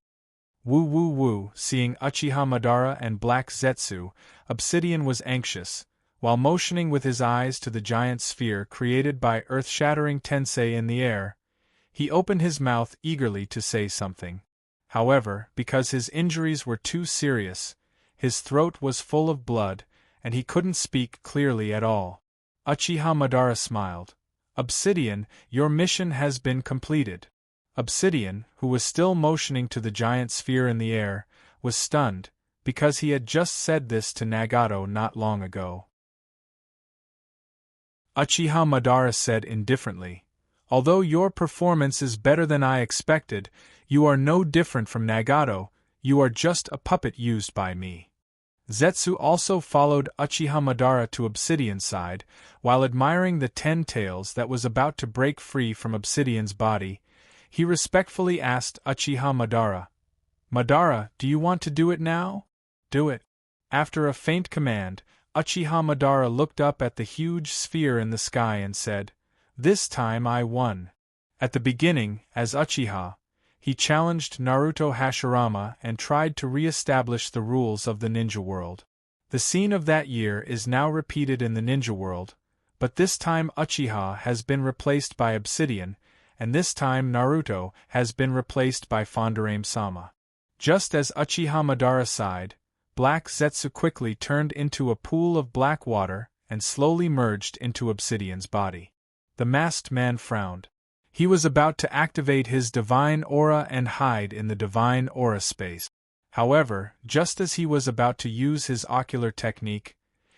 A: Woo woo woo, seeing Uchiha Madara and Black Zetsu, Obsidian was anxious. While motioning with his eyes to the giant sphere created by earth-shattering tensei in the air, he opened his mouth eagerly to say something. However, because his injuries were too serious, his throat was full of blood, and he couldn't speak clearly at all. Uchiha Madara smiled. "Obsidian, your mission has been completed." Obsidian, who was still motioning to the giant sphere in the air, was stunned, because he had just said this to Nagato not long ago. Uchiha Madara said indifferently, "Although your performance is better than I expected, you are no different from Nagato, you are just a puppet used by me." Zetsu also followed Uchiha Madara to Obsidian's side, while admiring the 10 tails that was about to break free from Obsidian's body. He respectfully asked Uchiha Madara, "Madara, do you want to do it now?" "Do it." After a faint command, Uchiha Madara looked up at the huge sphere in the sky and said, "This time I won." At the beginning, as Uchiha, he challenged Naruto Hashirama and tried to re-establish the rules of the ninja world. The scene of that year is now repeated in the ninja world, but this time Uchiha has been replaced by Obsidian, and this time Naruto has been replaced by Fondarame-sama. Just as Uchiha Madara sighed, Black Zetsu quickly turned into a pool of black water and slowly merged into Obsidian's body. The masked man frowned. He was about to activate his divine aura and hide in the divine aura space. However, just as he was about to use his ocular technique,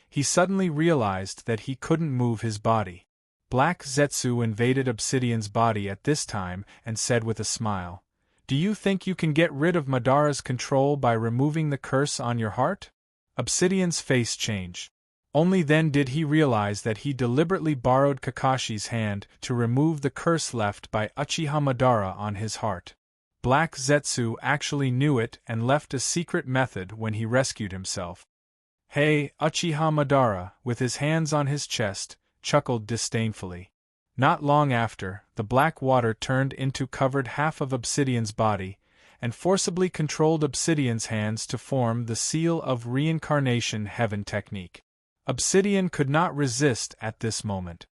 A: he suddenly realized that he couldn't move his body. Black Zetsu invaded Obsidian's body at this time and said with a smile, "Do you think you can get rid of Madara's control by removing the curse on your heart?" Obsidian's face changed. Only then did he realize that he deliberately borrowed Kakashi's hand to remove the curse left by Uchiha Madara on his heart. Black Zetsu actually knew it and left a secret method when he rescued himself. Hey, Uchiha Madara, with his hands on his chest, chuckled disdainfully. Not long after, the black water turned into covered half of Obsidian's body, and forcibly controlled Obsidian's hands to form the Seal of Reincarnation Heaven technique. Obsidian could not resist at this moment.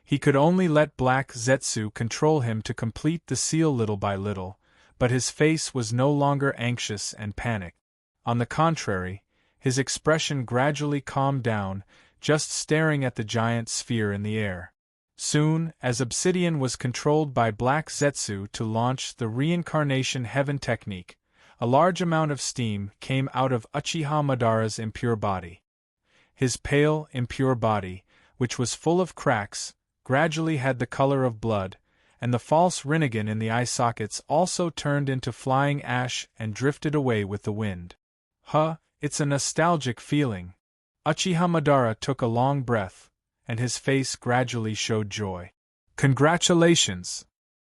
A: He could only let Black Zetsu control him to complete the seal little by little, but his face was no longer anxious and panicked. On the contrary, his expression gradually calmed down, just staring at the giant sphere in the air. Soon, as Obsidian was controlled by Black Zetsu to launch the Reincarnation Heaven technique, a large amount of steam came out of Uchiha Madara's impure body. His pale, impure body, which was full of cracks, gradually had the color of blood, and the false Rinnegan in the eye sockets also turned into flying ash and drifted away with the wind. It's a nostalgic feeling. Uchiha Madara took a long breath, and his face gradually showed joy. "Congratulations!"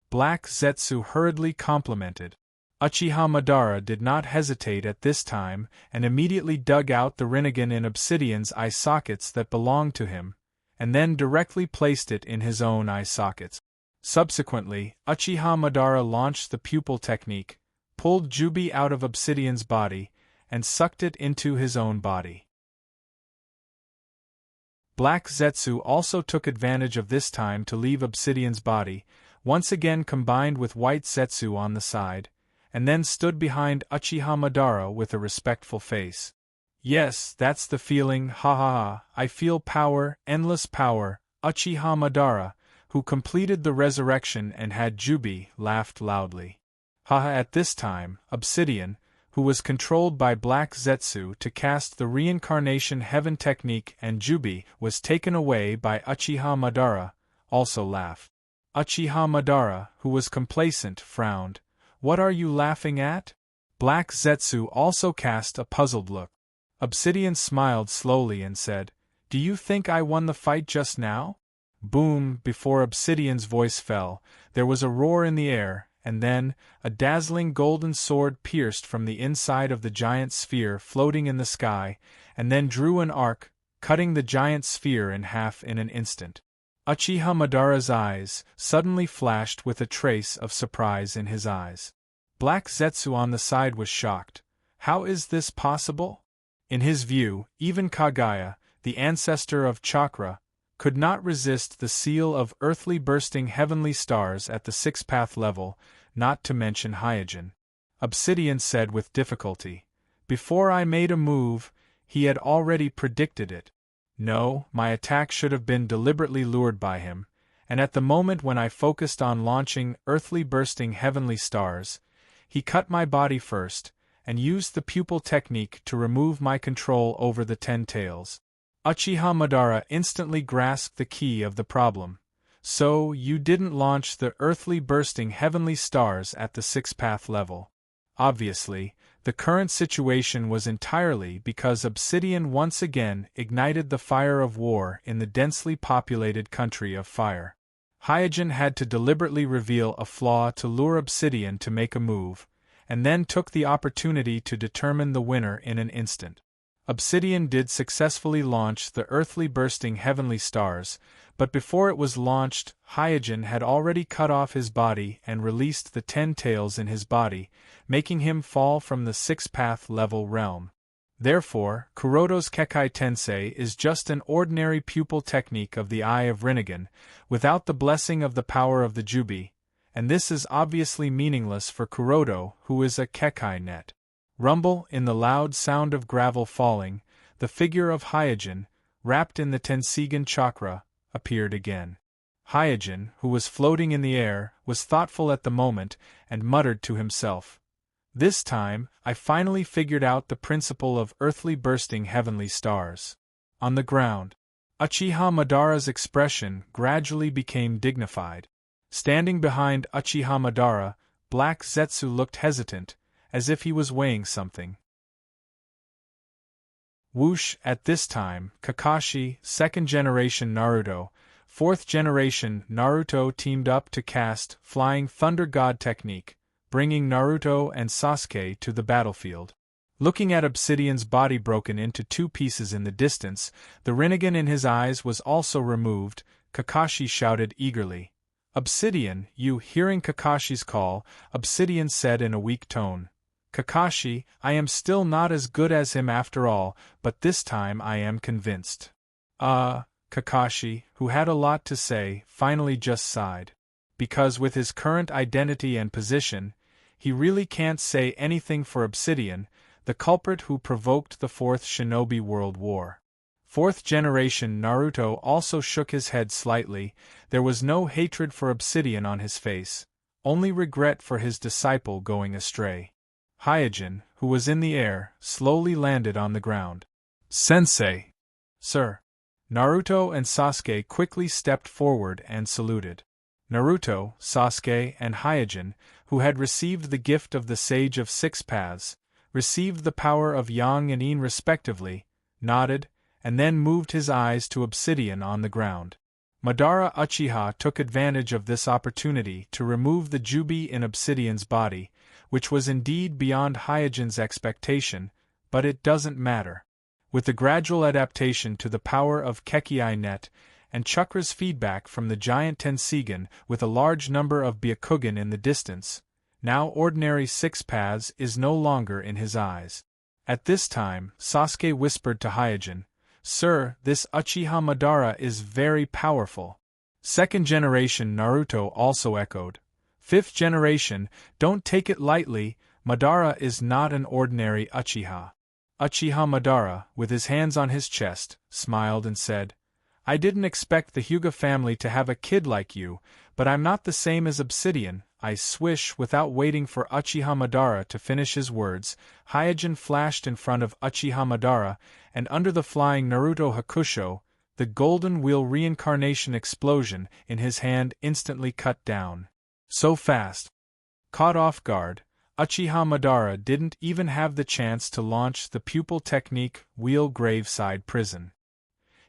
A: Black Zetsu hurriedly complimented. Uchiha Madara did not hesitate at this time and immediately dug out the Rinnegan in Obsidian's eye sockets that belonged to him, and then directly placed it in his own eye sockets. Subsequently, Uchiha Madara launched the pupil technique, pulled Jubi out of Obsidian's body, and sucked it into his own body. Black Zetsu also took advantage of this time to leave Obsidian's body, once again combined with White Zetsu on the side, and then stood behind Uchiha Madara with a respectful face. "Yes, that's the feeling, ha ha ha, I feel power, endless power." Uchiha Madara, who completed the resurrection and had Jubi, laughed loudly. Haha! At this time, Obsidian, who was controlled by Black Zetsu to cast the Reincarnation Heaven technique and Jubi was taken away by Uchiha Madara, also laughed. Uchiha Madara, who was complacent, frowned. "What are you laughing at?" Black Zetsu also cast a puzzled look. Obsidian smiled slowly and said, "Do you think I won the fight just now?" Boom! Before Obsidian's voice fell, there was a roar in the air, and then, a dazzling golden sword pierced from the inside of the giant sphere floating in the sky, and then drew an arc, cutting the giant sphere in half in an instant. Uchiha Madara's eyes suddenly flashed with a trace of surprise in his eyes. Black Zetsu on the side was shocked. How is this possible? In his view, even Kagaya, the ancestor of chakra, could not resist the seal of earthly bursting heavenly stars at the six-path level, not to mention Hyojin. Obsidian said with difficulty. Before I made a move, he had already predicted it. No, my attack should have been deliberately lured by him, and at the moment when I focused on launching earthly bursting heavenly stars, he cut my body first, and used the pupil technique to remove my control over the 10 tails. Uchiha Madara instantly grasped the key of the problem. So, you didn't launch the earthly bursting heavenly stars at the six-path level. Obviously, the current situation was entirely because Obsidian once again ignited the fire of war in the densely populated country of fire. Hyojin had to deliberately reveal a flaw to lure Obsidian to make a move, and then took the opportunity to determine the winner in an instant. Obsidian did successfully launch the earthly bursting heavenly stars, but before it was launched, Hyojin had already cut off his body and released the 10 tails in his body, making him fall from the six-path level realm. Therefore, Kuroto's Kekai Tensei is just an ordinary pupil technique of the Eye of Rinnegan, without the blessing of the power of the Jubi, and this is obviously meaningless for Kuroto, who is a Kekai net. Rumble, in the loud sound of gravel falling, the figure of Hyojin, wrapped in the Tenseigan chakra, appeared again. Hyojin, who was floating in the air, was thoughtful at the moment, and muttered to himself. This time, I finally figured out the principle of earthly bursting heavenly stars. On the ground, Uchiha Madara's expression gradually became dignified. Standing behind Uchiha Madara, Black Zetsu looked hesitant, as if he was weighing something. Whoosh! At this time, Kakashi, 2nd generation Naruto, 4th generation Naruto teamed up to cast Flying Thunder God technique, bringing Naruto and Sasuke to the battlefield. Looking at Obsidian's body broken into 2 pieces in the distance, the Rinnegan in his eyes was also removed. Kakashi shouted eagerly, "Obsidian, you!" Hearing Kakashi's call, Obsidian said in a weak tone, "Kakashi, I am still not as good as him after all, but this time I am convinced." Kakashi, who had a lot to say, finally just sighed. Because with his current identity and position, he really can't say anything for Obsidian, the culprit who provoked the 4th Shinobi World War. 4th generation Naruto also shook his head slightly. There was no hatred for Obsidian on his face, only regret for his disciple going astray. Hyojin, who was in the air, slowly landed on the ground. "Sensei!" "Sir!" Naruto and Sasuke quickly stepped forward and saluted. Naruto, Sasuke, and Hyojin, who had received the gift of the Sage of 6 Paths, received the power of Yang and Yin respectively, nodded, and then moved his eyes to Obsidian on the ground. Madara Uchiha took advantage of this opportunity to remove the Jubi in Obsidian's body, which was indeed beyond Hyojin's expectation, but it doesn't matter. With the gradual adaptation to the power of Kekkei net, and Chakra's feedback from the giant Tenseigan with a large number of Byakugan in the distance, now ordinary 6 Paths is no longer in his eyes. At this time, Sasuke whispered to Hyojin, "Sir, this Uchiha Madara is very powerful." 2nd generation Naruto also echoed, "5th generation, don't take it lightly, Madara is not an ordinary Uchiha." Uchiha Madara, with his hands on his chest, smiled and said, "I didn't expect the Hyuga family to have a kid like you, but I'm not the same as Obsidian." I swish. Without waiting for Uchiha Madara to finish his words, Hyojin flashed in front of Uchiha Madara, and under the flying Naruto Hakusho, the golden wheel reincarnation explosion in his hand instantly cut down. So fast. Caught off guard, Uchiha Madara didn't even have the chance to launch the pupil technique wheel graveside prison.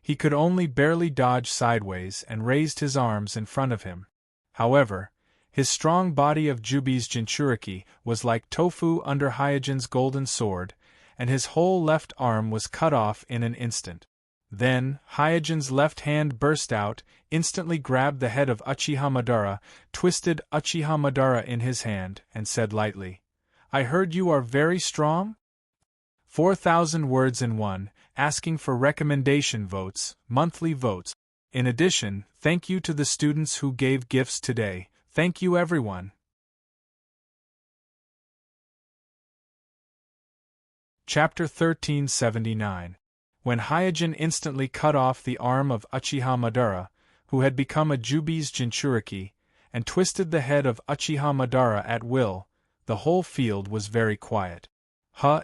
A: He could only barely dodge sideways and raised his arms in front of him. However, his strong body of Jubi's Jinchuriki was like tofu under Hyojin's golden sword, and his whole left arm was cut off in an instant. Then, Hyojin's left hand burst out, instantly grabbed the head of Uchiha Madara, twisted Uchiha Madara in his hand, and said lightly, "I heard you are very strong?" 4,000 words in one, asking for recommendation votes, monthly votes. In addition, thank you to the students who gave gifts today. Thank you everyone. Chapter 1379. When Hyojin instantly cut off the arm of Uchiha Madara, who had become a Jubi's Jinchuriki, and twisted the head of Uchiha Madara at will, the whole field was very quiet.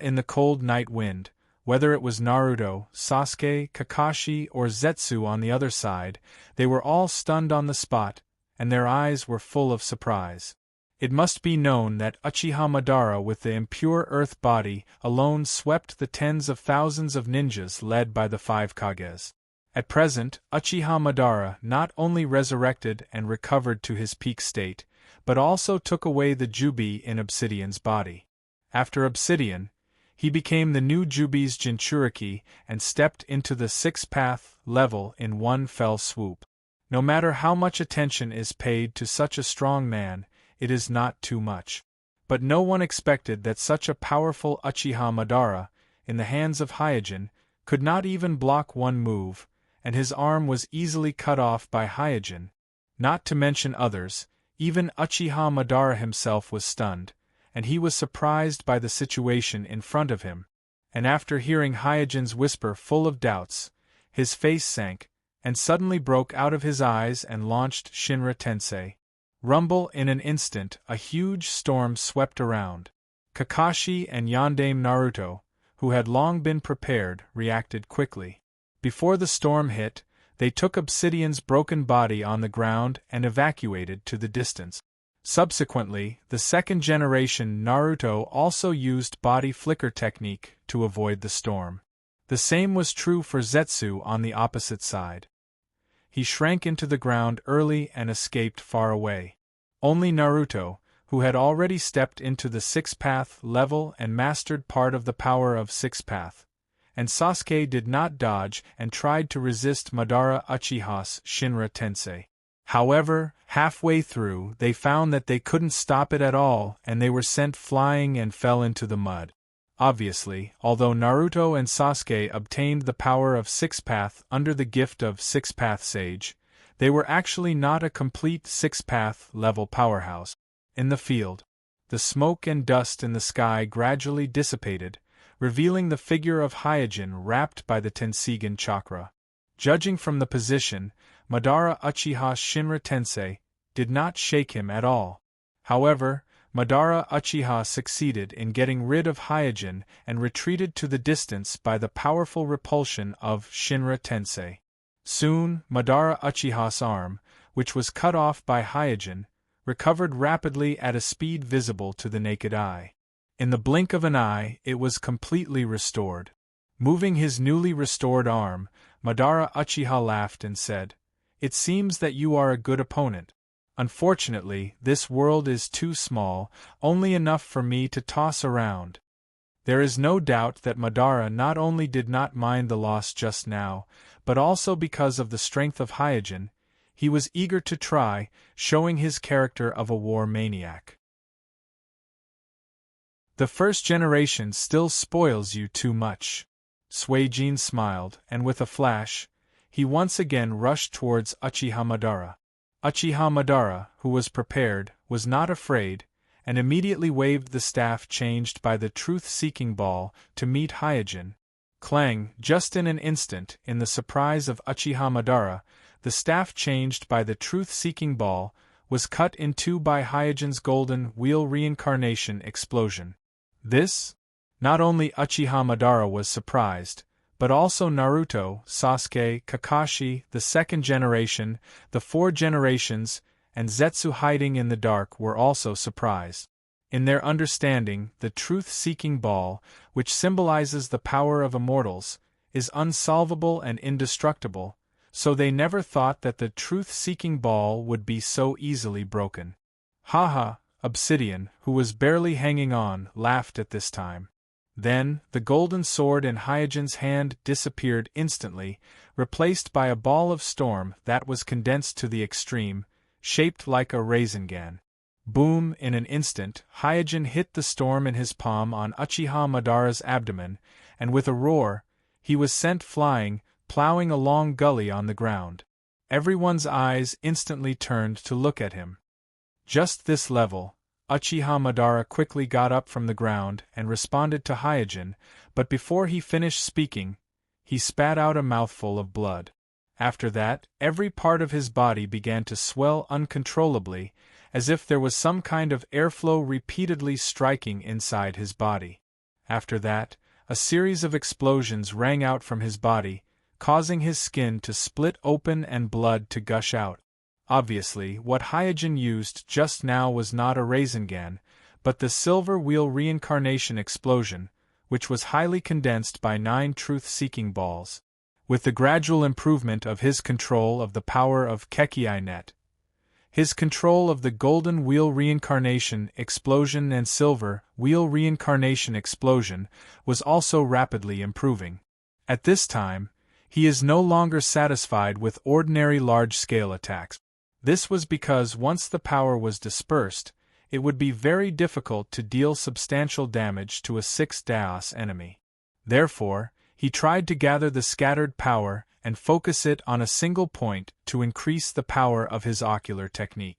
A: In the cold night wind, whether it was Naruto, Sasuke, Kakashi, or Zetsu on the other side, they were all stunned on the spot, and their eyes were full of surprise. It must be known that Uchiha Madara with the impure earth body alone swept the tens of thousands of ninjas led by the 5 Kages. At present, Uchiha Madara not only resurrected and recovered to his peak state, but also took away the Jubi in Obsidian's body. After Obsidian, he became the new Jubi's Jinchuriki and stepped into the 6th path level in one fell swoop. No matter how much attention is paid to such a strong man, it is not too much. But no one expected that such a powerful Uchiha Madara, in the hands of Hyojin, could not even block one move, and his arm was easily cut off by Hyojin. Not to mention others, even Uchiha Madara himself was stunned, and he was surprised by the situation in front of him. And after hearing Hyojin's whisper full of doubts, his face sank, and suddenly broke out of his eyes and launched Shinra Tensei. Rumble in an instant, a huge storm swept around. Kakashi and Yondaime Naruto, who had long been prepared, reacted quickly. Before the storm hit, they took Obsidian's broken body on the ground and evacuated to the distance. Subsequently, the second-generation Naruto also used body flicker technique to avoid the storm. The same was true for Zetsu on the opposite side. He shrank into the ground early and escaped far away. Only Naruto, who had already stepped into the six-path level and mastered part of the power of six-path, and Sasuke did not dodge and tried to resist Madara Uchiha's Shinra Tensei. However, halfway through they found that they couldn't stop it at all and they were sent flying and fell into the mud. Obviously, although Naruto and Sasuke obtained the power of six-path under the gift of six-path sage, they were actually not a complete six-path level powerhouse. In the field, the smoke and dust in the sky gradually dissipated, revealing the figure of Hyojin wrapped by the Tenseigan chakra. Judging from the position, Madara Uchiha's Shinra Tensei did not shake him at all. However, Madara Uchiha succeeded in getting rid of Hyojin and retreated to the distance by the powerful repulsion of Shinra Tensei. Soon, Madara Uchiha's arm, which was cut off by Hyojin, recovered rapidly at a speed visible to the naked eye. In the blink of an eye, it was completely restored. Moving his newly restored arm, Madara Uchiha laughed and said, "It seems that you are a good opponent. Unfortunately, this world is too small, only enough for me to toss around." There is no doubt that Madara not only did not mind the loss just now, but also because of the strength of Hyojin, he was eager to try, showing his character of a war maniac. The first generation still spoils you too much. Suijin smiled, and with a flash, he once again rushed towards Uchiha Madara. Uchiha Madara, who was prepared, was not afraid, and immediately waved the staff changed by the truth-seeking ball to meet Hyojin. Clang! Just in an instant, in the surprise of Uchiha Madara, the staff changed by the truth-seeking ball was cut in two by Hyojin's golden wheel reincarnation explosion. This? Not only Uchiha Madara was surprised, but also Naruto, Sasuke, Kakashi, the second generation, the four generations, and Zetsu hiding in the dark were also surprised. In their understanding, the truth-seeking ball, which symbolizes the power of immortals, is unsolvable and indestructible, so they never thought that the truth-seeking ball would be so easily broken. Haha, Obsidian, who was barely hanging on, laughed at this time. Then, the golden sword in Hyojin's hand disappeared instantly, replaced by a ball of storm that was condensed to the extreme, shaped like a raisingan. Boom! In an instant, Hyojin hit the storm in his palm on Uchiha Madara's abdomen, and with a roar, he was sent flying, plowing a long gully on the ground. Everyone's eyes instantly turned to look at him. Just this level. Uchiha Madara quickly got up from the ground and responded to Hyojin, but before he finished speaking, he spat out a mouthful of blood. After that, every part of his body began to swell uncontrollably, as if there was some kind of airflow repeatedly striking inside his body. After that, a series of explosions rang out from his body, causing his skin to split open and blood to gush out. Obviously, what Hyojin used just now was not a raisingan, but the silver wheel reincarnation explosion, which was highly condensed by 9 truth-seeking balls. With the gradual improvement of his control of the power of Kekkei Net, his control of the golden wheel reincarnation explosion and silver wheel reincarnation explosion was also rapidly improving. At this time, he is no longer satisfied with ordinary large-scale attacks. This was because once the power was dispersed, it would be very difficult to deal substantial damage to a 6-Daos enemy. Therefore, he tried to gather the scattered power and focus it on a single point to increase the power of his ocular technique.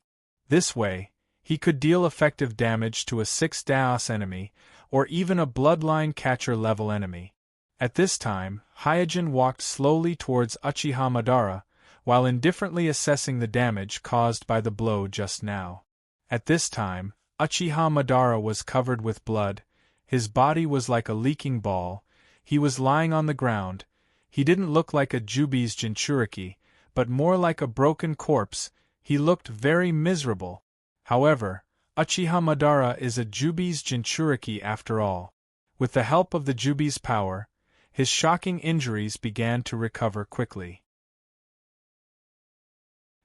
A: This way, he could deal effective damage to a 6-Daos enemy, or even a bloodline catcher level enemy. At this time, Hyojin walked slowly towards Uchiha Madara, while indifferently assessing the damage caused by the blow just now. At this time, Uchiha Madara was covered with blood, his body was like a leaking ball, he was lying on the ground, he didn't look like a Jubi's Jinchuriki, but more like a broken corpse. He looked very miserable. However, Uchiha Madara is a Jubi's Jinchuriki after all. With the help of the Jubi's power, his shocking injuries began to recover quickly.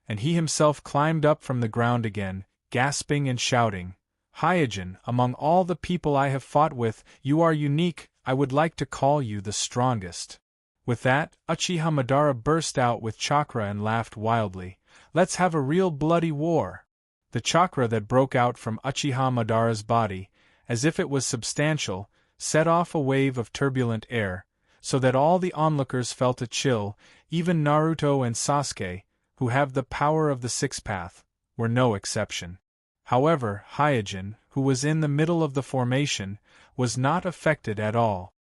A: And he himself climbed up from the ground again, gasping and shouting, "Hyojin, among all the people I have fought with, you are unique. I would like to call you the strongest." With that, Uchiha Madara burst out with chakra and laughed wildly. "Let's have a real bloody war." The chakra that broke out from Uchiha Madara's body, as if it was substantial, set off a wave of turbulent air, so that all the onlookers felt a chill. Even Naruto and Sasuke, who have the power of the Sixth Path, were no exception. However, Hyojin, who was in the middle of the formation, was not affected at all.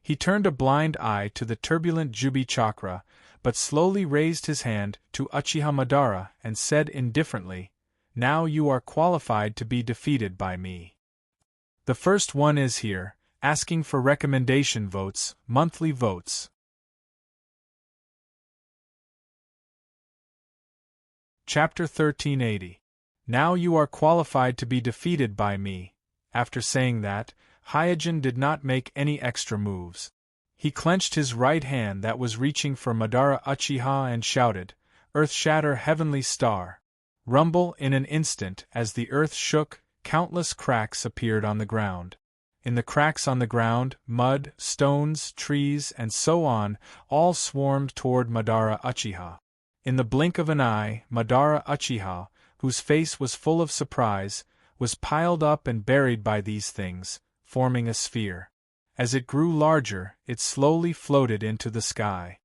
A: He turned a blind eye to the turbulent Jubi chakra, but slowly raised his hand to Uchiha Madara and said indifferently, "Now you are qualified to be defeated by me. The first one is here, asking for recommendation votes, monthly votes." Chapter 1380. Now you are qualified to be defeated by me. After saying that, Hyojin did not make any extra moves. He clenched his right hand that was reaching for Madara Uchiha and shouted, "Earth shatter heavenly star!" Rumble in an instant as the earth shook, countless cracks appeared on the ground. In the cracks on the ground, mud, stones, trees, and so on, all swarmed toward Madara Uchiha. In the blink of an eye, Madara Uchiha, whose face was full of surprise, was piled up and buried by these things, forming a sphere. As it grew larger, it slowly floated into the sky.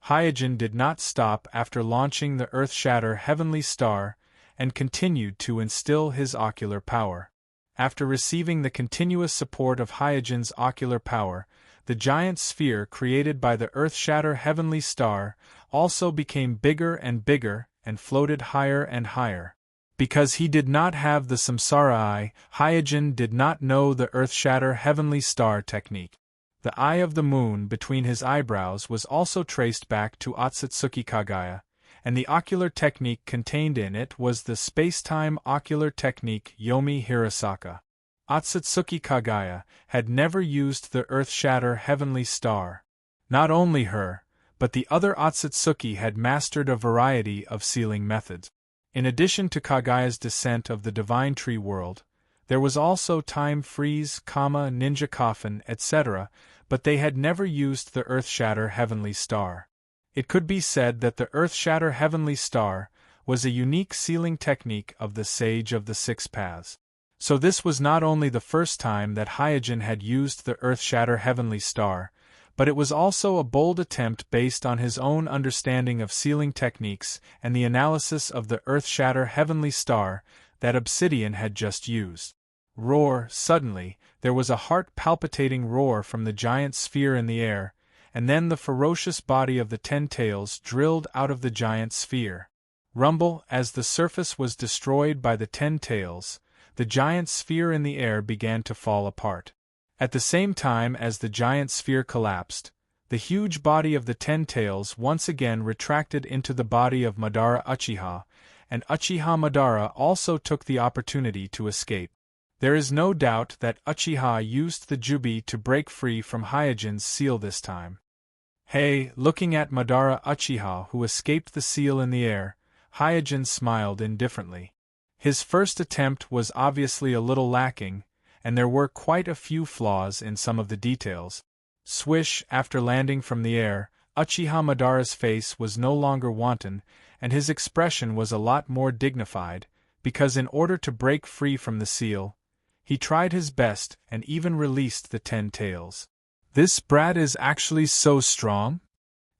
A: Hyojin did not stop after launching the Earth-Shatter Heavenly Star, and continued to instill his ocular power. After receiving the continuous support of Hyojin's ocular power, the giant sphere created by the Earth-Shatter Heavenly Star also became bigger and floated higher and higher. Because he did not have the Samsara Eye, Hyojin did not know the Earth-Shatter Heavenly Star technique. The eye of the moon between his eyebrows was also traced back to Otsutsuki Kagaya, and the ocular technique contained in it was the space-time ocular technique Yomi Hirasaka. Otsutsuki Kagaya had never used the Earth-Shatter Heavenly Star. Not only her, but the other Otsutsuki had mastered a variety of sealing methods. In addition to Kagaya's descent of the Divine Tree world, there was also Time Freeze, Ninja Coffin, etc., but they had never used the Earth-Shatter Heavenly Star. It could be said that the Earth-Shatter Heavenly Star was a unique sealing technique of the Sage of the Six Paths. So this was not only the first time that Hyojin had used the Earth-Shatter Heavenly Star, but it was also a bold attempt based on his own understanding of sealing techniques and the analysis of the Earth-Shatter Heavenly Star that Obsidian had just used. Roar! Suddenly, there was a heart-palpitating roar from the giant sphere in the air, and then the ferocious body of the Ten Tails drilled out of the giant sphere. Rumble! As the surface was destroyed by the Ten Tails, the giant sphere in the air began to fall apart. At the same time as the giant sphere collapsed, the huge body of the Ten Tails once again retracted into the body of Madara Uchiha, and Uchiha Madara also took the opportunity to escape. There is no doubt that Uchiha used the Jubi to break free from Hyojin's seal this time. Hey, looking at Madara Uchiha who escaped the seal in the air, Hyojin smiled indifferently. His first attempt was obviously a little lacking, and there were quite a few flaws in some of the details. Swish! After landing from the air, Uchiha Madara's face was no longer wanton, and his expression was a lot more dignified, because in order to break free from the seal, he tried his best and even released the Ten Tails. This brat is actually so strong?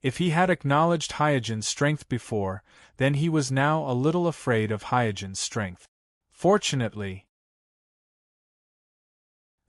A: If he had acknowledged Hyojin's strength before, then he was now a little afraid of Hyojin's strength. Fortunately,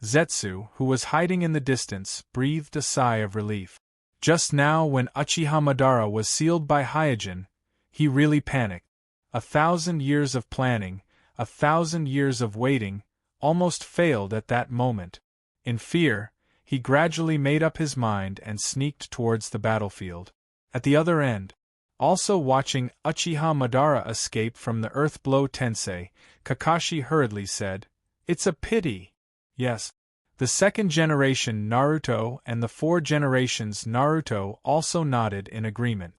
A: Zetsu, who was hiding in the distance, breathed a sigh of relief. Just now when Uchiha Madara was sealed by Hyojin, he really panicked. 1,000 years of planning, 1,000 years of waiting, almost failed at that moment. In fear, he gradually made up his mind and sneaked towards the battlefield. At the other end, Also watching Uchiha Madara escape from the earth blow Tensei, Kakashi hurriedly said, "It's a pity." Yes. The second generation Naruto and the 4 generations Naruto also nodded in agreement.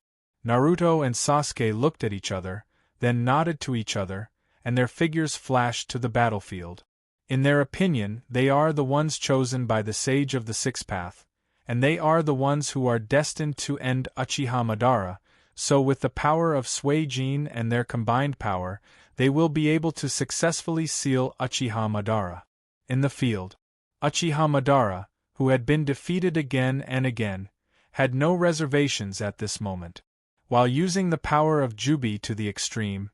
A: Naruto and Sasuke looked at each other, then nodded to each other, and their figures flashed to the battlefield. In their opinion, they are the ones chosen by the Sage of the Sixth Path, and they are the ones who are destined to end Uchiha Madara, so with the power of Suijin and their combined power, they will be able to successfully seal Uchiha Madara. In the field, Uchiha Madara, who had been defeated again and again, had no reservations at this moment. While using the power of Jubi to the extreme,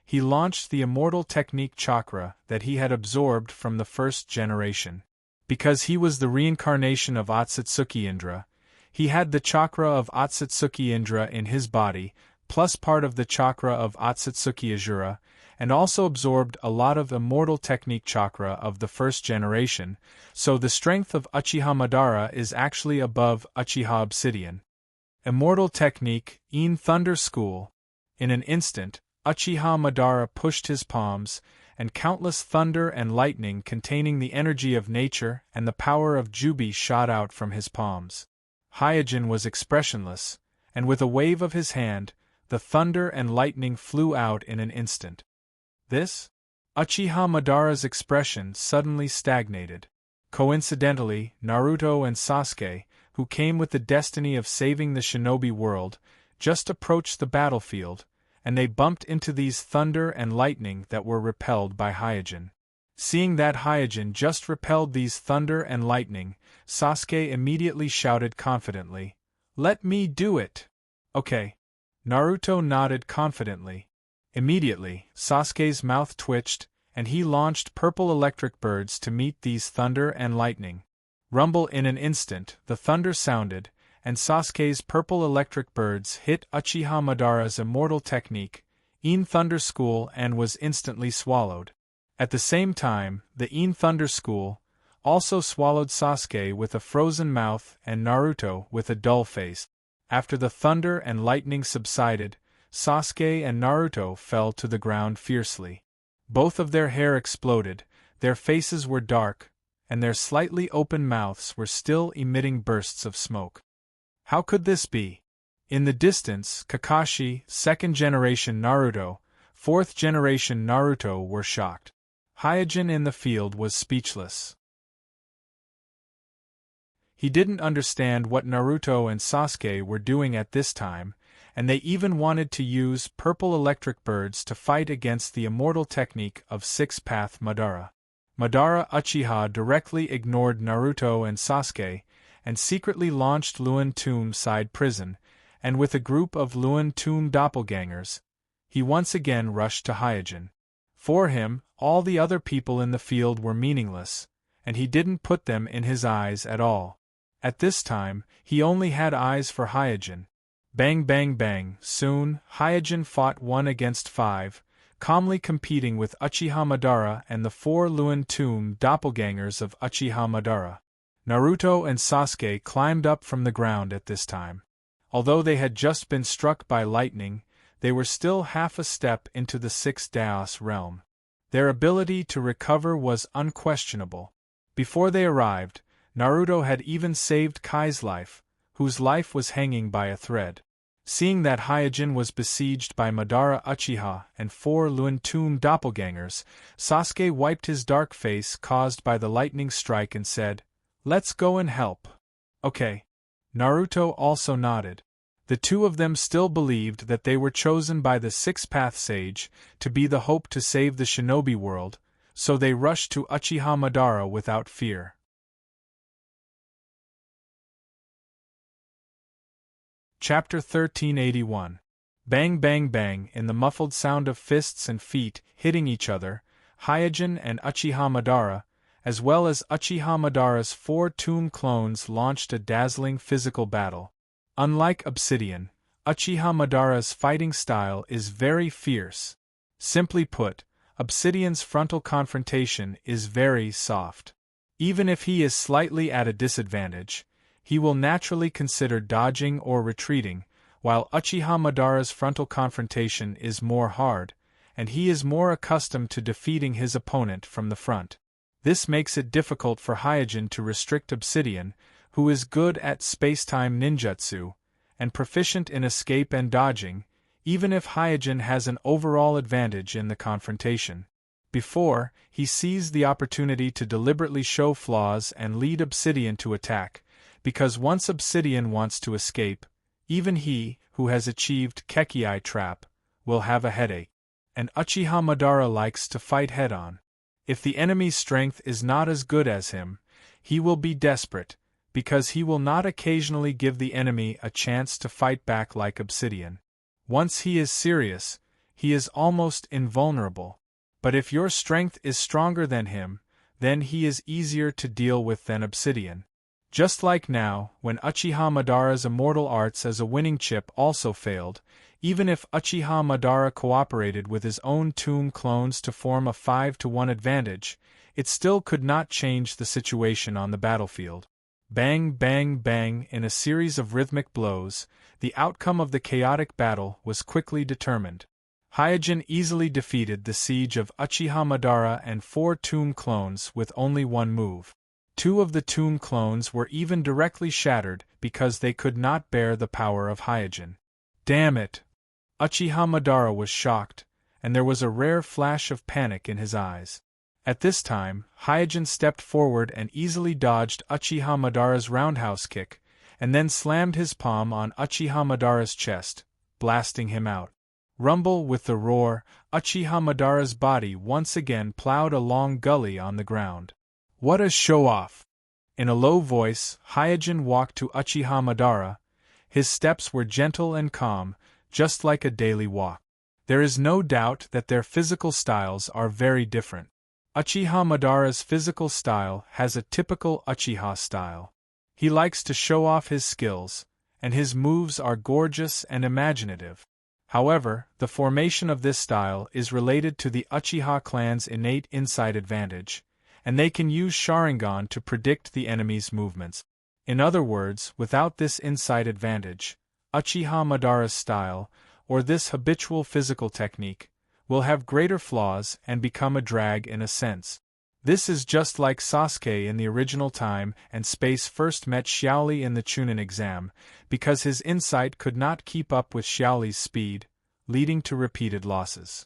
A: he launched the immortal technique chakra that he had absorbed from the first generation. Because he was the reincarnation of Otsutsuki Indra, he had the chakra of Otsutsuki Indra in his body, plus part of the chakra of Otsutsuki Azura, and also absorbed a lot of immortal technique chakra of the first generation, so the strength of Uchiha Madara is actually above Uchiha Obsidian. Immortal technique, In Thunder School. In an instant, Uchiha Madara pushed his palms, and countless thunder and lightning containing the energy of nature and the power of Jubi shot out from his palms. Hyojin was expressionless, and with a wave of his hand, the thunder and lightning flew out in an instant. This? Uchiha Madara's expression suddenly stagnated. Coincidentally, Naruto and Sasuke, who came with the destiny of saving the shinobi world, just approached the battlefield, and they bumped into these thunder and lightning that were repelled by Hyojin. Seeing that Hyojin just repelled these thunder and lightning, Sasuke immediately shouted confidently, "Let me do it!" "Okay." Naruto nodded confidently. Immediately, Sasuke's mouth twitched, and he launched purple electric birds to meet these thunder and lightning. Rumble in an instant, the thunder sounded, and Sasuke's purple electric birds hit Uchiha Madara's immortal technique, In Thunder School, and was instantly swallowed. At the same time, the In Thunder School also swallowed Sasuke with a frozen mouth and Naruto with a dull face. After the thunder and lightning subsided, Sasuke and Naruto fell to the ground fiercely. Both of their hair exploded, their faces were dark, and their slightly open mouths were still emitting bursts of smoke. How could this be? In the distance, Kakashi, 2nd generation Naruto, 4th generation Naruto were shocked. Hyojin in the field was speechless. He didn't understand what Naruto and Sasuke were doing at this time, and they even wanted to use purple electric birds to fight against the immortal technique of Sixth Path Madara. Madara Uchiha directly ignored Naruto and Sasuke, and secretly launched Luan Tomb Side Prison, and with a group of Luan Tomb doppelgangers, he once again rushed to Hyojin. For him, all the other people in the field were meaningless, and he didn't put them in his eyes at all. At this time, he only had eyes for Hyojin. Bang bang bang, soon, Hyojin fought 1 against 5, calmly competing with Uchiha Madara and the 4 Luan Tomb doppelgangers of Uchiha Madara. Naruto and Sasuke climbed up from the ground at this time. Although they had just been struck by lightning, they were still half a step into the 6th Daos realm. Their ability to recover was unquestionable. Before they arrived, Naruto had even saved Kai's life, whose life was hanging by a thread. Seeing that Hyojin was besieged by Madara Uchiha and 4 Luan Tomb doppelgangers, Sasuke wiped his dark face caused by the lightning strike and said, "Let's go and help." "Okay." Naruto also nodded. The two of them still believed that they were chosen by the Sixth Path Sage to be the hope to save the shinobi world, so they rushed to Uchiha Madara without fear. Chapter 1381. Bang bang bang. In the muffled sound of fists and feet hitting each other, Hyojin and Uchiha Madara, as well as Uchiha Madara's 4 tomb clones, launched a dazzling physical battle. Unlike Obsidian, Uchiha Madara's fighting style is very fierce. Simply put, Obsidian's frontal confrontation is very soft. Even if he is slightly at a disadvantage, he will naturally consider dodging or retreating, while Uchiha Madara's frontal confrontation is more hard, and he is more accustomed to defeating his opponent from the front. This makes it difficult for Hyojin to restrict Obsidian, who is good at spacetime ninjutsu, and proficient in escape and dodging, even if Hyojin has an overall advantage in the confrontation. Before, he seized the opportunity to deliberately show flaws and lead Obsidian to attack, because once Obsidian wants to escape, even he, who has achieved Kekii Trap, will have a headache. And Uchiha Madara likes to fight head-on. If the enemy's strength is not as good as him, he will be desperate, because he will not occasionally give the enemy a chance to fight back like Obsidian. Once he is serious, he is almost invulnerable. But if your strength is stronger than him, then he is easier to deal with than Obsidian. Just like now, when Uchiha Madara's immortal arts as a winning chip also failed, even if Uchiha Madara cooperated with his own tomb clones to form a 5-to-1 advantage, it still could not change the situation on the battlefield. Bang, bang, bang, in a series of rhythmic blows, the outcome of the chaotic battle was quickly determined. Hyojin easily defeated the siege of Uchiha Madara and 4 tomb clones with only one move. 2 of the tomb clones were even directly shattered because they could not bear the power of Hyojin. Damn it! Uchiha Madara was shocked, and there was a rare flash of panic in his eyes. At this time, Hyojin stepped forward and easily dodged Uchiha Madara's roundhouse kick, and then slammed his palm on Uchiha Madara's chest, blasting him out. Rumble with the roar, Uchiha Madara's body once again plowed a long gully on the ground. What a show-off! In a low voice, Hyojin walked to Uchiha Madara. His steps were gentle and calm, just like a daily walk. There is no doubt that their physical styles are very different. Uchiha Madara's physical style has a typical Uchiha style. He likes to show off his skills, and his moves are gorgeous and imaginative. However, the formation of this style is related to the Uchiha clan's innate insight advantage, and they can use Sharingan to predict the enemy's movements. In other words, without this insight advantage, Uchiha Madara's style, or this habitual physical technique, will have greater flaws and become a drag in a sense. This is just like Sasuke in the original time and space first met Xiaoli in the Chunin exam, because his insight could not keep up with Xiaoli's speed, leading to repeated losses.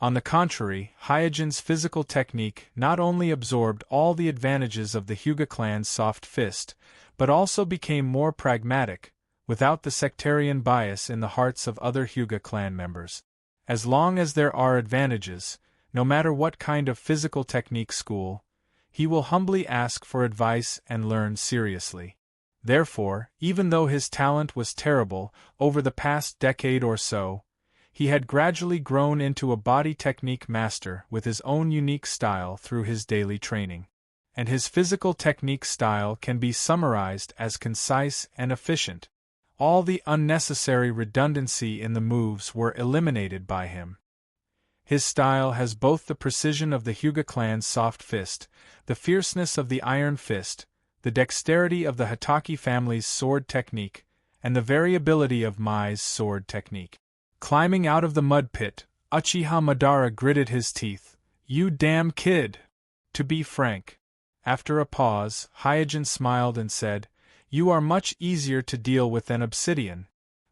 A: On the contrary, Hyojin's physical technique not only absorbed all the advantages of the Hyuga clan's soft fist, but also became more pragmatic, without the sectarian bias in the hearts of other Hyuga clan members. As long as there are advantages, no matter what kind of physical technique school, he will humbly ask for advice and learn seriously. Therefore, even though his talent was terrible over the past decade or so, he had gradually grown into a body technique master with his own unique style through his daily training. And his physical technique style can be summarized as concise and efficient. All the unnecessary redundancy in the moves were eliminated by him. His style has both the precision of the Hyuga clan's soft fist, the fierceness of the iron fist, the dexterity of the Hitaki family's sword technique, and the variability of Mai's sword technique. Climbing out of the mud pit, Uchiha Madara gritted his teeth. "You damn kid!" To be frank. After a pause, Hyojin smiled and said, "You are much easier to deal with than Obsidian."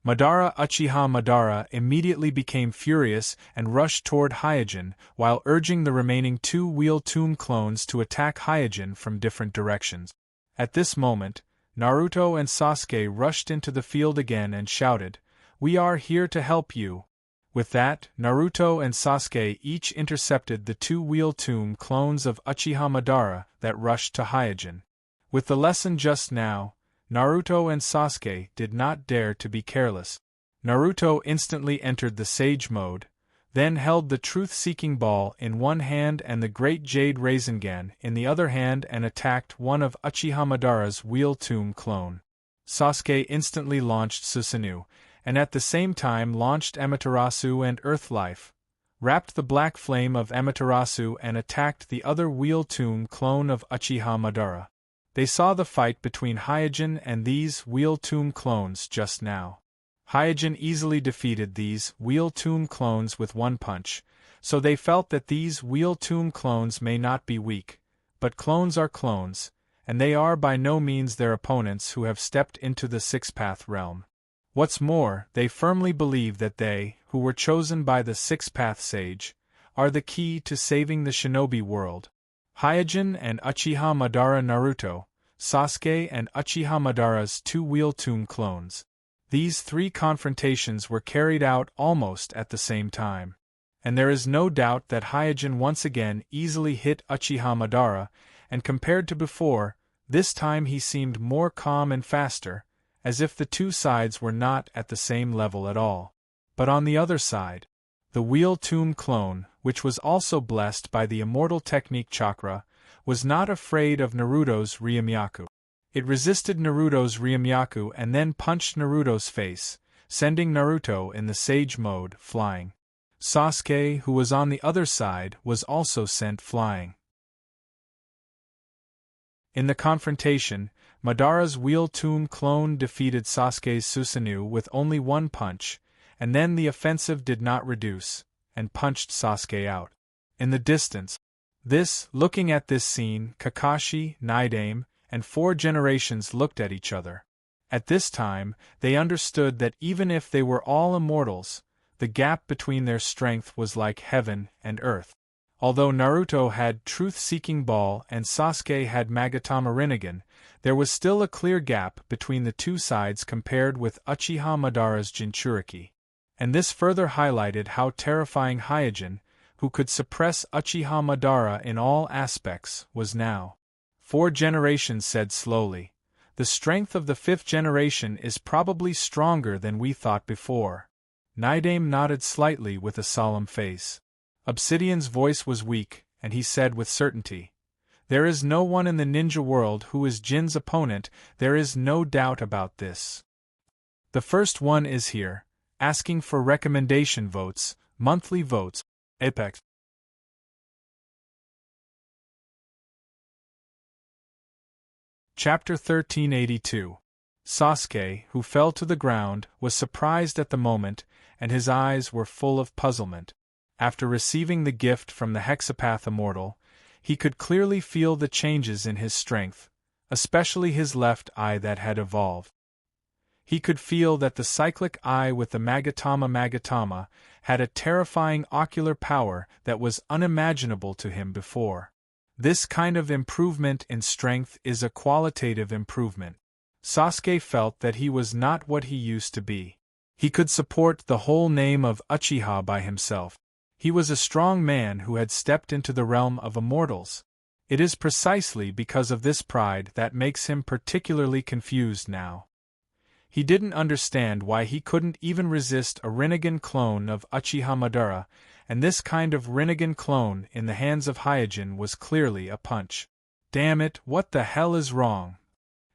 A: Uchiha Madara immediately became furious and rushed toward Hyojin, while urging the remaining 2 Wheel Tomb clones to attack Hyojin from different directions. At this moment, Naruto and Sasuke rushed into the field again and shouted, "We are here to help you." With that, Naruto and Sasuke each intercepted the 2 Wheel Tomb clones of Uchiha Madara that rushed to Hyojin. With the lesson just now, Naruto and Sasuke did not dare to be careless. Naruto instantly entered the Sage mode, then held the truth-seeking ball in one hand and the Great Jade Rasengan in the other hand and attacked one of Uchiha Madara's Wheel Tomb clone. Sasuke instantly launched Susanoo, and at the same time launched Amaterasu and Earth Life, wrapped the black flame of Amaterasu and attacked the other Wheel Tomb clone of Uchiha Madara. They saw the fight between Hyojin and these Wheel Tomb clones just now. Hyojin easily defeated these Wheel Tomb clones with one punch, so they felt that these Wheel Tomb clones may not be weak, but clones are clones, and they are by no means their opponents who have stepped into the Six-Path realm. What's more, they firmly believe that they, who were chosen by the Six-Path Sage, are the key to saving the shinobi world. Hyojin and Uchiha Madara Naruto, Sasuke and Uchiha Madara's two Wheel Tomb clones. These three confrontations were carried out almost at the same time. And there is no doubt that Hyojin once again easily hit Uchiha Madara, and compared to before, this time he seemed more calm and faster, as if the two sides were not at the same level at all. But on the other side, the Wheel Tomb clone, which was also blessed by the immortal technique chakra, was not afraid of Naruto's Ryumyaku. It resisted Naruto's Ryumyaku and then punched Naruto's face, sending Naruto in the Sage mode flying. Sasuke, who was on the other side, was also sent flying. In the confrontation, Madara's Wheel Tomb clone defeated Sasuke's Susanoo with only one punch, and then the offensive did not reduce, and punched Sasuke out. In the distance, looking at this scene, Kakashi, Naidame, and 4 generations looked at each other. At this time, they understood that even if they were all immortals, the gap between their strength was like heaven and earth. Although Naruto had Truth-Seeking Ball and Sasuke had Magatama Rinnegan, there was still a clear gap between the two sides compared with Uchiha Madara's Jinchuriki. And this further highlighted how terrifying Hyojin, who could suppress Uchiha Madara in all aspects, was now. 4 generations said slowly, "The strength of the 5th generation is probably stronger than we thought before." Naidame nodded slightly with a solemn face. Obsidian's voice was weak, and he said with certainty, "There is no one in the ninja world who is Jin's opponent, there is no doubt about this. The first one is here, asking for recommendation votes, monthly votes, Apex." Chapter 1382. Sasuke, who fell to the ground, was surprised at the moment, and his eyes were full of puzzlement. After receiving the gift from the Hexapath Immortal, he could clearly feel the changes in his strength, especially his left eye that had evolved. He could feel that the cyclic eye with the Magatama had a terrifying ocular power that was unimaginable to him before. This kind of improvement in strength is a qualitative improvement. Sasuke felt that he was not what he used to be. He could support the whole name of Uchiha by himself. He was a strong man who had stepped into the realm of immortals. It is precisely because of this pride that makes him particularly confused now. He didn't understand why he couldn't even resist a Rinnegan clone of Uchiha Madara, and this kind of Rinnegan clone in the hands of Hyojin was clearly a punch. Damn it, what the hell is wrong?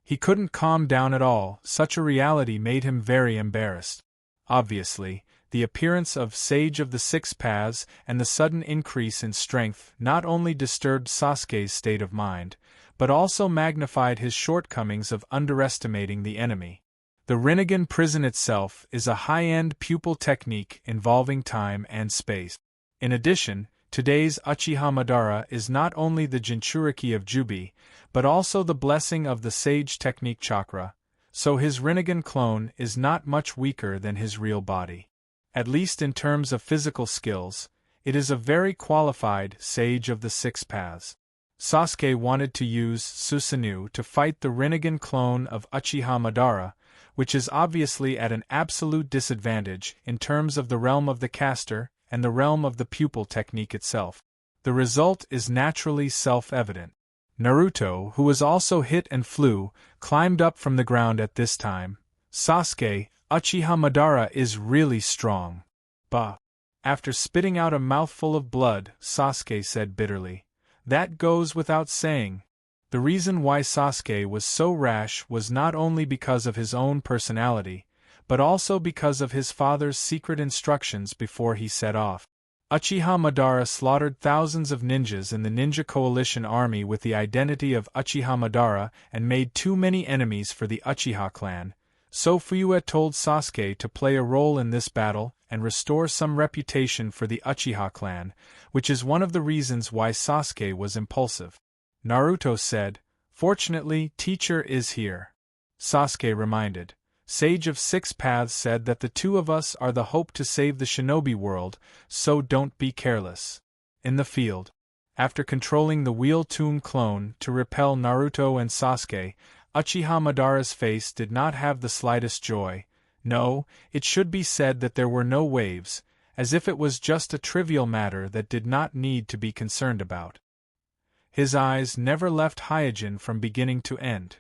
A: He couldn't calm down at all, such a reality made him very embarrassed. Obviously, the appearance of Sage of the Six Paths and the sudden increase in strength not only disturbed Sasuke's state of mind, but also magnified his shortcomings of underestimating the enemy. The Rinnegan prison itself is a high-end pupil technique involving time and space. In addition, today's Uchiha Madara is not only the Jinchuriki of Jubi, but also the blessing of the Sage Technique Chakra, so his Rinnegan clone is not much weaker than his real body. At least in terms of physical skills, it is a very qualified Sage of the Six Paths. Sasuke wanted to use Susanoo to fight the Rinnegan clone of Uchiha Madara, which is obviously at an absolute disadvantage in terms of the realm of the caster and the realm of the pupil technique itself. The result is naturally self-evident. Naruto, who was also hit and flew, climbed up from the ground at this time. Sasuke, Uchiha Madara is really strong. Bah! After spitting out a mouthful of blood, Sasuke said bitterly, "That goes without saying." The reason why Sasuke was so rash was not only because of his own personality, but also because of his father's secret instructions before he set off. Uchiha Madara slaughtered thousands of ninjas in the Ninja Coalition army with the identity of Uchiha Madara and made too many enemies for the Uchiha clan, so Fuyue told Sasuke to play a role in this battle and restore some reputation for the Uchiha clan, which is one of the reasons why Sasuke was impulsive. Naruto said, "Fortunately, teacher is here." Sasuke reminded. Sage of Six Paths said that the two of us are the hope to save the shinobi world, so don't be careless. In the field, after controlling the Wheel Tomb clone to repel Naruto and Sasuke, Uchiha Madara's face did not have the slightest joy. No, it should be said that there were no waves, as if it was just a trivial matter that did not need to be concerned about. His eyes never left Hyojin from beginning to end.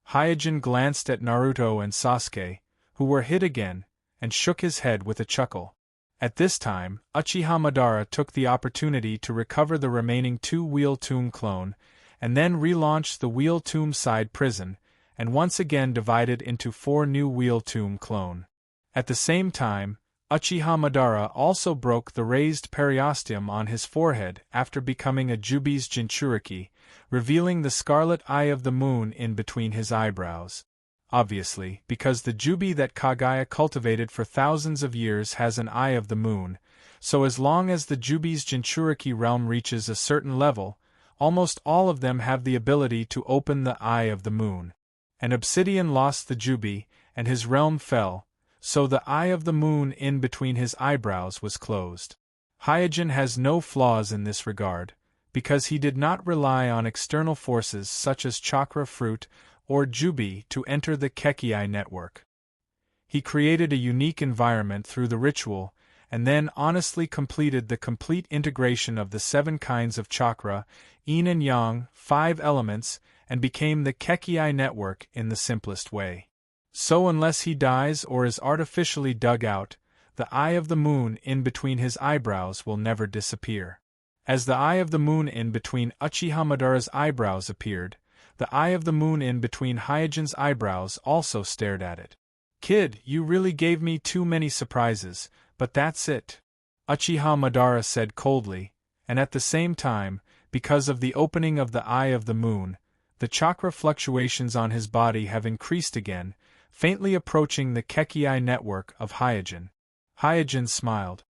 A: Hyojin glanced at Naruto and Sasuke, who were hit again, and shook his head with a chuckle. At this time, Uchiha Madara took the opportunity to recover the remaining 2 Wheel Tomb clone, and then relaunched the Wheel Tomb side prison, and once again divided into 4 new Wheel Tomb clone. At the same time, Uchiha Madara also broke the raised periosteum on his forehead after becoming a Jubi's Jinchuriki, revealing the scarlet eye of the moon in between his eyebrows. Obviously, because the Jubi that Kagaya cultivated for thousands of years has an eye of the moon, so as long as the Jubi's Jinchuriki realm reaches a certain level, almost all of them have the ability to open the eye of the moon. And Obsidian lost the Jubi, and his realm fell, so the eye of the moon in between his eyebrows was closed. Hyojin has no flaws in this regard, because he did not rely on external forces such as chakra fruit or Jubi to enter the Kekii network. He created a unique environment through the ritual, and then honestly completed the complete integration of the 7 kinds of chakra, yin and yang, 5 elements, and became the Kekii network in the simplest way. So unless he dies or is artificially dug out, the eye of the moon in between his eyebrows will never disappear. As the eye of the moon in between Uchiha Madara's eyebrows appeared, the eye of the moon in between Hyojin's eyebrows also stared at it. "Kid, you really gave me too many surprises, but that's it," Uchiha Madara said coldly, and at the same time, because of the opening of the eye of the moon, the chakra fluctuations on his body have increased again, faintly approaching the Kekii network of Hyojin. Hyojin smiled.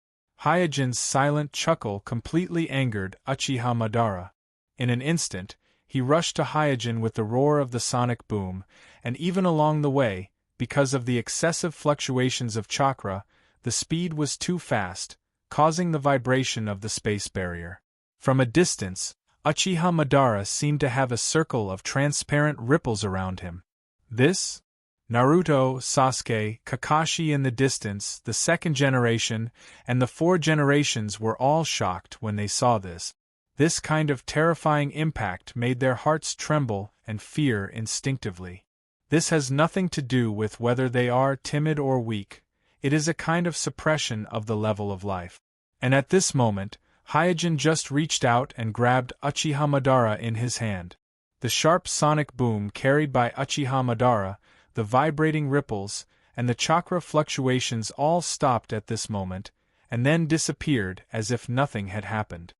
A: Hyojin's silent chuckle completely angered Uchiha Madara. In an instant, he rushed to Hyojin with the roar of the sonic boom, and even along the way, because of the excessive fluctuations of chakra, the speed was too fast, causing the vibration of the space barrier. From a distance, Uchiha Madara seemed to have a circle of transparent ripples around him. This? Naruto, Sasuke, Kakashi in the distance, the 2nd generation, and the 4 generations were all shocked when they saw this. This kind of terrifying impact made their hearts tremble and fear instinctively. This has nothing to do with whether they are timid or weak, it is a kind of suppression of the level of life. And at this moment, Hyojin just reached out and grabbed Uchiha Madara in his hand. The sharp sonic boom carried by Uchiha Madara, the vibrating ripples, and the chakra fluctuations all stopped at this moment, and then disappeared as if nothing had happened.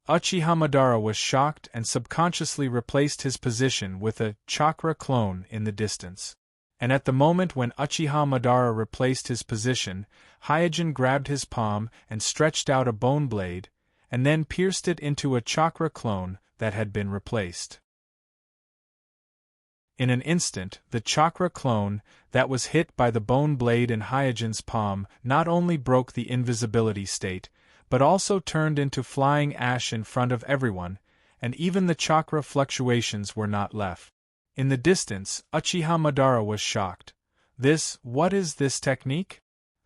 A: Uchiha Madara was shocked and subconsciously replaced his position with a chakra clone in the distance. And at the moment when Uchiha Madara replaced his position, Hyojin grabbed his palm and stretched out a bone blade, and then pierced it into a chakra clone that had been replaced. In an instant, the chakra clone that was hit by the bone blade in Hyojin's palm not only broke the invisibility state, but also turned into flying ash in front of everyone, and even the chakra fluctuations were not left. In the distance, Uchiha Madara was shocked. What is this technique?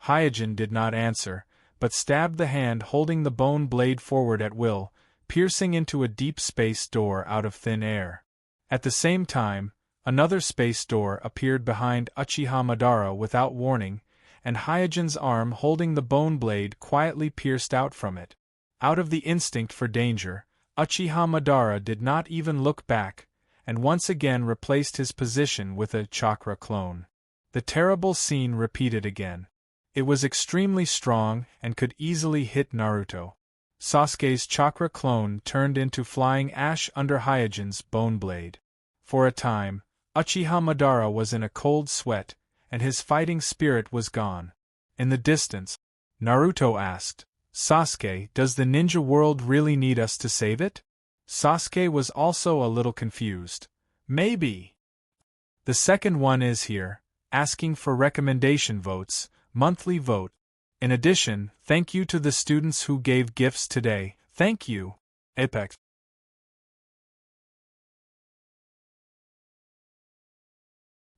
A: Hyojin did not answer, but stabbed the hand holding the bone blade forward at will, piercing into a deep space door out of thin air. At the same time, another space door appeared behind Uchiha Madara without warning, and Hyojin's arm holding the bone blade quietly pierced out from it. Out of the instinct for danger, Uchiha Madara did not even look back, and once again replaced his position with a chakra clone. The terrible scene repeated again. It was extremely strong and could easily hit Naruto. Sasuke's chakra clone turned into flying ash under Hyojin's bone blade. For a time, Uchiha Madara was in a cold sweat, and his fighting spirit was gone. In the distance, Naruto asked, "Sasuke, does the ninja world really need us to save it?" Sasuke was also a little confused. "Maybe. The second one is here, asking for recommendation votes, monthly vote. In addition, thank you to the students who gave gifts today, thank you. Apex."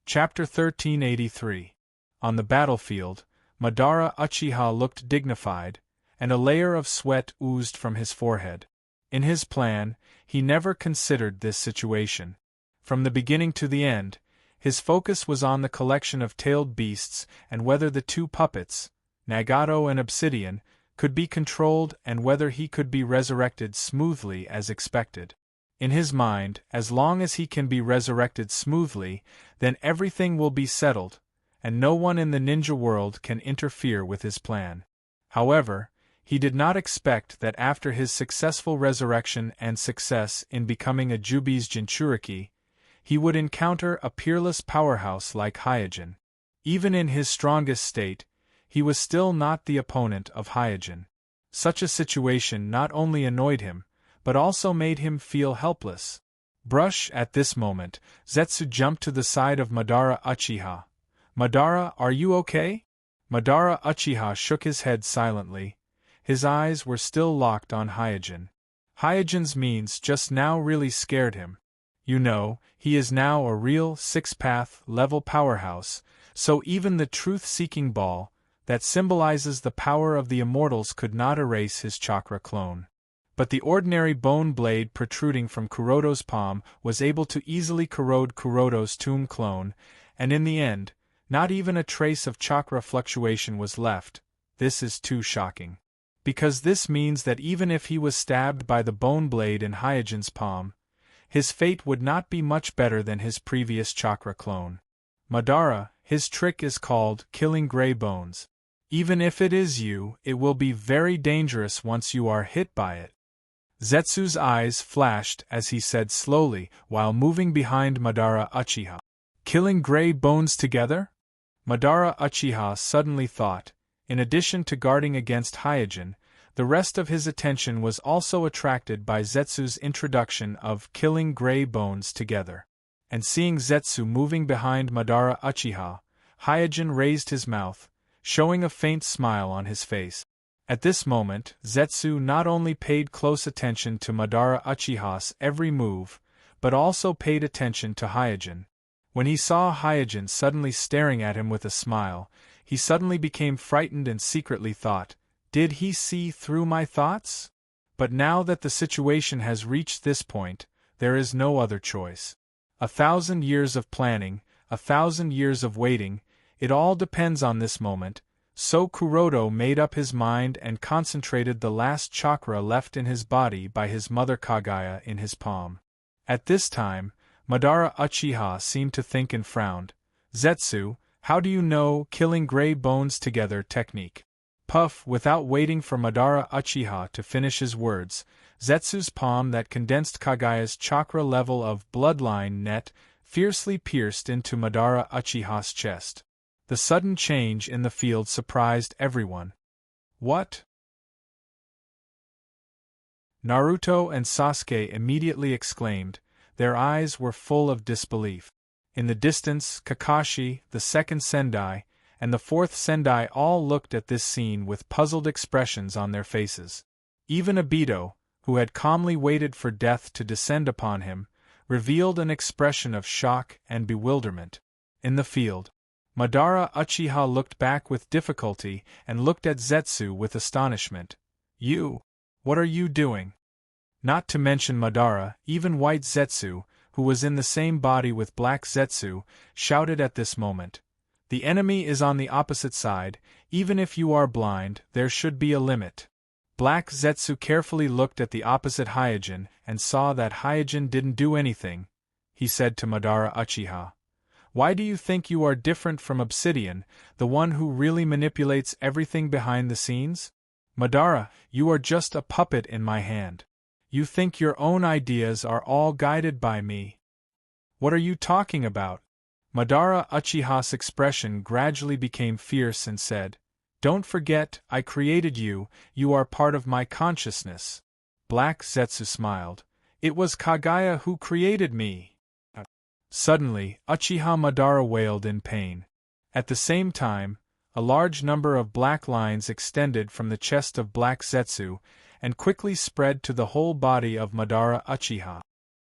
A: Chapter 1383. On the battlefield, Madara Uchiha looked dignified, and a layer of sweat oozed from his forehead. In his plan, he never considered this situation. From the beginning to the end, his focus was on the collection of tailed beasts and whether the two puppets, Nagato and Obsidian, could be controlled and whether he could be resurrected smoothly as expected. In his mind, as long as he can be resurrected smoothly, then everything will be settled, and no one in the ninja world can interfere with his plan. However, he did not expect that after his successful resurrection and success in becoming a Jubi's Jinchuriki, he would encounter a peerless powerhouse like Hyojin. Even in his strongest state, he was still not the opponent of Hyojin. Such a situation not only annoyed him, but also made him feel helpless. Brush. At this moment, Zetsu jumped to the side of Madara Uchiha. "Madara, are you okay?" Madara Uchiha shook his head silently. His eyes were still locked on Hyojin. Hyojin's means just now really scared him. You know, he is now a real six-path level powerhouse, so even the truth-seeking ball, that symbolizes the power of the immortals, could not erase his chakra clone. But the ordinary bone blade protruding from Kuroto's palm was able to easily corrode Kuroto's tomb clone, and in the end, not even a trace of chakra fluctuation was left. This is too shocking. Because this means that even if he was stabbed by the bone blade in Hyojin's palm, his fate would not be much better than his previous chakra clone. Madara, his trick is called killing gray bones. Even if it is you, it will be very dangerous once you are hit by it. Zetsu's eyes flashed as he said slowly while moving behind Madara Uchiha. Killing gray bones together? Madara Uchiha suddenly thought. In addition to guarding against Hyojin, the rest of his attention was also attracted by Zetsu's introduction of killing gray bones together. And seeing Zetsu moving behind Madara Uchiha, Hyojin raised his mouth, showing a faint smile on his face. At this moment, Zetsu not only paid close attention to Madara Uchiha's every move, but also paid attention to Hyojin. When he saw Hyojin suddenly staring at him with a smile, he suddenly became frightened and secretly thought, "Did he see through my thoughts?" But now that the situation has reached this point, there is no other choice. 1,000 years of planning, 1,000 years of waiting, it all depends on this moment. So Kuroto made up his mind and concentrated the last chakra left in his body by his mother Kaguya in his palm. At this time, Madara Uchiha seemed to think and frowned. "Zetsu, how do you know killing gray bones together technique?" Puff. Without waiting for Madara Uchiha to finish his words, Zetsu's palm that condensed Kaguya's chakra level of bloodline net fiercely pierced into Madara Uchiha's chest. The sudden change in the field surprised everyone. "What?" Naruto and Sasuke immediately exclaimed. Their eyes were full of disbelief. In the distance, Kakashi, the second Sendai, and the fourth Sendai all looked at this scene with puzzled expressions on their faces. Even Obito, who had calmly waited for death to descend upon him, revealed an expression of shock and bewilderment. In the field, Madara Uchiha looked back with difficulty and looked at Zetsu with astonishment. "You? What are you doing?" Not to mention Madara, even White Zetsu, who was in the same body with Black Zetsu, shouted at this moment. "The enemy is on the opposite side, even if you are blind, there should be a limit." Black Zetsu carefully looked at the opposite Hyojin and saw that Hyojin didn't do anything. He said to Madara Uchiha, Why do you think you are different from Obsidian, the one who really manipulates everything behind the scenes? Madara, you are just a puppet in my hand. You think your own ideas are all guided by me. What are you talking about? Madara Uchiha's expression gradually became fierce and said, "Don't forget, I created you, you are part of my consciousness." Black Zetsu smiled. "It was Kagaya who created me." Suddenly, Uchiha Madara wailed in pain. At the same time, a large number of black lines extended from the chest of Black Zetsu and quickly spread to the whole body of Madara Uchiha.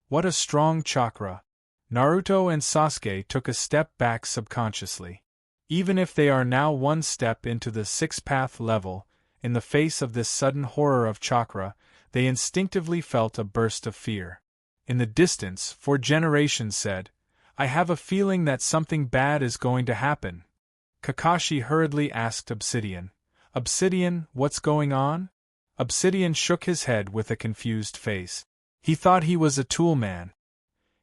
A: What a strong chakra! Naruto and Sasuke took a step back subconsciously. Even if they are now one step into the six-path level, in the face of this sudden horror of chakra, they instinctively felt a burst of fear. In the distance, 4 generations said, "I have a feeling that something bad is going to happen." Kakashi hurriedly asked Obsidian, "Obsidian, what's going on?" Obsidian shook his head with a confused face. He thought he was a tool man.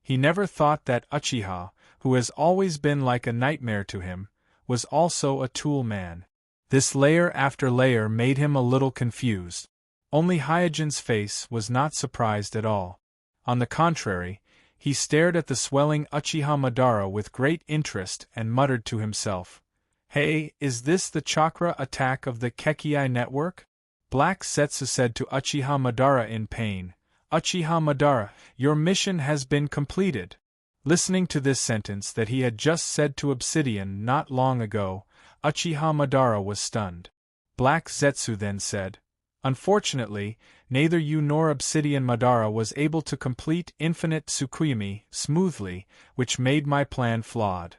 A: He never thought that Uchiha, who has always been like a nightmare to him, was also a tool man. This layer after layer made him a little confused. Only Hyojin's face was not surprised at all. On the contrary, he stared at the swelling Uchiha Madara with great interest and muttered to himself, "Hey, is this the chakra attack of the Kekii network?" Black Zetsu said to Uchiha Madara in pain, "Uchiha Madara, your mission has been completed." Listening to this sentence that he had just said to Obsidian not long ago, Uchiha Madara was stunned. Black Zetsu then said, "Unfortunately, neither you nor Obsidian Madara was able to complete Infinite Tsukuyomi smoothly, which made my plan flawed."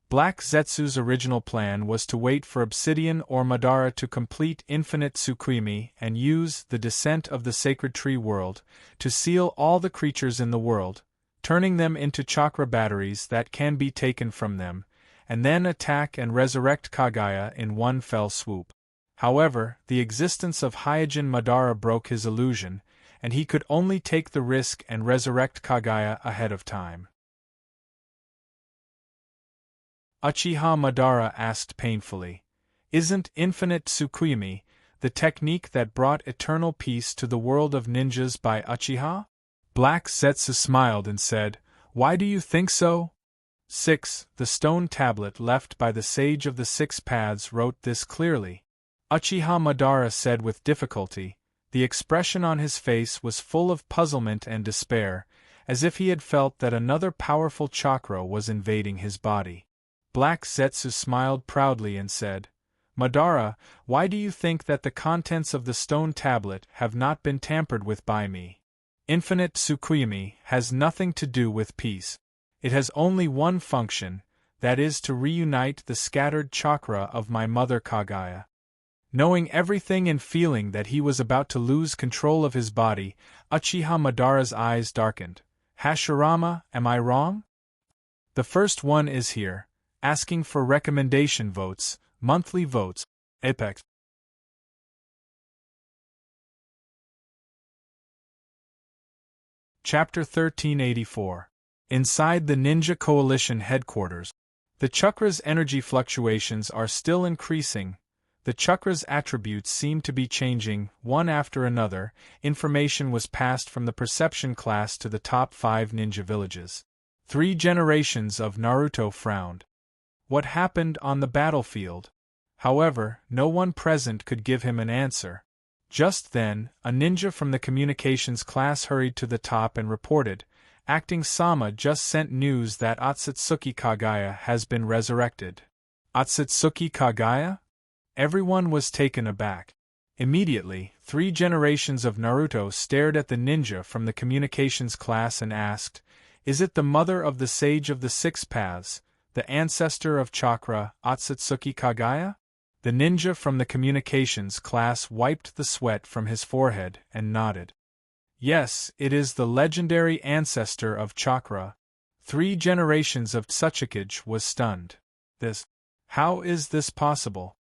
A: Black Zetsu's original plan was to wait for Obsidian or Madara to complete Infinite Tsukuyomi and use the descent of the Sacred Tree World to seal all the creatures in the world, turning them into chakra batteries that can be taken from them, and then attack and resurrect Kagaya in one fell swoop. However, the existence of Hyojin Madara broke his illusion, and he could only take the risk and resurrect Kagaya ahead of time. Uchiha Madara asked painfully, "Isn't Infinite Tsukuyomi the technique that brought eternal peace to the world of ninjas by Uchiha?" Black Zetsu smiled and said, "Why do you think so?" 6. The stone tablet left by the Sage of the Six Paths wrote this clearly. Uchiha Madara said with difficulty. The expression on his face was full of puzzlement and despair, as if he had felt that another powerful chakra was invading his body. Black Zetsu smiled proudly and said, "Madara, why do you think that the contents of the stone tablet have not been tampered with by me? Infinite Tsukuyomi has nothing to do with peace. It has only one function, that is to reunite the scattered chakra of my mother Kagaya." Knowing everything and feeling that he was about to lose control of his body, Uchiha Madara's eyes darkened. "Hashirama, am I wrong? The first one is here, asking for recommendation votes, monthly votes, Apex." Chapter 1384. Inside the Ninja Coalition headquarters. The chakra's energy fluctuations are still increasing. The chakra's attributes seem to be changing, one after another. Information was passed from the perception class to the top 5 ninja villages. 3 generations of Naruto frowned. What happened on the battlefield? However, no one present could give him an answer. Just then, a ninja from the communications class hurried to the top and reported, "Acting Sama just sent news that Otsutsuki Kagaya has been resurrected." Otsutsuki Kagaya? Everyone was taken aback. Immediately, 3 generations of Naruto stared at the ninja from the communications class and asked, "Is it the mother of the Sage of the Six Paths, the ancestor of chakra, Otsutsuki Kagaya?" The ninja from the communications class wiped the sweat from his forehead and nodded. "Yes, it is the legendary ancestor of chakra." 3 generations of Tsuchikage was stunned. How is this possible?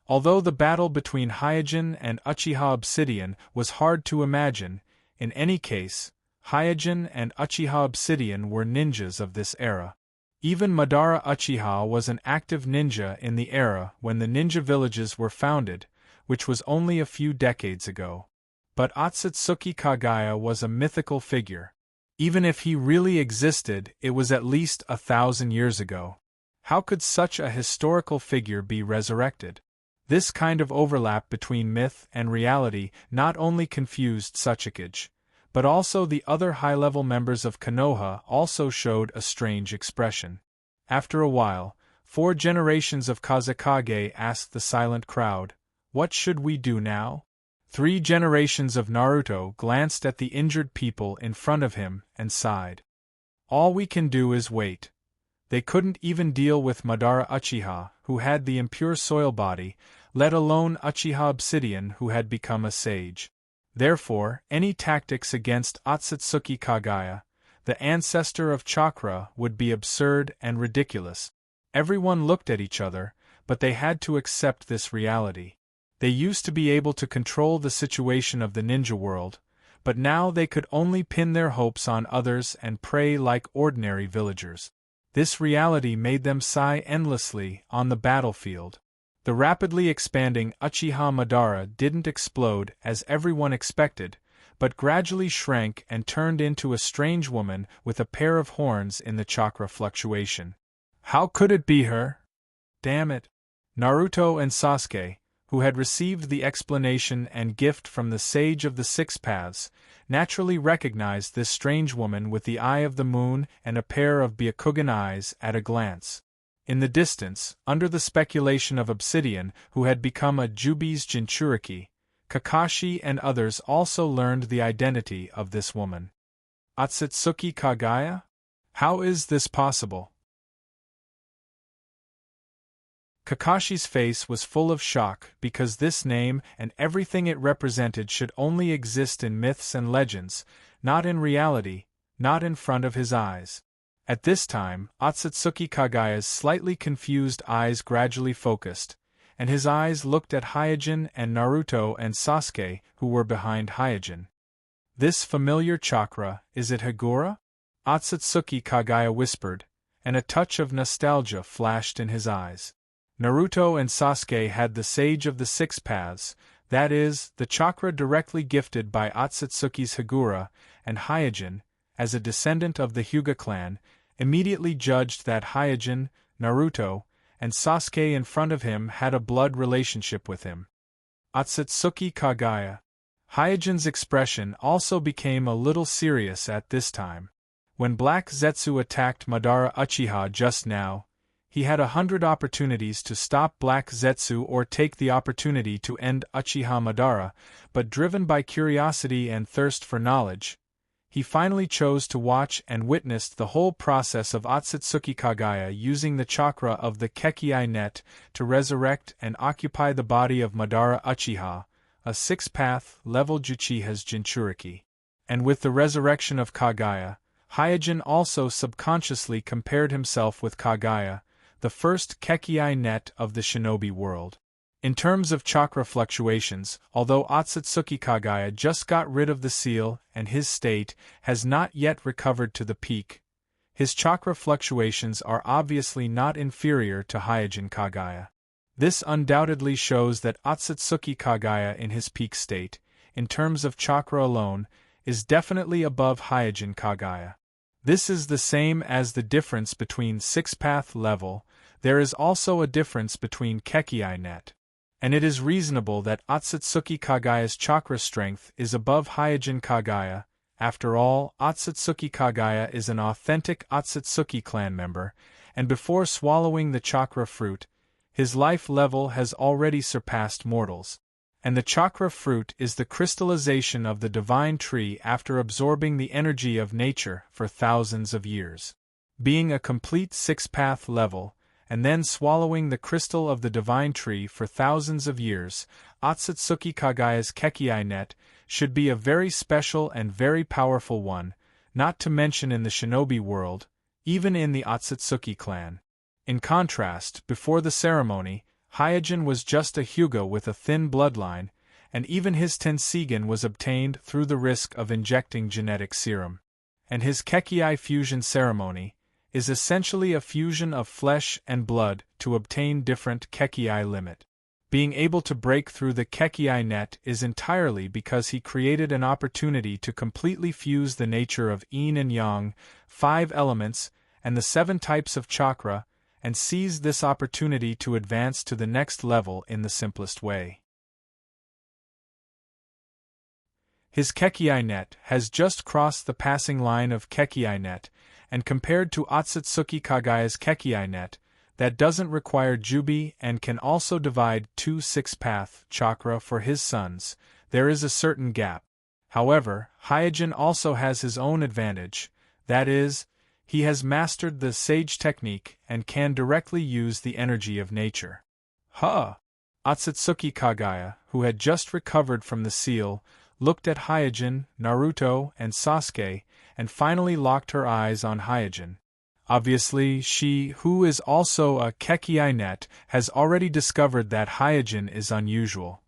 A: Although the battle between Hyojin and Uchiha Obsidian was hard to imagine, in any case, Hyojin and Uchiha Obsidian were ninjas of this era. Even Madara Uchiha was an active ninja in the era when the ninja villages were founded, which was only a few decades ago. But Otsutsuki Kagaya was a mythical figure. Even if he really existed, it was at least 1,000 years ago. How could such a historical figure be resurrected? This kind of overlap between myth and reality not only confused Tsuchikage, but also the other high-level members of Konoha also showed a strange expression. After a while, 4 generations of Kazekage asked the silent crowd, "What should we do now?" 3 generations of Naruto glanced at the injured people in front of him and sighed. "All we can do is wait." They couldn't even deal with Madara Uchiha, who had the impure soil body, let alone Uchiha Obsidian, who had become a sage. Therefore, any tactics against Otsutsuki Kagaya, the ancestor of chakra, would be absurd and ridiculous. Everyone looked at each other, but they had to accept this reality. They used to be able to control the situation of the ninja world, but now they could only pin their hopes on others and pray like ordinary villagers. This reality made them sigh endlessly on the battlefield. The rapidly expanding Uchiha Madara didn't explode as everyone expected, but gradually shrank and turned into a strange woman with a pair of horns in the chakra fluctuation. How could it be her? Damn it! Naruto and Sasuke, who had received the explanation and gift from the Sage of the Six Paths, naturally recognized this strange woman with the eye of the moon and a pair of Byakugan eyes at a glance. In the distance, under the speculation of Obsidian, who had become a Jubi's Jinchuriki, Kakashi and others also learned the identity of this woman. Otsutsuki Kagaya? How is this possible? Kakashi's face was full of shock because this name and everything it represented should only exist in myths and legends, not in reality, not in front of his eyes. At this time, Otsutsuki Kagaya's slightly confused eyes gradually focused, and his eyes looked at Hyojin and Naruto and Sasuke, who were behind Hyojin. "This familiar chakra, is it Hagura?" Otsutsuki Kagaya whispered, and a touch of nostalgia flashed in his eyes. Naruto and Sasuke had the Sage of the Six Paths, that is, the chakra directly gifted by Otsutsuki's Hagura, and Hyojin, as a descendant of the Hyuga clan, immediately judged that Hyojin, Naruto, and Sasuke in front of him had a blood relationship with him. Otsutsuki Kagaya. Hyojin's expression also became a little serious at this time. When Black Zetsu attacked Madara Uchiha just now, he had 100 opportunities to stop Black Zetsu or take the opportunity to end Uchiha Madara, but driven by curiosity and thirst for knowledge, he finally chose to watch and witnessed the whole process of Otsutsuki Kagaya using the chakra of the Kekii net to resurrect and occupy the body of Madara Uchiha, a six-path level Uchiha's Jinchuriki. And with the resurrection of Kagaya, Hyojin also subconsciously compared himself with Kagaya, the first Kekii net of the shinobi world. In terms of chakra fluctuations, although Otsutsuki Kagaya just got rid of the seal and his state has not yet recovered to the peak, his chakra fluctuations are obviously not inferior to Hyojin Kagaya. This undoubtedly shows that Otsutsuki Kagaya in his peak state, in terms of chakra alone, is definitely above Hyojin Kagaya. This is the same as the difference between six-path level. There is also a difference between Kekii net. And it is reasonable that Otsutsuki Kagaya's chakra strength is above Hyojin Kagaya. After all, Otsutsuki Kagaya is an authentic Otsutsuki clan member, and before swallowing the chakra fruit, his life level has already surpassed mortals. And the chakra fruit is the crystallization of the divine tree after absorbing the energy of nature for thousands of years. Being a complete six-path level, and then swallowing the crystal of the divine tree for thousands of years, Otsutsuki Kagaya's Kekii net should be a very special and very powerful one, not to mention in the shinobi world, even in the Otsutsuki clan. In contrast, before the ceremony, Hyojin was just a Hyuga with a thin bloodline, and even his Tenseigan was obtained through the risk of injecting genetic serum. And his Kekii fusion ceremony, is essentially a fusion of flesh and blood to obtain different Kekii limit. Being able to break through the Kekii net is entirely because he created an opportunity to completely fuse the nature of yin and yang, 5 elements, and the 7 types of chakra, and seized this opportunity to advance to the next level in the simplest way. His Kekii net has just crossed the passing line of Kekii net, and compared to Otsutsuki Kagaya's Kekii net, that doesn't require Jubi and can also divide 2 six-path chakra for his sons, there is a certain gap. However, Hyojin also has his own advantage, that is, he has mastered the sage technique and can directly use the energy of nature. Otsutsuki Kagaya, who had just recovered from the seal, looked at Hyojin, Naruto, and Sasuke, and finally locked her eyes on Hyojin. Obviously, she, who is also a Kekii net, has already discovered that Hyojin is unusual.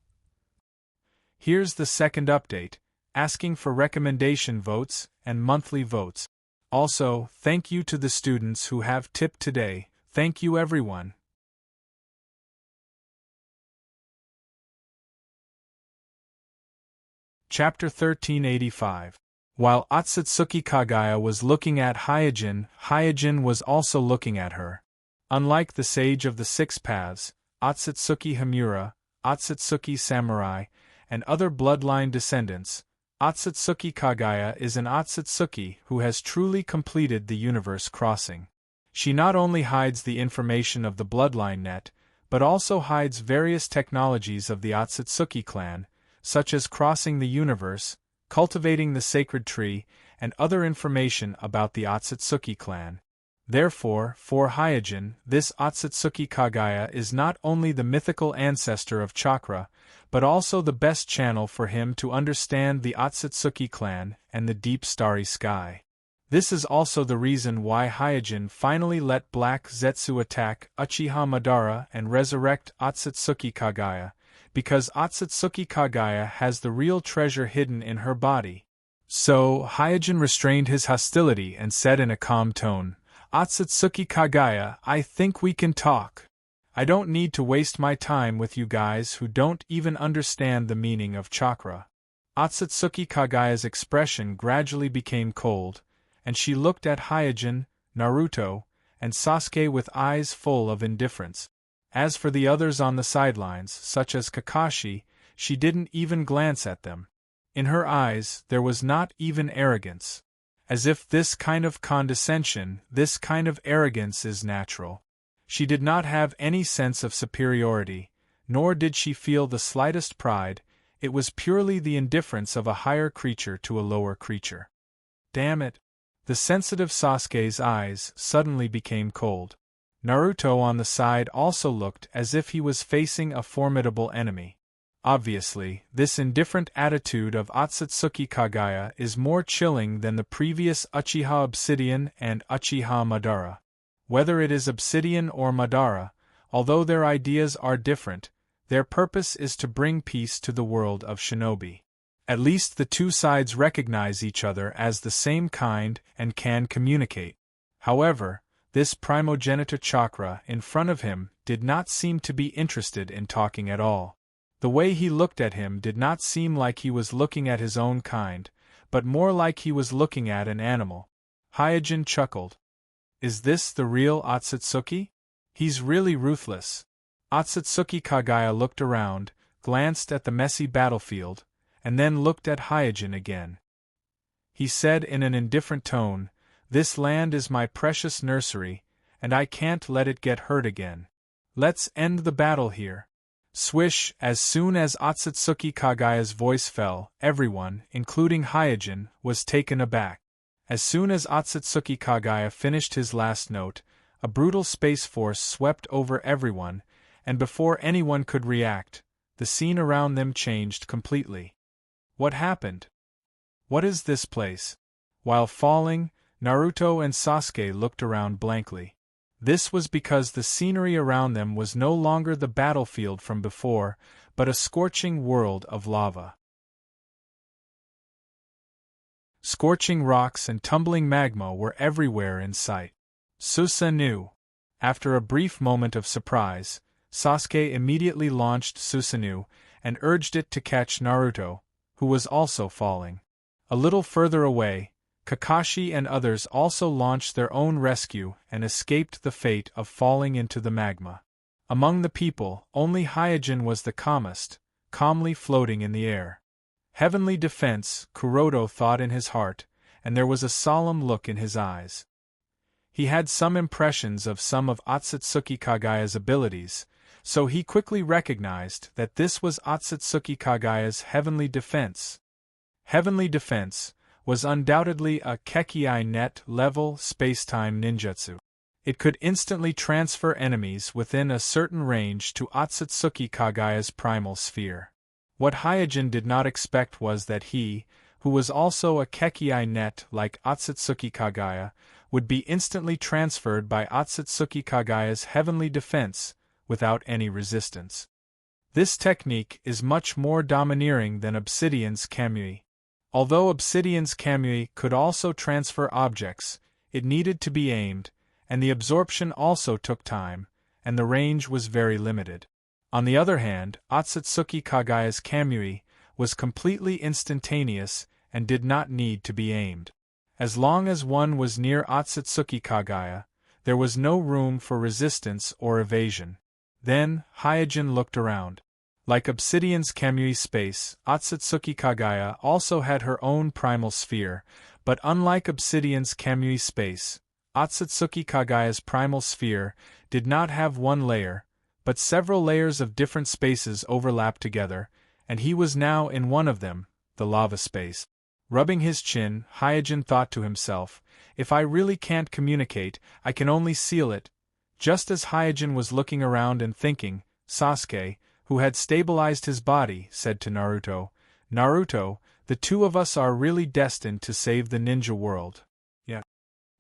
A: Here's the second update, asking for recommendation votes and monthly votes. Also, thank you to the students who have tipped today. Thank you everyone. Chapter 1385. While Otsutsuki Kagaya was looking at Hyojin, Hyojin was also looking at her. Unlike the Sage of the Six Paths, Otsutsuki Himura, Otsutsuki Samurai, and other bloodline descendants, Otsutsuki Kagaya is an Otsutsuki who has truly completed the universe crossing. She not only hides the information of the bloodline net, but also hides various technologies of the Otsutsuki clan, such as crossing the universe, cultivating the sacred tree, and other information about the Otsutsuki clan. Therefore, for Hyojin, this Otsutsuki Kagaya is not only the mythical ancestor of chakra, but also the best channel for him to understand the Otsutsuki clan and the deep starry sky. This is also the reason why Hyojin finally let Black Zetsu attack Uchiha Madara and resurrect Otsutsuki Kagaya, because Otsutsuki Kagaya has the real treasure hidden in her body. So, Hyojin restrained his hostility and said in a calm tone, "Otsutsuki Kagaya, I think we can talk. I don't need to waste my time with you guys who don't even understand the meaning of chakra." Otsutsuki Kagaya's expression gradually became cold, and she looked at Hyojin, Naruto, and Sasuke with eyes full of indifference. As for the others on the sidelines, such as Kakashi, she didn't even glance at them. In her eyes, there was not even arrogance. As if this kind of condescension, this kind of arrogance is natural. She did not have any sense of superiority, nor did she feel the slightest pride, it was purely the indifference of a higher creature to a lower creature. Damn it! The sensitive Sasuke's eyes suddenly became cold. Naruto on the side also looked as if he was facing a formidable enemy. Obviously, this indifferent attitude of Otsutsuki Kagaya is more chilling than the previous Uchiha Obsidian and Uchiha Madara. Whether it is Obsidian or Madara, although their ideas are different, their purpose is to bring peace to the world of shinobi. At least the two sides recognize each other as the same kind and can communicate. However, this primogenitor chakra in front of him did not seem to be interested in talking at all. The way he looked at him did not seem like he was looking at his own kind, but more like he was looking at an animal. Hyojin chuckled. Is this the real Otsutsuki? He's really ruthless. Otsutsuki Kagaya looked around, glanced at the messy battlefield, and then looked at Hyojin again. He said in an indifferent tone, "This land is my precious nursery, and I can't let it get hurt again. Let's end the battle here." Swish! As soon as Otsutsuki Kagaya's voice fell, everyone, including Hyojin, was taken aback. As soon as Otsutsuki Kagaya finished his last note, a brutal space force swept over everyone, and before anyone could react, the scene around them changed completely. What happened? What is this place? While falling, Naruto and Sasuke looked around blankly. This was because the scenery around them was no longer the battlefield from before, but a scorching world of lava. Scorching rocks and tumbling magma were everywhere in sight. Susanoo. After a brief moment of surprise, Sasuke immediately launched Susanoo and urged it to catch Naruto, who was also falling. A little further away, Kakashi and others also launched their own rescue and escaped the fate of falling into the magma. Among the people, only Hyojin was the calmest, calmly floating in the air. Heavenly defense, Kuroto thought in his heart, and there was a solemn look in his eyes. He had some impressions of some of Otsutsuki Kagaya's abilities, so he quickly recognized that this was Otsutsuki Kagaya's heavenly defense. Heavenly defense was undoubtedly a Kekii net level spacetime ninjutsu. It could instantly transfer enemies within a certain range to Otsutsuki Kagaya's primal sphere. What Hyojin did not expect was that he, who was also a Kekii net like Otsutsuki Kagaya, would be instantly transferred by Otsutsuki Kagaya's heavenly defense, without any resistance. This technique is much more domineering than Obsidian's Kamui. Although Obsidian's Kamui could also transfer objects, it needed to be aimed, and the absorption also took time, and the range was very limited. On the other hand, Otsutsuki Kagaya's Kamui was completely instantaneous and did not need to be aimed. As long as one was near Otsutsuki Kagaya, there was no room for resistance or evasion. Then, Hyojin looked around. Like Obsidian's Kamui space, Otsutsuki Kagaya also had her own primal sphere, but unlike Obsidian's Kamui space, Otsutsuki Kagaya's primal sphere did not have one layer, but several layers of different spaces overlapped together, and he was now in one of them, the lava space. Rubbing his chin, Hyojin thought to himself, if I really can't communicate, I can only seal it. Just as Hyojin was looking around and thinking, Sasuke, who had stabilized his body, said to Naruto, Naruto, the two of us are really destined to save the ninja world. Yeah.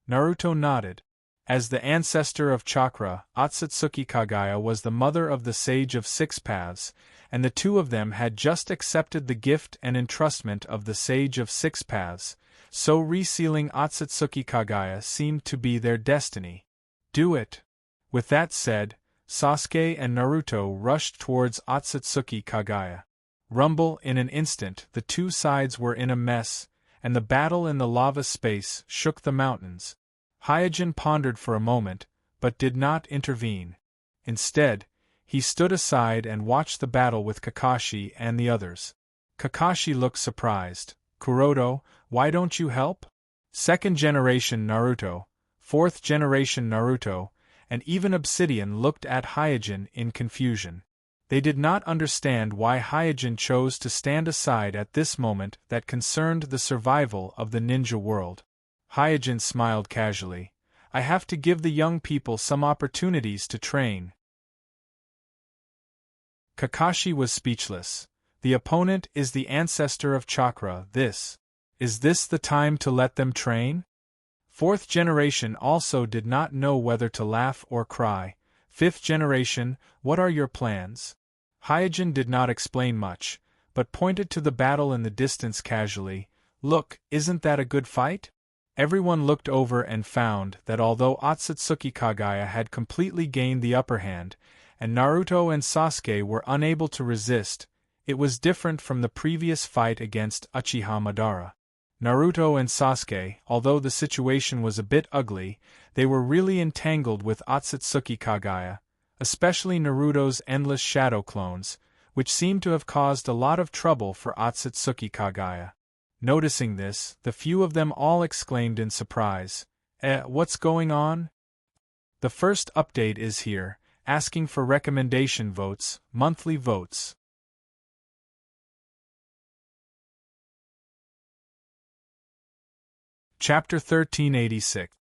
A: Naruto nodded. As the ancestor of chakra, Otsutsuki Kagaya was the mother of the Sage of Six Paths, and the two of them had just accepted the gift and entrustment of the Sage of Six Paths, so resealing Otsutsuki Kagaya seemed to be their destiny. Do it. With that said, Sasuke and Naruto rushed towards Otsutsuki Kagaya. Rumble in an instant, the two sides were in a mess, and the battle in the lava space shook the mountains. Hyojin pondered for a moment, but did not intervene. Instead, he stood aside and watched the battle with Kakashi and the others. Kakashi looked surprised. Kuroto, why don't you help? Second generation Naruto, fourth generation Naruto, and even Obsidian looked at Hyojin in confusion. They did not understand why Hyojin chose to stand aside at this moment that concerned the survival of the ninja world. Hyojin smiled casually. I have to give the young people some opportunities to train. Kakashi was speechless. The opponent is the ancestor of chakra. Is this the time to let them train? Fourth generation also did not know whether to laugh or cry. Fifth generation, what are your plans? Hyojin did not explain much, but pointed to the battle in the distance casually. Look, isn't that a good fight? Everyone looked over and found that although Otsutsuki Kagaya had completely gained the upper hand, and Naruto and Sasuke were unable to resist, it was different from the previous fight against Uchiha Madara. Naruto and Sasuke, although the situation was a bit ugly, they were really entangled with Otsutsuki Kagaya, especially Naruto's endless shadow clones, which seemed to have caused a lot of trouble for Otsutsuki Kagaya. Noticing this, the few of them all exclaimed in surprise, what's going on? The first update is here, asking for recommendation votes, monthly votes. Chapter 1386.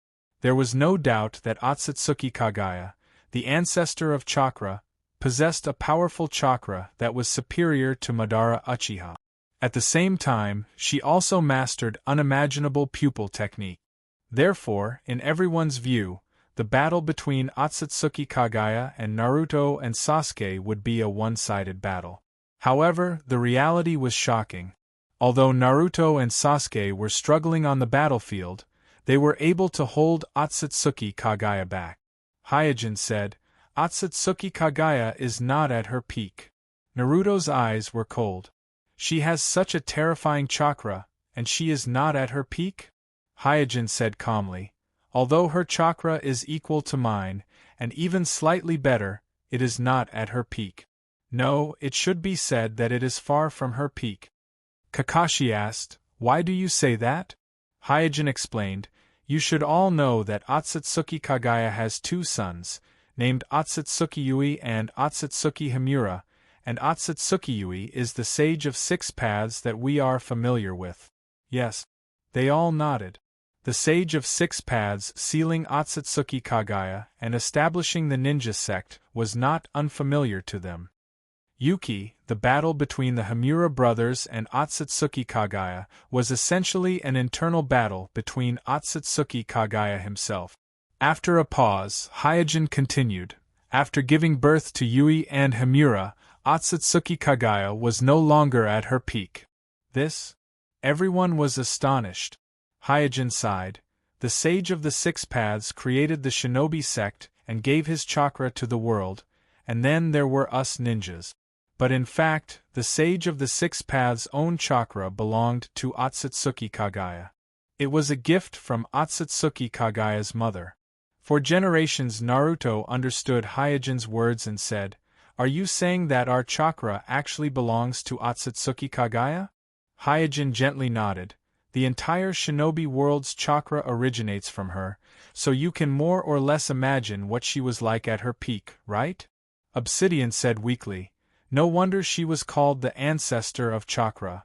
A: There was no doubt that Otsutsuki Kagaya, the ancestor of chakra, possessed a powerful chakra that was superior to Madara Uchiha. At the same time, she also mastered unimaginable pupil technique. Therefore, in everyone's view, the battle between Otsutsuki Kagaya and Naruto and Sasuke would be a one-sided battle. However, the reality was shocking. Although Naruto and Sasuke were struggling on the battlefield, They were able to hold Otsutsuki Kagaya back. Hyojin said, Otsutsuki Kagaya is not at her peak. Naruto's eyes were cold. She has such a terrifying chakra, and she is not at her peak? Hyojin said calmly, although her chakra is equal to mine, and even slightly better, it is not at her peak. No, it should be said that it is far from her peak. Kakashi asked, why do you say that? Hyojin explained, you should all know that Otsutsuki Kagaya has two sons, named Otsutsuki Yui and Otsutsuki Himura, and Otsutsuki Yui is the sage of 6 paths that we are familiar with. Yes. They all nodded. The sage of 6 paths sealing Otsutsuki Kagaya and establishing the ninja sect was not unfamiliar to them. Yuki, the battle between the Himura brothers and Otsutsuki Kagaya, was essentially an internal battle between Otsutsuki Kagaya himself. After a pause, Hyojin continued, after giving birth to Yui and Himura, Otsutsuki Kagaya was no longer at her peak. This? Everyone was astonished. Hyojin sighed. The sage of the 6 paths created the shinobi sect and gave his chakra to the world, and then there were us ninjas. But in fact, the sage of the 6 paths' own chakra belonged to Otsutsuki Kagaya. It was a gift from Otsutsuki Kagaya's mother. For generations Naruto understood Hyojin's words and said, are you saying that our chakra actually belongs to Otsutsuki Kagaya? Hyojin gently nodded. The entire shinobi world's chakra originates from her, so you can more or less imagine what she was like at her peak, right? Obsidian said weakly. No wonder she was called the ancestor of chakra.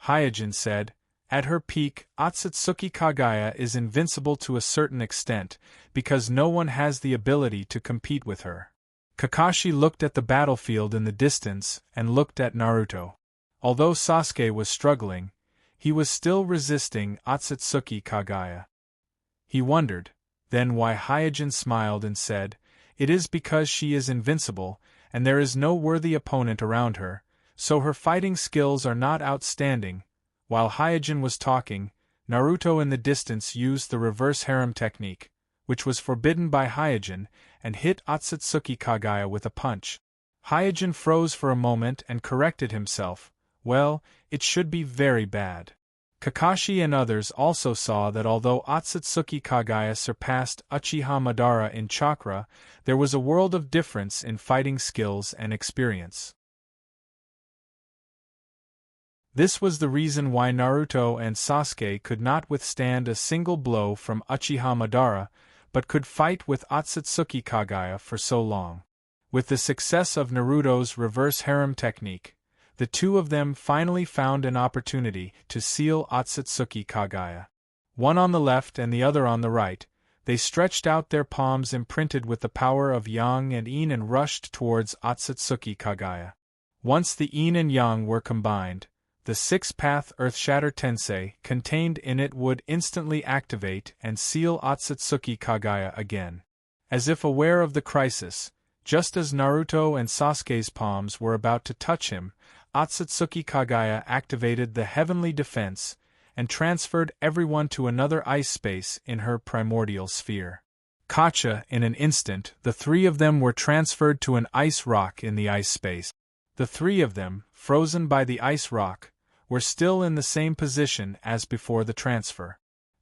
A: Hyojin said, at her peak, Otsutsuki Kagaya is invincible to a certain extent, because no one has the ability to compete with her. Kakashi looked at the battlefield in the distance and looked at Naruto. Although Sasuke was struggling, he was still resisting Otsutsuki Kagaya. He wondered, then why Hyojin smiled and said, it is because she is invincible, and there is no worthy opponent around her, so her fighting skills are not outstanding. While Hyojin was talking, Naruto in the distance used the reverse harem technique, which was forbidden by Hyojin, and hit Otsutsuki Kagaya with a punch. Hyojin froze for a moment and corrected himself. Well, it should be very bad. Kakashi and others also saw that although Otsutsuki Kagaya surpassed Uchiha Madara in chakra, there was a world of difference in fighting skills and experience. This was the reason why Naruto and Sasuke could not withstand a single blow from Uchiha Madara, but could fight with Otsutsuki Kagaya for so long. With the success of Naruto's reverse harem technique, the two of them finally found an opportunity to seal Otsutsuki Kagaya. One on the left and the other on the right, they stretched out their palms imprinted with the power of Yang and Yin and rushed towards Otsutsuki Kagaya. Once the Yin and Yang were combined, the 6-path Earthshatter Tensei contained in it would instantly activate and seal Otsutsuki Kagaya again. As if aware of the crisis, just as Naruto and Sasuke's palms were about to touch him, Otsutsuki Kagaya activated the Heavenly Defense and transferred everyone to another ice space in her primordial sphere. Gotcha! In an instant, the 3 of them were transferred to an ice rock in the ice space. The 3 of them, frozen by the ice rock, were still in the same position as before the transfer.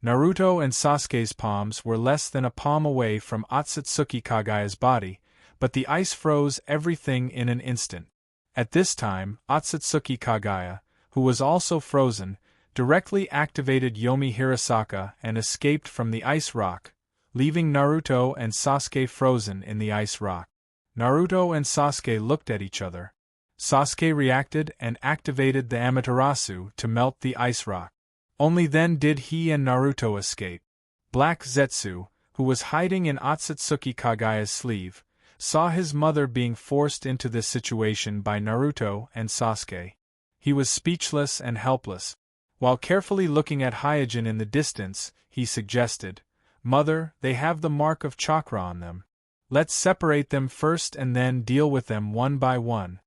A: Naruto and Sasuke's palms were less than a palm away from Otsutsuki Kagaya's body, but the ice froze everything in an instant. At this time, Otsutsuki Kagaya, who was also frozen, directly activated Yomi Hirasaka and escaped from the ice rock, leaving Naruto and Sasuke frozen in the ice rock. Naruto and Sasuke looked at each other. Sasuke reacted and activated the Amaterasu to melt the ice rock. Only then did he and Naruto escape. Black Zetsu, who was hiding in Otsutsuki Kagaya's sleeve, saw his mother being forced into this situation by Naruto and Sasuke. He was speechless and helpless. While carefully looking at Hyojin in the distance, he suggested, "Mother, they have the mark of chakra on them. Let's separate them first and then deal with them one by one."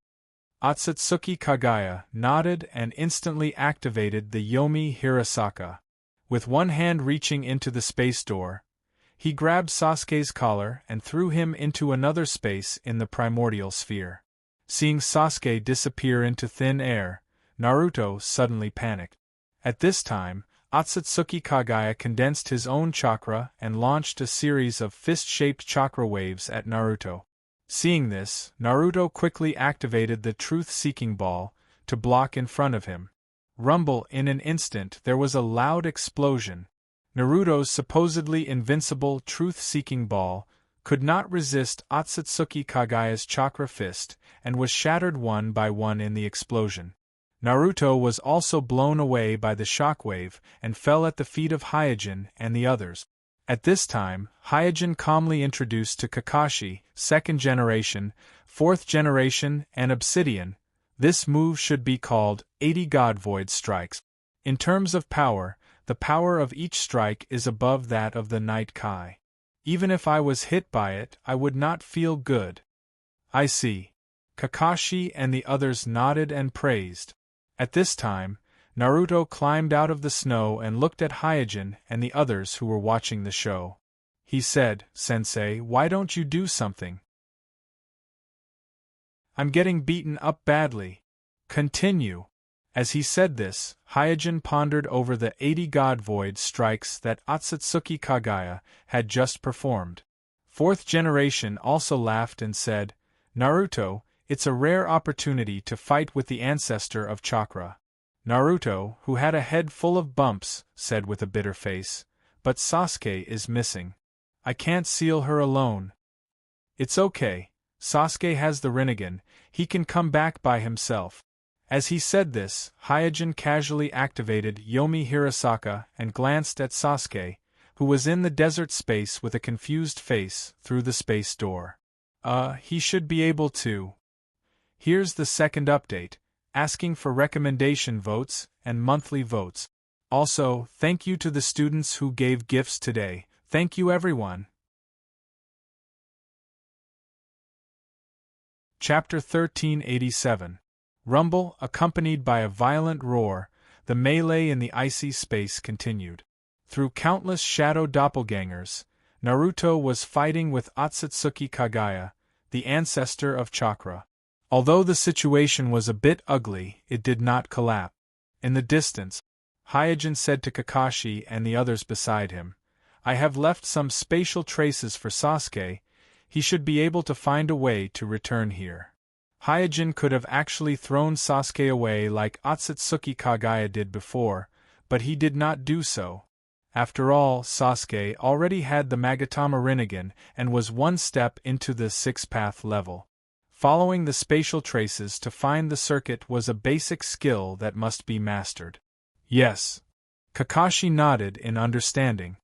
A: Otsutsuki Kagaya nodded and instantly activated the Yomi Hirasaka. With one hand reaching into the space door, he grabbed Sasuke's collar and threw him into another space in the primordial sphere. Seeing Sasuke disappear into thin air, Naruto suddenly panicked. At this time, Otsutsuki Kagaya condensed his own chakra and launched a series of fist-shaped chakra waves at Naruto. Seeing this, Naruto quickly activated the truth-seeking ball to block in front of him. Rumble! In an instant there was a loud explosion. Naruto's supposedly invincible truth-seeking ball could not resist Otsutsuki Kagaya's chakra fist and was shattered one by one in the explosion. Naruto was also blown away by the shockwave and fell at the feet of Hyojin and the others. At this time, Hyojin calmly introduced to Kakashi, 2nd generation, 4th generation, and Obsidian. This move should be called 80 God Void Strikes. In terms of power, the power of each strike is above that of the Night Kai. Even if I was hit by it, I would not feel good. I see. Kakashi and the others nodded and praised. At this time, Naruto climbed out of the snow and looked at Hyojin and the others who were watching the show. He said, "Sensei, why don't you do something? I'm getting beaten up badly. Continue." As he said this, Hyojin pondered over the 80 God Void strikes that Otsutsuki Kagaya had just performed. 4th generation also laughed and said, "Naruto, it's a rare opportunity to fight with the ancestor of chakra." Naruto, who had a head full of bumps, said with a bitter face, "But Sasuke is missing. I can't seal her alone." "It's okay. Sasuke has the Rinnegan, he can come back by himself." As he said this, Hyojin casually activated Yomi Hirasaka and glanced at Sasuke, who was in the desert space with a confused face, through the space door. He should be able to. Here's the second update, asking for recommendation votes and monthly votes. Also, thank you to the students who gave gifts today. Thank you everyone. Chapter 1387. Rumble, accompanied by a violent roar, the melee in the icy space continued. Through countless shadow doppelgangers, Naruto was fighting with Otsutsuki Kagaya, the ancestor of chakra. Although the situation was a bit ugly, it did not collapse. In the distance, Hyojin said to Kakashi and the others beside him, "I have left some spatial traces for Sasuke. He should be able to find a way to return here." Hyojin could have actually thrown Sasuke away like Otsutsuki Kagaya did before, but he did not do so. After all, Sasuke already had the Magatama Rinnegan and was one step into the 6th level. Following the spatial traces to find the circuit was a basic skill that must be mastered. Yes. Kakashi nodded in understanding.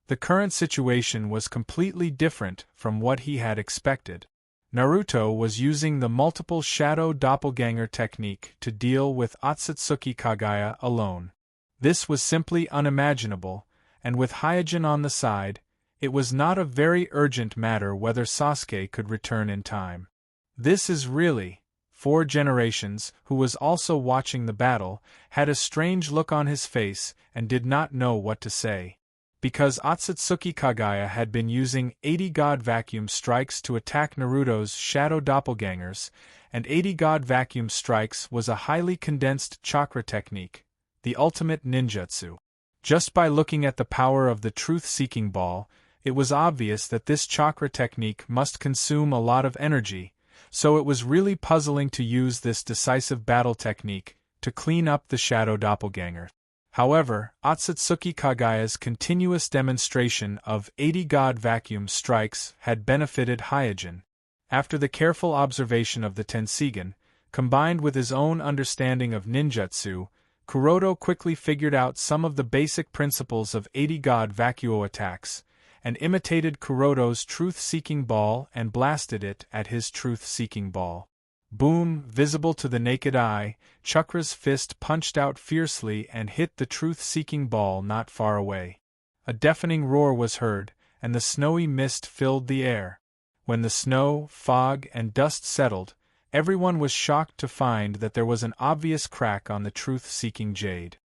A: The current situation was completely different from what he had expected. Naruto was using the multiple shadow doppelganger technique to deal with Otsutsuki Kagaya alone. This was simply unimaginable, and with Hyojin on the side, it was not a very urgent matter whether Sasuke could return in time. This is really... 4 generations, who was also watching the battle, had a strange look on his face and did not know what to say. Because Otsutsuki Kagaya had been using 80 God Vacuum Strikes to attack Naruto's shadow doppelgangers, and 80 God Vacuum Strikes was a highly condensed chakra technique, the ultimate ninjutsu. Just by looking at the power of the truth-seeking ball, it was obvious that this chakra technique must consume a lot of energy, so it was really puzzling to use this decisive battle technique to clean up the shadow doppelganger. However, Otsutsuki Kagaya's continuous demonstration of 80 God Vacuum Strikes had benefited Hyojin. After the careful observation of the Tenseigan, combined with his own understanding of ninjutsu, Kuroto quickly figured out some of the basic principles of 80 God Vacuo attacks, and imitated Kuroto's truth-seeking ball and blasted it at his truth-seeking ball. Boom! Visible to the naked eye, Chakra's fist punched out fiercely and hit the truth-seeking ball not far away. A deafening roar was heard, and the snowy mist filled the air. When the snow, fog, and dust settled, everyone was shocked to find that there was an obvious crack on the truth-seeking jade.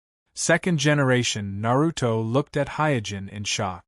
A: Second generation Naruto looked at Hyojin in shock.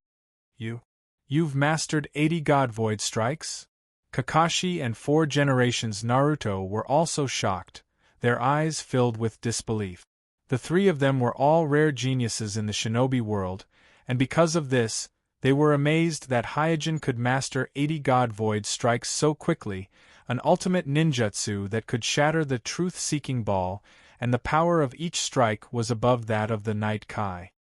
A: You've mastered 80 God Void strikes? Kakashi and 4 generations Naruto were also shocked, their eyes filled with disbelief. The three of them were all rare geniuses in the shinobi world, and because of this, they were amazed that Hyojin could master 80 God Void strikes so quickly, an ultimate ninjutsu that could shatter the truth-seeking ball, and the power of each strike was above that of the Night Kai.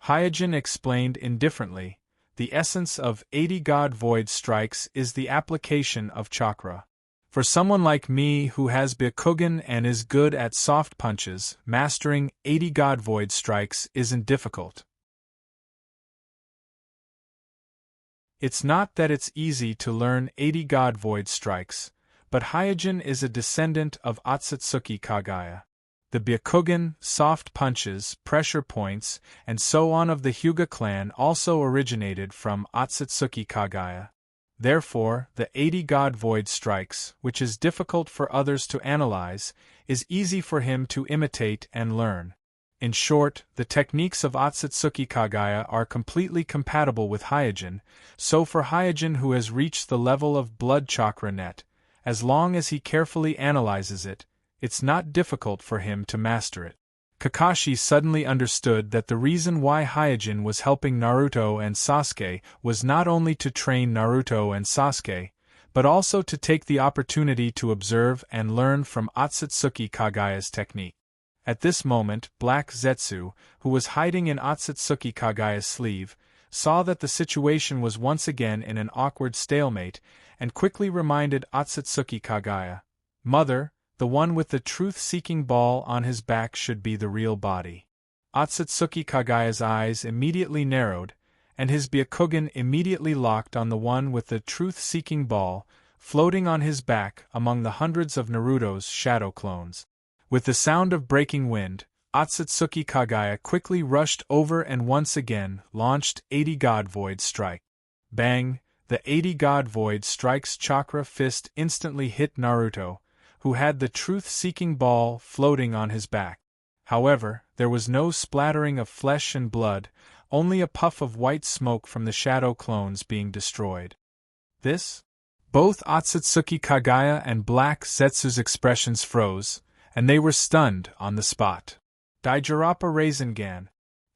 A: Hyojin explained indifferently, the essence of 80 God Void strikes is the application of chakra. For someone like me who has Byakugan and is good at soft punches, mastering 80 God Void strikes isn't difficult. It's not that it's easy to learn 80 God Void strikes, but Hyojin is a descendant of Otsutsuki Kagaya. The Byakugan, soft punches, pressure points, and so on of the Hyuga clan also originated from Otsutsuki Kagaya. Therefore, the 80 God Void strikes, which is difficult for others to analyze, is easy for him to imitate and learn. In short, the techniques of Otsutsuki Kagaya are completely compatible with Hyojin, so for Hyojin who has reached the level of blood chakra net, as long as he carefully analyzes it, it's not difficult for him to master it. Kakashi suddenly understood that the reason why Hyojin was helping Naruto and Sasuke was not only to train Naruto and Sasuke, but also to take the opportunity to observe and learn from Otsutsuki Kagaya's technique. At this moment, Black Zetsu, who was hiding in Otsutsuki Kagaya's sleeve, saw that the situation was once again in an awkward stalemate, and quickly reminded Otsutsuki Kagaya, "Mother, the one with the truth-seeking ball on his back should be the real body." Otsutsuki Kagaya's eyes immediately narrowed, and his Byakugan immediately locked on the one with the truth-seeking ball, floating on his back among the hundreds of Naruto's shadow clones. With the sound of breaking wind, Otsutsuki Kagaya quickly rushed over and once again launched 80 God Void strike. Bang! The 80 God Void strike's chakra fist instantly hit Naruto, who had the truth-seeking ball floating on his back. However, there was no splattering of flesh and blood, only a puff of white smoke from the shadow clones being destroyed. This? Both Otsutsuki Kagaya and Black Zetsu's expressions froze, and they were stunned on the spot. Daijirappa Rasengan.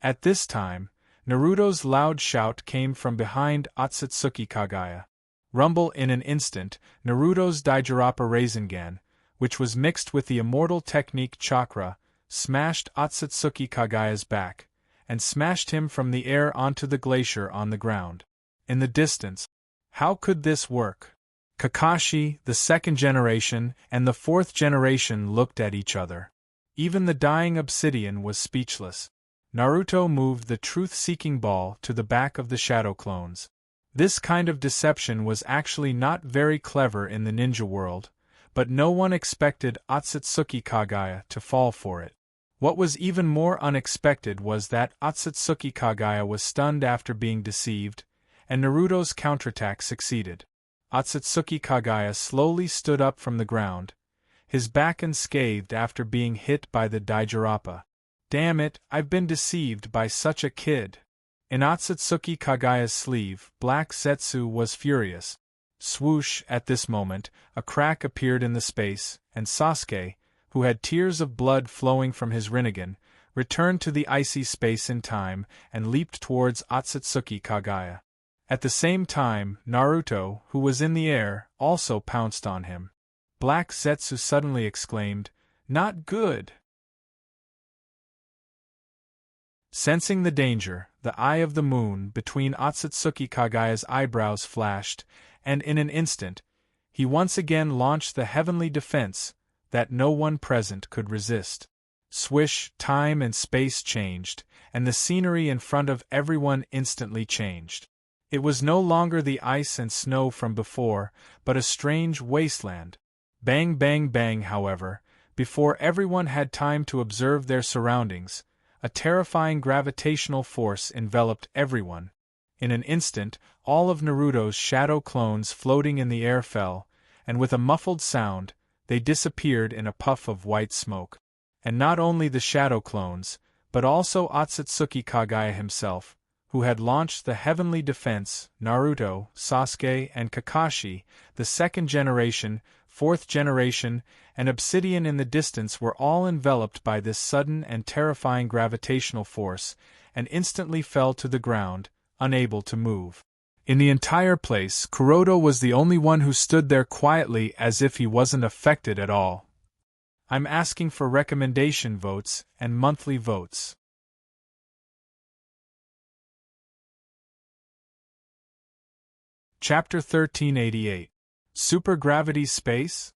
A: At this time, Naruto's loud shout came from behind Otsutsuki Kagaya. Rumble in an instant, Naruto's Daijirappa Rasengan, which was mixed with the immortal technique chakra, smashed Otsutsuki Kagaya's back, and smashed him from the air onto the glacier on the ground. In the distance, how could this work? Kakashi, the second generation, and the fourth generation looked at each other. Even the dying obsidian was speechless. Naruto moved the truth-seeking ball to the back of the shadow clones. This kind of deception was actually not very clever in the ninja world, but no one expected Otsutsuki Kagaya to fall for it. What was even more unexpected was that Otsutsuki Kagaya was stunned after being deceived, and Naruto's counterattack succeeded. Otsutsuki Kagaya slowly stood up from the ground, his back unscathed after being hit by the Daijirappa. "Damn it, I've been deceived by such a kid." In Otsutsuki Kagaya's sleeve, Black Zetsu was furious. Swoosh! At this moment, a crack appeared in the space, and Sasuke, who had tears of blood flowing from his Rinnegan, returned to the icy space in time and leaped towards Otsutsuki Kagaya. At the same time, Naruto, who was in the air, also pounced on him. Black Zetsu suddenly exclaimed, "Not good!" Sensing the danger, the eye of the moon between Otsutsuki Kagaya's eyebrows flashed, and in an instant, he once again launched the heavenly defense that no one present could resist. Swish! Time and space changed, and the scenery in front of everyone instantly changed. It was no longer the ice and snow from before, but a strange wasteland. Bang bang bang, however, before everyone had time to observe their surroundings, a terrifying gravitational force enveloped everyone. In an instant, all of Naruto's shadow clones floating in the air fell, and with a muffled sound, they disappeared in a puff of white smoke. And not only the shadow clones, but also Otsutsuki Kagaya himself, who had launched the heavenly defense. Naruto, Sasuke, and Kakashi, the second generation, fourth generation, and Obsidian in the distance were all enveloped by this sudden and terrifying gravitational force, and instantly fell to the ground, unable to move. In the entire place, Kuroda was the only one who stood there quietly as if he wasn't affected at all. I'm asking for recommendation votes and monthly votes. Chapter 1388. Supergravity Space?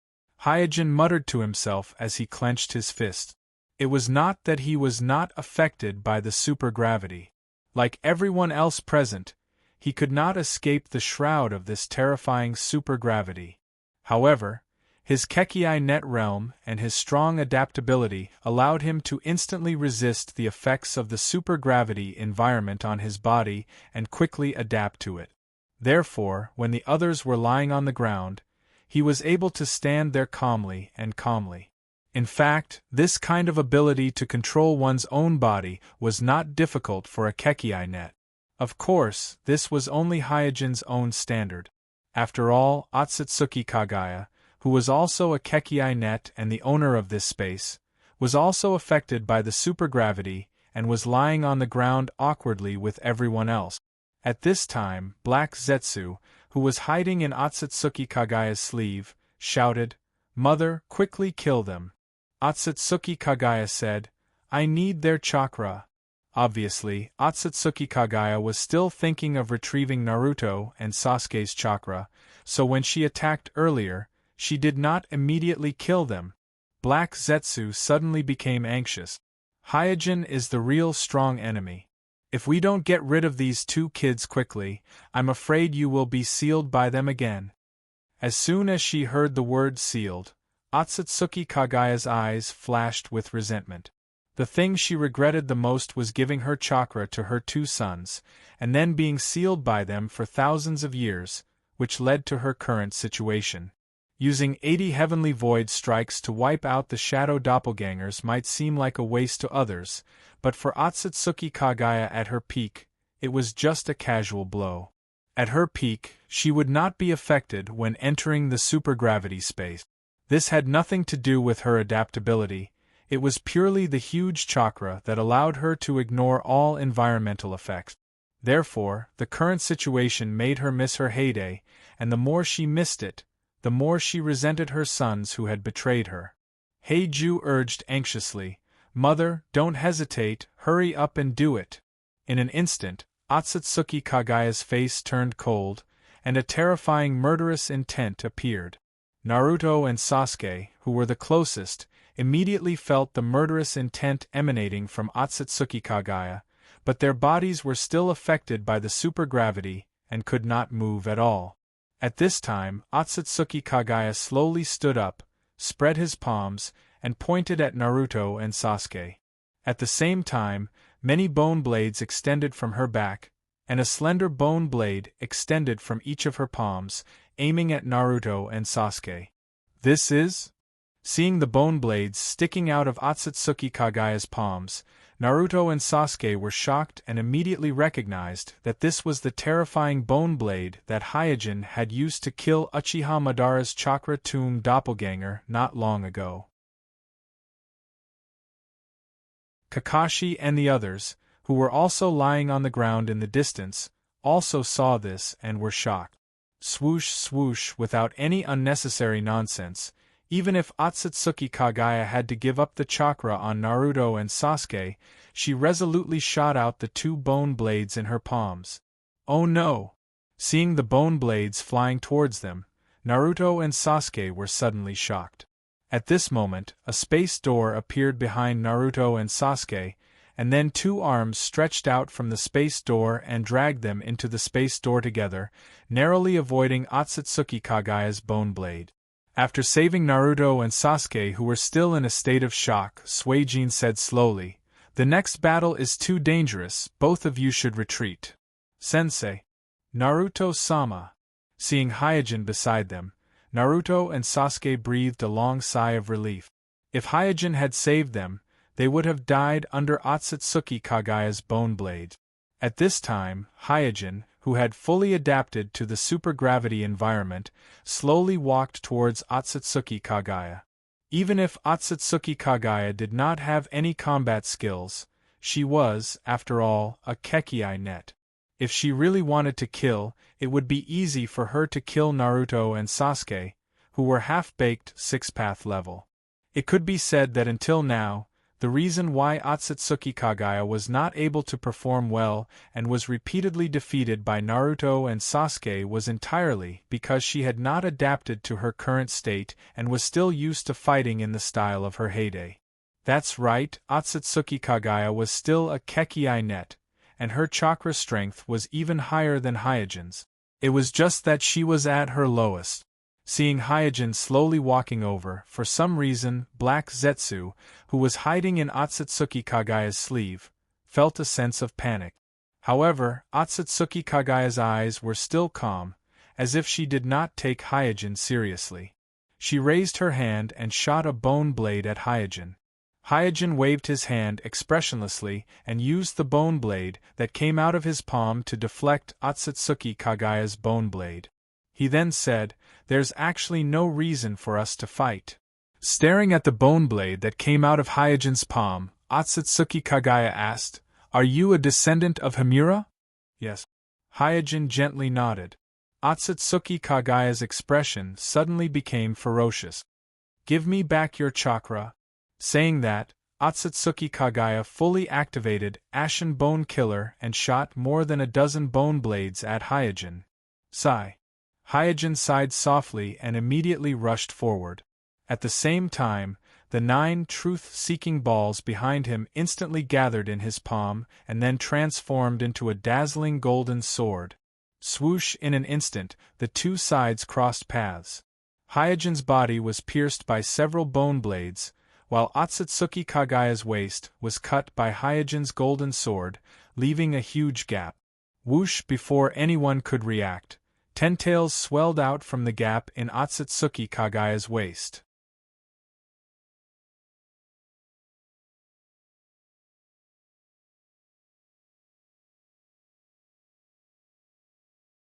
A: Hyojin muttered to himself as he clenched his fist. It was not that he was not affected by the supergravity. Like everyone else present, he could not escape the shroud of this terrifying supergravity. However, his Kekkei net realm and his strong adaptability allowed him to instantly resist the effects of the supergravity environment on his body and quickly adapt to it. Therefore, when the others were lying on the ground, he was able to stand there calmly. In fact, this kind of ability to control one's own body was not difficult for a Kekkei net. Of course, this was only Hyojin's own standard. After all, Otsutsuki Kagaya, who was also a Kekkei net and the owner of this space, was also affected by the supergravity and was lying on the ground awkwardly with everyone else. At this time, Black Zetsu, who was hiding in Otsutsuki Kagaya's sleeve, shouted, "Mother, quickly kill them." Otsutsuki Kagaya said, "I need their chakra." Obviously, Otsutsuki Kagaya was still thinking of retrieving Naruto and Sasuke's chakra, so when she attacked earlier, she did not immediately kill them. Black Zetsu suddenly became anxious. Hyojin is the real strong enemy. If we don't get rid of these two kids quickly, I'm afraid you will be sealed by them again. As soon as she heard the word sealed, Otsutsuki Kagaya's eyes flashed with resentment. The thing she regretted the most was giving her chakra to her two sons, and then being sealed by them for thousands of years, which led to her current situation. Using 80 heavenly void strikes to wipe out the shadow doppelgangers might seem like a waste to others, but for Otsutsuki Kagaya at her peak, it was just a casual blow. At her peak, she would not be affected when entering the supergravity space. This had nothing to do with her adaptability, it was purely the huge chakra that allowed her to ignore all environmental effects. Therefore, the current situation made her miss her heyday, and the more she missed it, the more she resented her sons who had betrayed her. Heiju urged anxiously, "Mother, don't hesitate, hurry up and do it." In an instant, Otsutsuki Kagaya's face turned cold, and a terrifying murderous intent appeared. Naruto and Sasuke, who were the closest, immediately felt the murderous intent emanating from Otsutsuki Kagaya, but their bodies were still affected by the supergravity and could not move at all. At this time, Otsutsuki Kagaya slowly stood up, spread his palms, and pointed at Naruto and Sasuke. At the same time, many bone blades extended from her back, and a slender bone blade extended from each of her palms, aiming at Naruto and Sasuke. "This is?" Seeing the bone blades sticking out of Otsutsuki Kagaya's palms, Naruto and Sasuke were shocked and immediately recognized that this was the terrifying bone blade that Hyojin had used to kill Uchiha Madara's Chakra Tomb doppelganger not long ago. Kakashi and the others, who were also lying on the ground in the distance, also saw this and were shocked. Swoosh swoosh without any unnecessary nonsense. Even if Otsutsuki Kagaya had to give up the chakra on Naruto and Sasuke, she resolutely shot out the two bone blades in her palms. Oh no! Seeing the bone blades flying towards them, Naruto and Sasuke were suddenly shocked. At this moment, a space door appeared behind Naruto and Sasuke, and then two arms stretched out from the space door and dragged them into the space door together, narrowly avoiding Otsutsuki Kagaya's bone blade. After saving Naruto and Sasuke, who were still in a state of shock, Suijin said slowly, "The next battle is too dangerous, both of you should retreat." "Sensei." "Naruto-sama." Seeing Hyojin beside them, Naruto and Sasuke breathed a long sigh of relief. If Hyojin had saved them, they would have died under Otsutsuki Kagaya's bone blade. At this time, Hyojin, who had fully adapted to the supergravity environment, slowly walked towards Otsutsuki Kagaya. Even if Otsutsuki Kagaya did not have any combat skills, she was, after all, a Kekii net. If she really wanted to kill, it would be easy for her to kill Naruto and Sasuke, who were half-baked six-path level. It could be said that until now, the reason why Otsutsuki Kagaya was not able to perform well and was repeatedly defeated by Naruto and Sasuke was entirely because she had not adapted to her current state and was still used to fighting in the style of her heyday. That's right, Otsutsuki Kagaya was still a Kekii net, and her chakra strength was even higher than Hyojin's. It was just that she was at her lowest. Seeing Hyojin slowly walking over, for some reason, Black Zetsu, who was hiding in Otsutsuki Kagaya's sleeve, felt a sense of panic. However, Otsutsuki Kagaya's eyes were still calm, as if she did not take Hyojin seriously. She raised her hand and shot a bone blade at Hyojin. Hyojin waved his hand expressionlessly and used the bone blade that came out of his palm to deflect Otsutsuki Kagaya's bone blade. He then said, "There's actually no reason for us to fight." Staring at the bone blade that came out of Hyojin's palm, Otsutsuki Kagaya asked, "Are you a descendant of Himura?" "Yes." Hyojin gently nodded. Otsutsuki Kagaya's expression suddenly became ferocious. "Give me back your chakra." Saying that, Otsutsuki Kagaya fully activated Ashen Bone Killer and shot more than a dozen bone blades at Hyojin. Sigh. Hyojin sighed softly and immediately rushed forward. At the same time, the 9 truth-seeking balls behind him instantly gathered in his palm and then transformed into a dazzling golden sword. Swoosh! In an instant, the two sides crossed paths. Hyojin's body was pierced by several bone blades, while Otsutsuki Kagaya's waist was cut by Hyojin's golden sword, leaving a huge gap. Whoosh! Before anyone could react, tentails swelled out from the gap in Otsutsuki Kagaya's waist.